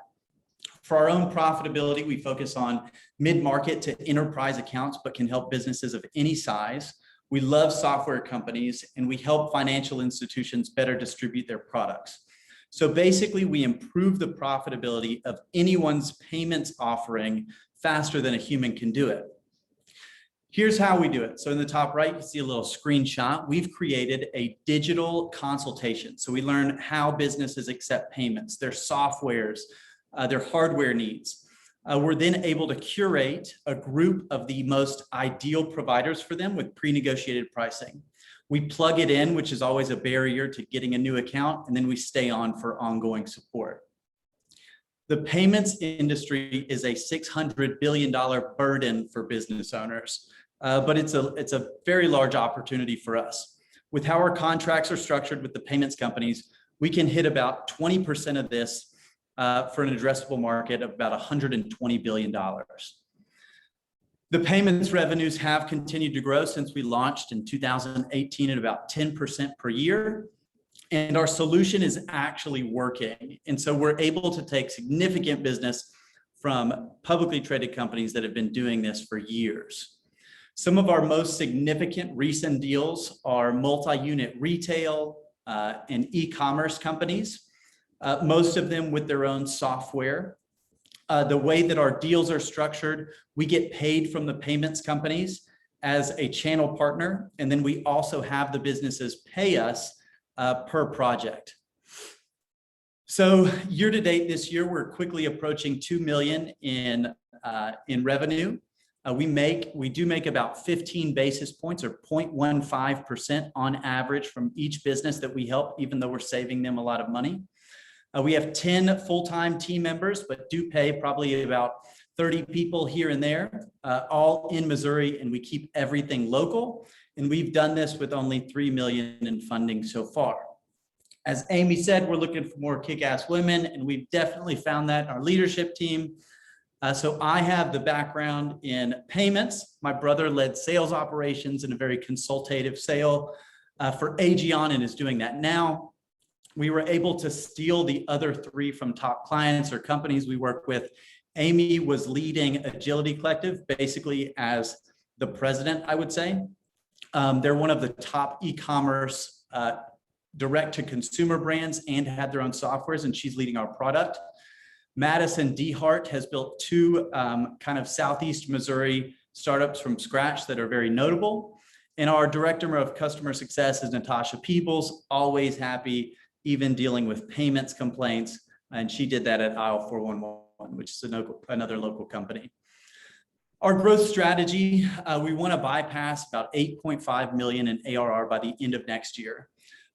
U: For our own profitability, we focus on mid-market to enterprise accounts, but can help businesses of any size. We love software companies, and we help financial institutions better distribute their products. So basically, we improve the profitability of anyone's payments offering faster than a human can do it. Here's how we do it. So in the top right, you see a little screenshot. We've created a digital consultation. So we learn how businesses accept payments, their softwares, their hardware needs. We're then able to curate a group of the most ideal providers for them with pre-negotiated pricing. We plug it in, which is always a barrier to getting a new account, and then we stay on for ongoing support. The payments industry is a $600 billion burden for business owners, but it's a very large opportunity for us. With how our contracts are structured with the payments companies, we can hit about 20% of this for an addressable market of about $120 billion. The payments revenues have continued to grow since we launched in 2018 at about 10% per year. And our solution is actually working. And so we're able to take significant business from publicly traded companies that have been doing this for years. Some of our most significant recent deals are multi-unit retail and e-commerce companies. Most of them with their own software. The way that our deals are structured, we get paid from the payments companies as a channel partner, and then we also have the businesses pay us per project. So year to date this year, we're quickly approaching 2 million in revenue. We do make about 15 basis points or 0.15% on average from each business that we help, even though we're saving them a lot of money. We have 10 full-time team members, but do pay probably about 30 people here and there, all in Missouri, and we keep everything local. And we've done this with only $3 million in funding so far. As Amy said, we're looking for more kick-ass women, and we've definitely found that in our leadership team. So I have the background in payments. My brother led sales operations in a very consultative sale for Aegeon and is doing that now. We were able to steal the other 3 from top clients or companies we work with. Amy was leading Agility Collective, basically as the president, I would say. They're one of the top e-commerce direct-to-consumer brands and had their own softwares, and she's leading our product. Madison DeHart has built 2 kind of Southeast Missouri startups from scratch that are very notable. And our director of customer success is Natasha Peebles, always happy, even dealing with payments complaints. And she did that at Aisle 411, which is another local company. Our growth strategy, we want to bypass about 8.5 million in ARR by the end of next year.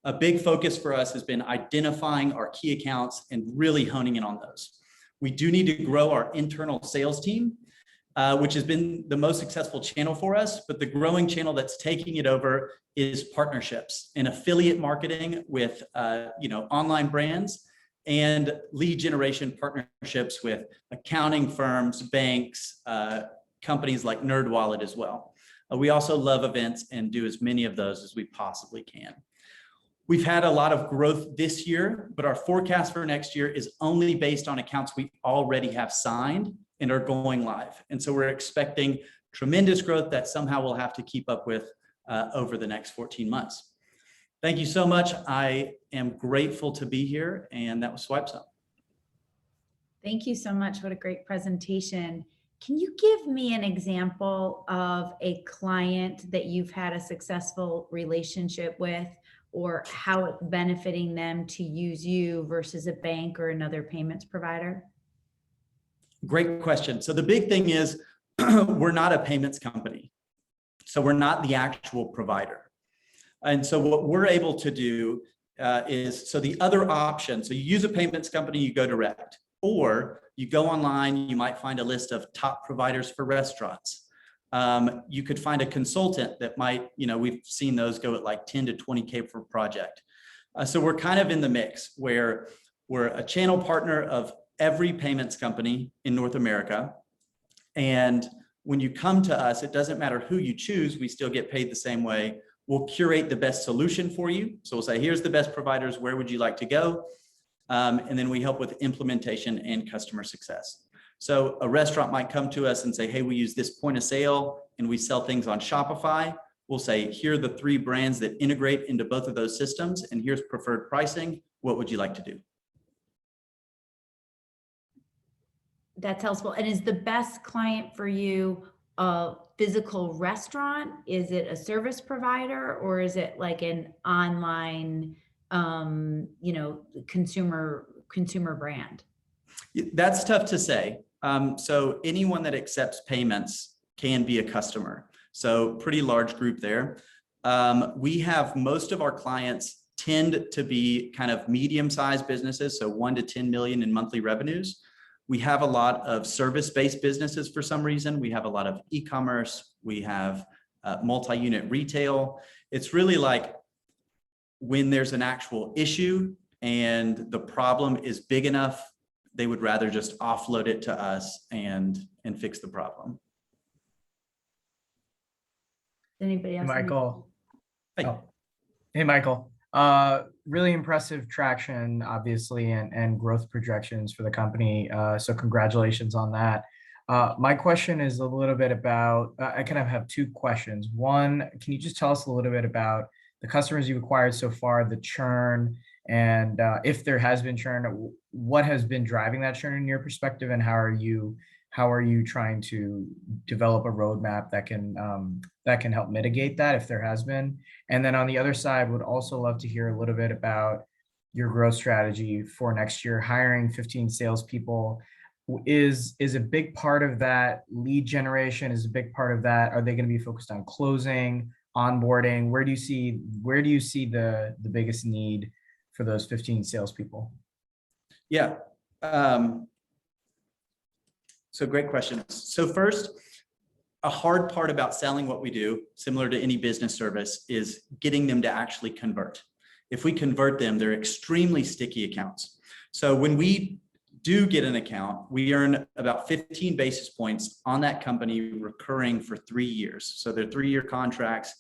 U: A big focus for us has been identifying our key accounts and really honing in on those. We do need to grow our internal sales team, which has been the most successful channel for us, but the growing channel that's taking it over is partnerships and affiliate marketing with online brands and lead generation partnerships with accounting firms, banks, companies like NerdWallet as well. We also love events and do as many of those as we possibly can. We've had a lot of growth this year, but our forecast for next year is only based on accounts we already have signed and are going live. And so we're expecting tremendous growth that somehow we'll have to keep up with over the next 14 months. Thank you so much. I am grateful to be here, and that was Swipesum.
E: Thank you so much. What a great presentation. Can you give me an example of a client that you've had a successful relationship with, or how it's benefiting them to use you versus a bank or another payments provider?
U: Great question. So the big thing is we're not a payments company. So we're not the actual provider. And so what we're able to do is, so the other option, so you use a payments company, you go direct, or you go online, you might find a list of top providers for restaurants. You could find a consultant that might, we've seen those go at like 10 to 20K per project. So we're kind of in the mix where we're a channel partner of every payments company in North America. And when you come to us, it doesn't matter who you choose, we still get paid the same way. We'll curate the best solution for you. So we'll say, here's the best providers, where would you like to go? And then we help with implementation and customer success. So a restaurant might come to us and say, hey, we use this point of sale and we sell things on Shopify. We'll say, here are the 3 brands that integrate into both of those systems, and here's preferred pricing. What would you like to do?
E: That's helpful. And is the best client for you a physical restaurant? Is it a service provider, or is it like an online, consumer brand?
U: That's tough to say. So anyone that accepts payments can be a customer. So pretty large group there. We have most of our clients tend to be kind of medium-sized businesses, so 1 to 10 million in monthly revenues. We have a lot of service-based businesses for some reason. We have a lot of e-commerce. We have multi-unit retail. It's really like when there's an actual issue and the problem is big enough, they would rather just offload it to us and fix the problem.
E: Anybody else?
F: Michael.
U: Hey.
F: Oh. Hey, Michael. Really impressive traction, obviously, and growth projections for the company. So congratulations on that. My question is a little bit about, I kind of have 2 questions. One, can you just tell us a little bit about the customers you've acquired so far, the churn, and if there has been churn, what has been driving that churn in your perspective, and how are you trying to develop a roadmap that can help mitigate that if there has been? And then on the other side, would also love to hear a little bit about your growth strategy for next year. Hiring 15 salespeople is a big part of that. Lead generation is a big part of that. Are they going to be focused on closing, onboarding? Where do you see the biggest need for those 15 salespeople?
U: Yeah. So great questions. So first, a hard part about selling what we do, similar to any business service, is getting them to actually convert. If we convert them, they're extremely sticky accounts. So when we do get an account, we earn about 15 basis points on that company recurring for 3 years. So they're 3-year contracts.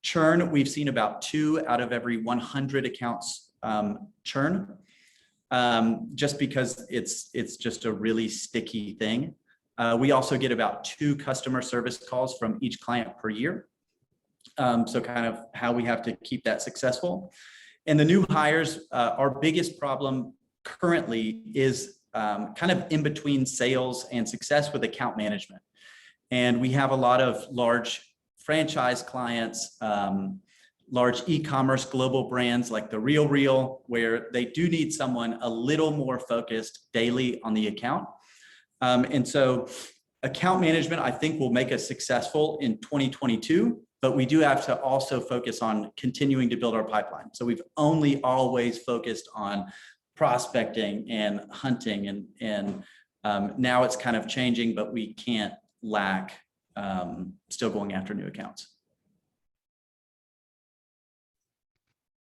U: Churn, we've seen about 2 out of every 100 accounts churn. Just because it's just a really sticky thing. We also get about 2 customer service calls from each client per year. So kind of how we have to keep that successful. And the new hires, our biggest problem currently is kind of in between sales and success with account management. And we have a lot of large franchise clients, large e-commerce global brands like The RealReal, where they do need someone a little more focused daily on the account. And so account management, I think, will make us successful in 2022, but we do have to also focus on continuing to build our pipeline. So we've only always focused on prospecting and hunting, and now it's kind of changing, but we can't lack still going after new accounts.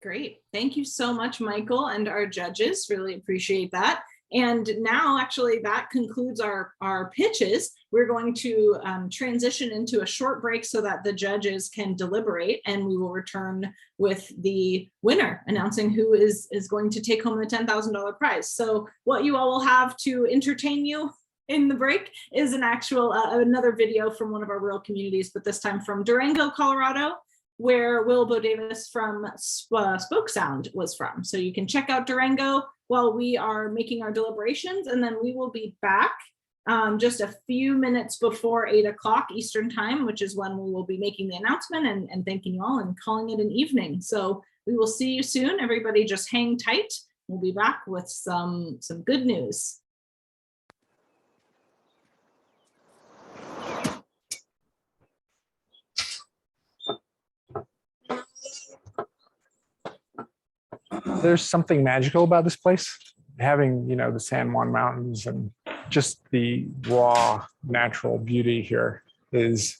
A: Great. Thank you so much, Michael, and our judges. Really appreciate that. And now actually that concludes our pitches. We're going to transition into a short break so that the judges can deliberate, and we will return with the winner, announcing who is going to take home the $10,000 prize. So what you all will have to entertain you in the break is an actual another video from one of our rural communities, but this time from Durango, Colorado, where Will Bo Davis from Spoke Sound was from. So you can check out Durango while we are making our deliberations, and then we will be back just a few minutes before 8 o'clock Eastern time, which is when we will be making the announcement and thanking you all and calling it an evening. So we will see you soon. Everybody just hang tight. We'll be back with some good news.
C: There's something magical about this place. Having, the San Juan Mountains and just the raw natural beauty here it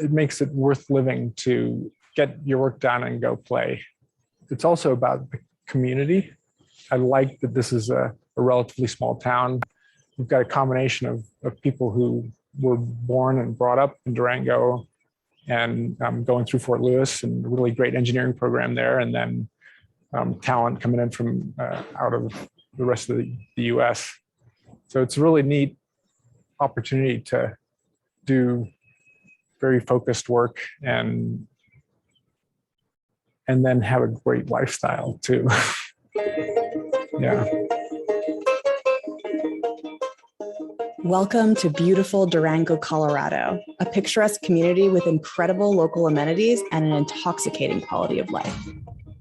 C: makes it worth living to get your work done and go play. It's also about the community. I like that this is a relatively small town. We've got a combination of people who were born and brought up in Durango and going through Fort Lewis, and a really great engineering program there, and then talent coming in from out of the rest of the US. So it's a really neat opportunity to do very focused work and then have a great lifestyle too. Yeah.
B: Welcome to beautiful Durango, Colorado, a picturesque community with incredible local amenities and an intoxicating quality of life.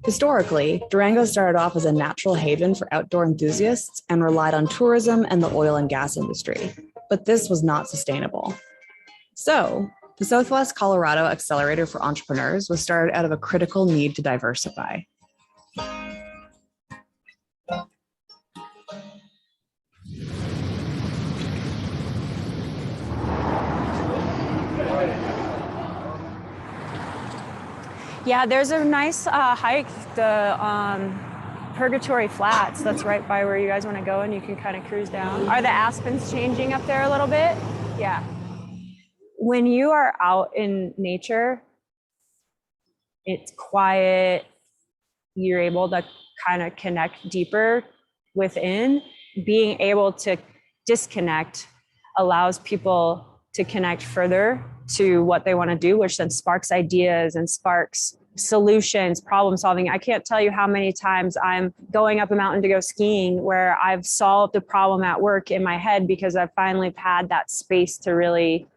B: Historically, Durango started off as a natural haven for outdoor enthusiasts and relied on tourism and the oil and gas industry, but this was not sustainable. So, the Southwest Colorado Accelerator for Entrepreneurs was started out of a critical need to diversify.
V: Yeah, there's a nice hike, the Purgatory Flats. That's right by where you guys want to go, and you can kind of cruise down. Are the aspens changing up there a little bit? Yeah. When you are out in nature, it's quiet. You're able to kind of connect deeper within. Being able to disconnect allows people to connect further to what they want to do, which then sparks ideas and sparks solutions, problem solving. I can't tell you how many times I'm going up a mountain to go skiing where I've solved a problem at work in my head because I've finally had that space to really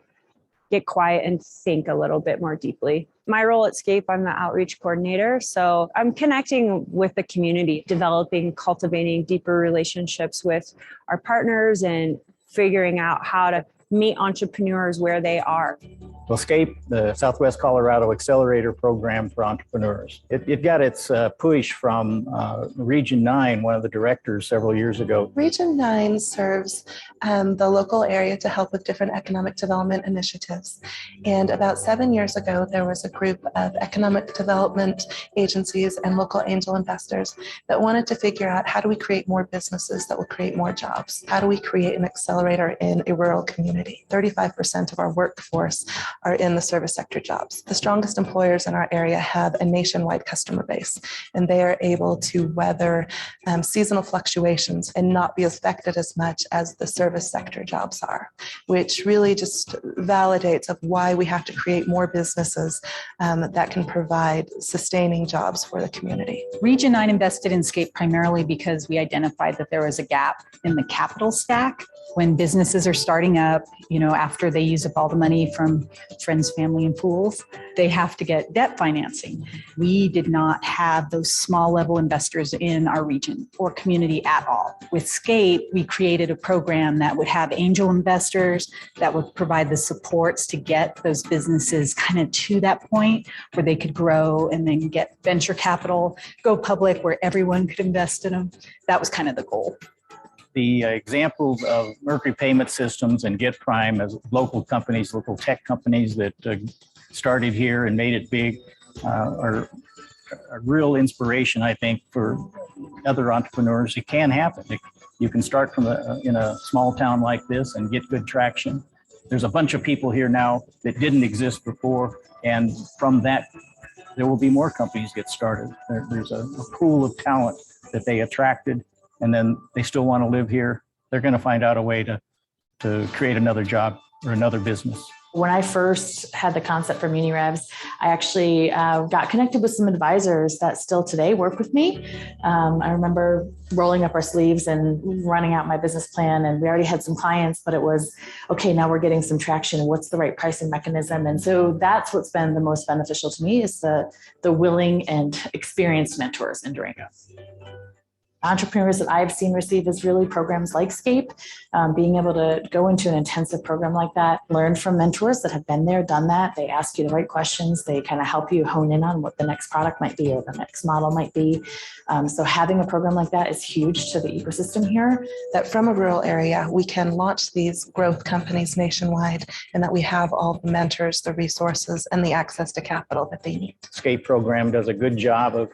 V: get quiet and think a little bit more deeply. My role at Scape, I'm the outreach coordinator. So I'm connecting with the community, developing, cultivating deeper relationships with our partners and figuring out how to meet entrepreneurs where they are.
W: Well, Scape, the Southwest Colorado Accelerator Program for Entrepreneurs. It got its push from Region 9, one of the directors several years ago.
X: Region 9 serves the local area to help with different economic development initiatives. And about 7 years ago, there was a group of economic development agencies and local angel investors that wanted to figure out, how do we create more businesses that will create more jobs? How do we create an accelerator in a rural community? 35% of our workforce are in the service sector jobs. The strongest employers in our area have a nationwide customer base, and they are able to weather seasonal fluctuations and not be affected as much as the service sector jobs are, which really just validates of why we have to create more businesses that can provide sustaining jobs for the community.
Y: Region 9 invested in Scape primarily because we identified that there was a gap in the capital stack. When businesses are starting up, after they use up all the money from friends, family, and pools, they have to get debt financing. We did not have those small level investors in our region or community at all. With Scape, we created a program that would have angel investors that would provide the supports to get those businesses kind of to that point where they could grow and then get venture capital, go public where everyone could invest in them. That was kind of the goal.
W: The examples of Mercury Payment Systems and Get Prime as local companies, local tech companies that started here and made it big. are a real inspiration, I think, for other entrepreneurs. It can happen. You can start from in a small town like this and get good traction. There's a bunch of people here now that didn't exist before, and from that, there will be more companies get started. There's a pool of talent that they attracted, and then they still want to live here. They're going to find out a way to create another job or another business.
H: When I first had the concept for Muni Revs, I actually got connected with some advisors that still today work with me. I remember rolling up our sleeves and running out my business plan, and we already had some clients, but it was, okay, now we're getting some traction. What's the right pricing mechanism? And so that's what's been the most beneficial to me, is the willing and experienced mentors in Durango. Entrepreneurs that I've seen receive is really programs like Scape, being able to go into an intensive program like that, learn from mentors that have been there, done that. They ask you the right questions. They kind of help you hone in on what the next product might be or the next model might be. So having a program like that is huge to the ecosystem here.
X: That from a rural area, we can launch these growth companies nationwide, and that we have all the mentors, the resources, and the access to capital that they need.
W: Scape program does a good job of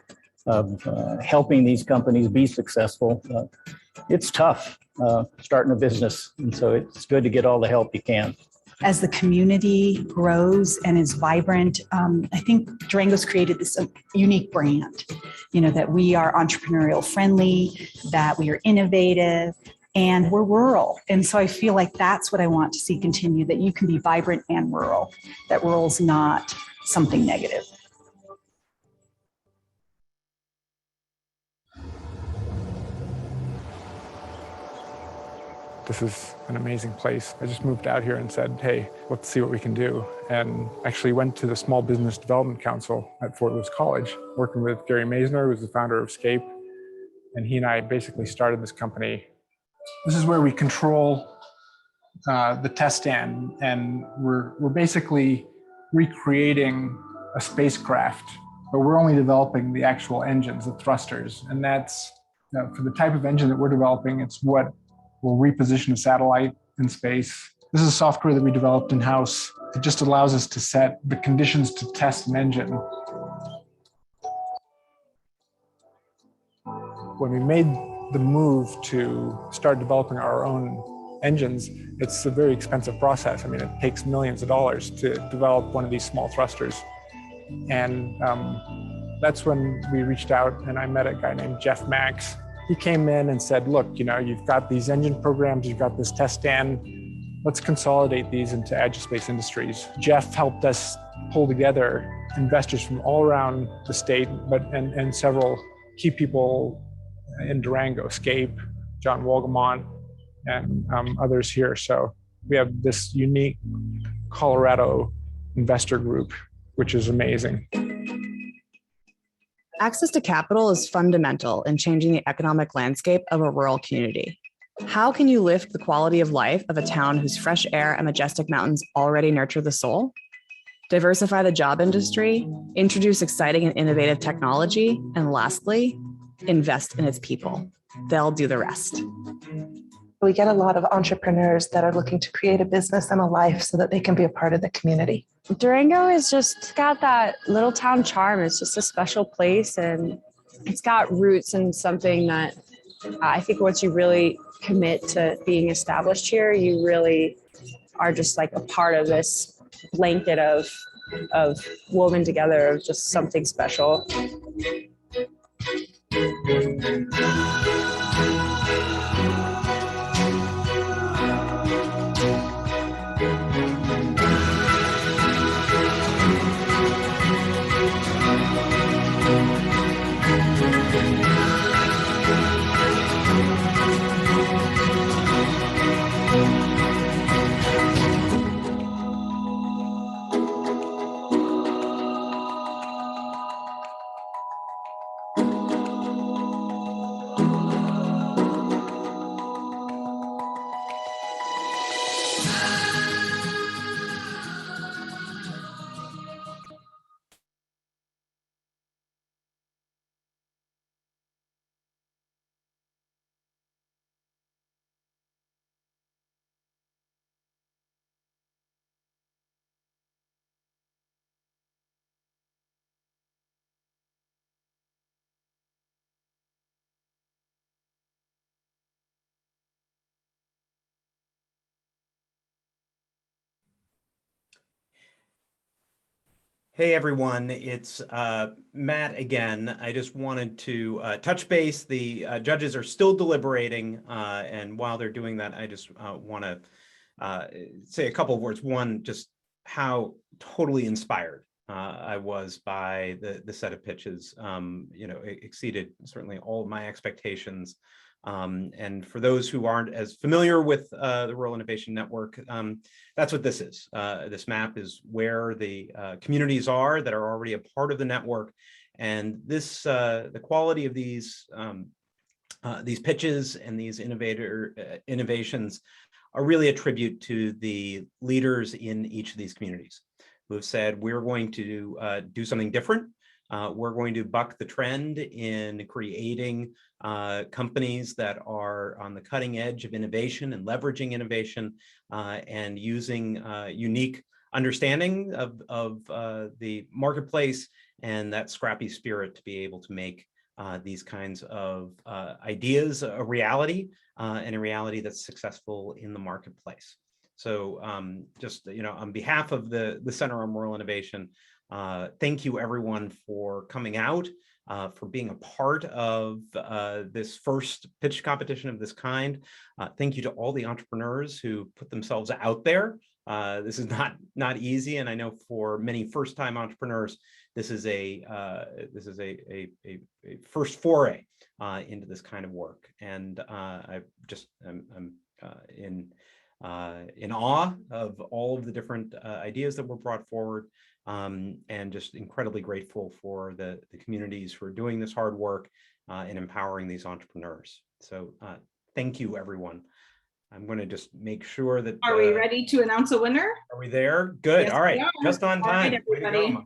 W: helping these companies be successful. It's tough starting a business, and so it's good to get all the help you can.
Y: As the community grows and is vibrant, I think Durango's created this unique brand, that we are entrepreneurial friendly, that we are innovative, and we're rural. And so I feel like that's what I want to see continue, that you can be vibrant and rural, that rural's not something negative.
C: This is an amazing place. I just moved out here and said, hey, let's see what we can do. And actually went to the Small Business Development Council at Fort Lewis College, working with Gary Maisner, who's the founder of Scape. And he and I basically started this company. This is where we control the test stand, and we're basically recreating a spacecraft, but we're only developing the actual engines, the thrusters. And that's, for the type of engine that we're developing, it's what will reposition a satellite in space. This is software that we developed in-house. It just allows us to set the conditions to test an engine. When we made the move to start developing our own engines, it's a very expensive process. I mean, it takes millions of dollars to develop one of these small thrusters. And that's when we reached out, and I met a guy named Jeff Max. He came in and said, look, you've got these engine programs, you've got this test stand, let's consolidate these into Agiospace Industries. Jeff helped us pull together investors from all around the state, and several key people in Durango, Scape, John Wolgamont, and others here. So we have this unique Colorado investor group, which is amazing.
B: Access to capital is fundamental in changing the economic landscape of a rural community. How can you lift the quality of life of a town whose fresh air and majestic mountains already nurture the soul? Diversify the job industry, introduce exciting and innovative technology, and lastly, invest in its people. They'll do the rest.
X: We get a lot of entrepreneurs that are looking to create a business and a life so that they can be a part of the community.
V: Durango is just got that little town charm. It's just a special place, and it's got roots in something that I think once you really commit to being established here, you really are just like a part of this blanket of woven together of just something special.
I: Hey everyone, it's Matt again. I just wanted to touch base. The judges are still deliberating, and while they're doing that, I just want to say a couple of words. One, just how totally inspired I was by the set of pitches. It exceeded certainly all of my expectations. And for those who aren't as familiar with the Rural Innovation Network, that's what this is. This map is where the communities are that are already a part of the network. And this, the quality of these pitches and these innovations are really a tribute to the leaders in each of these communities who have said, we're going to do something different. We're going to buck the trend in creating companies that are on the cutting edge of innovation and leveraging innovation and using unique understanding of the marketplace and that scrappy spirit to be able to make these kinds of ideas a reality and a reality that's successful in the marketplace. So just, on behalf of the Center on Rural Innovation, thank you everyone for coming out, for being a part of this first pitch competition of this kind. Thank you to all the entrepreneurs who put themselves out there. This is not easy, and I know for many first-time entrepreneurs, this is a first foray into this kind of work. And I'm in awe of all of the different ideas that were brought forward. And just incredibly grateful for the communities who are doing this hard work and empowering these entrepreneurs. So thank you, everyone. I'm going to just make sure that—
A: Are we ready to announce a winner?
I: Are we there? Good.
A: Yes,
I: all right. Just on time.
A: All right, everybody.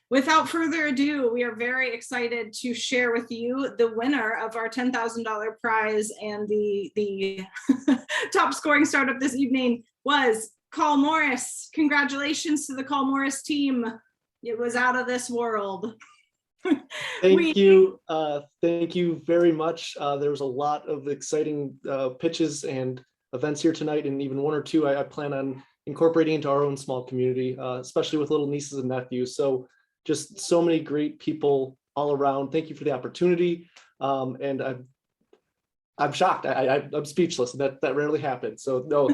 A: Without further ado, we are very excited to share with you the winner of our $10,000 prize, and the top scoring startup this evening was Kall Morris. Congratulations to the Kall Morris team. It was out of this world.
J: Thank you. Thank you very much. There was a lot of exciting pitches and events here tonight, and even one or two I plan on incorporating into our own small community, especially with little nieces and nephews. So just so many great people all around. Thank you for the opportunity. And I'm shocked. I'm speechless. That rarely happens. So no,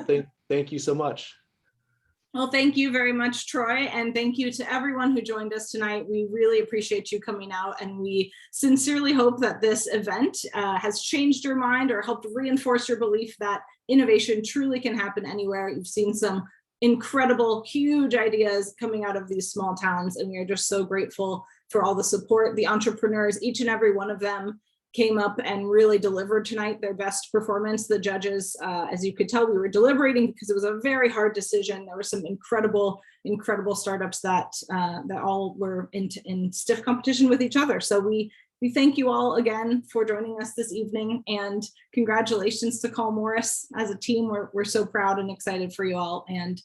J: thank you so much.
A: Well, thank you very much, Troy, and thank you to everyone who joined us tonight. We really appreciate you coming out, and we sincerely hope that this event has changed your mind or helped reinforce your belief that innovation truly can happen anywhere. You've seen some incredible, huge ideas coming out of these small towns, and we are just so grateful for all the support. The entrepreneurs, each and every one of them, came up and really delivered tonight their best performance. The judges, as you could tell, we were deliberating because it was a very hard decision. There were some incredible startups that all were in stiff competition with each other. So we thank you all again for joining us this evening, and congratulations to Kall Morris. As a team, we're so proud and excited for you all. And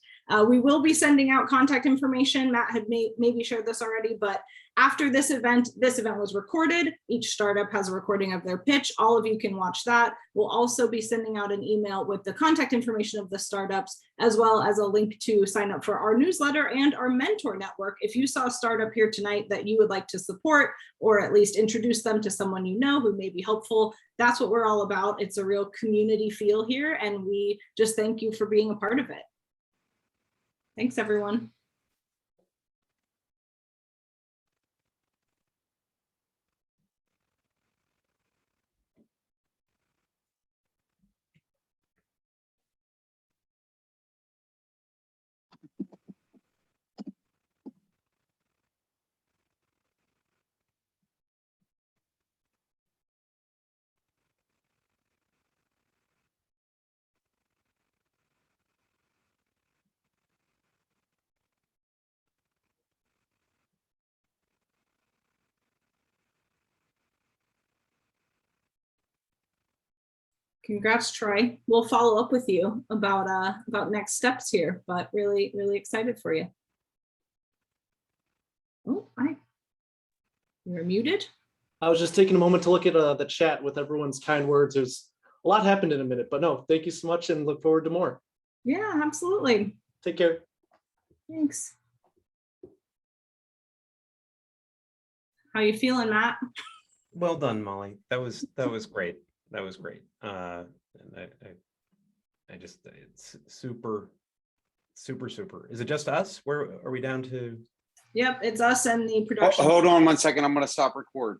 A: we will be sending out contact information. Matt had maybe shared this already, but after this event was recorded. Each startup has a recording of their pitch. All of you can watch that. We'll also be sending out an email with the contact information of the startups, as well as a link to sign up for our newsletter and our mentor network. If you saw a startup here tonight that you would like to support, or at least introduce them to someone you know who may be helpful, that's what we're all about. It's a real community feel here, and we just thank you for being a part of it. Thanks, everyone. Congrats, Troy. We'll follow up with you about next steps here, but really, really excited for you. Oh, hi. You're muted.
J: I was just taking a moment to look at the chat with everyone's kind words. There's a lot happened in a minute, but no, thank you so much and look forward to more.
A: Yeah, absolutely.
J: Take care.
A: Thanks. How you feeling, Matt?
I: Well done, Molly. That was great. That was great. And I just, it's super. Is it just us? Where are we down to?
A: Yep, it's us and the production.
K: Hold on 1 second. I'm going to stop record.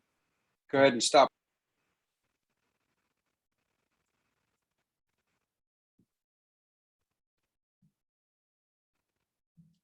K: Go ahead and stop.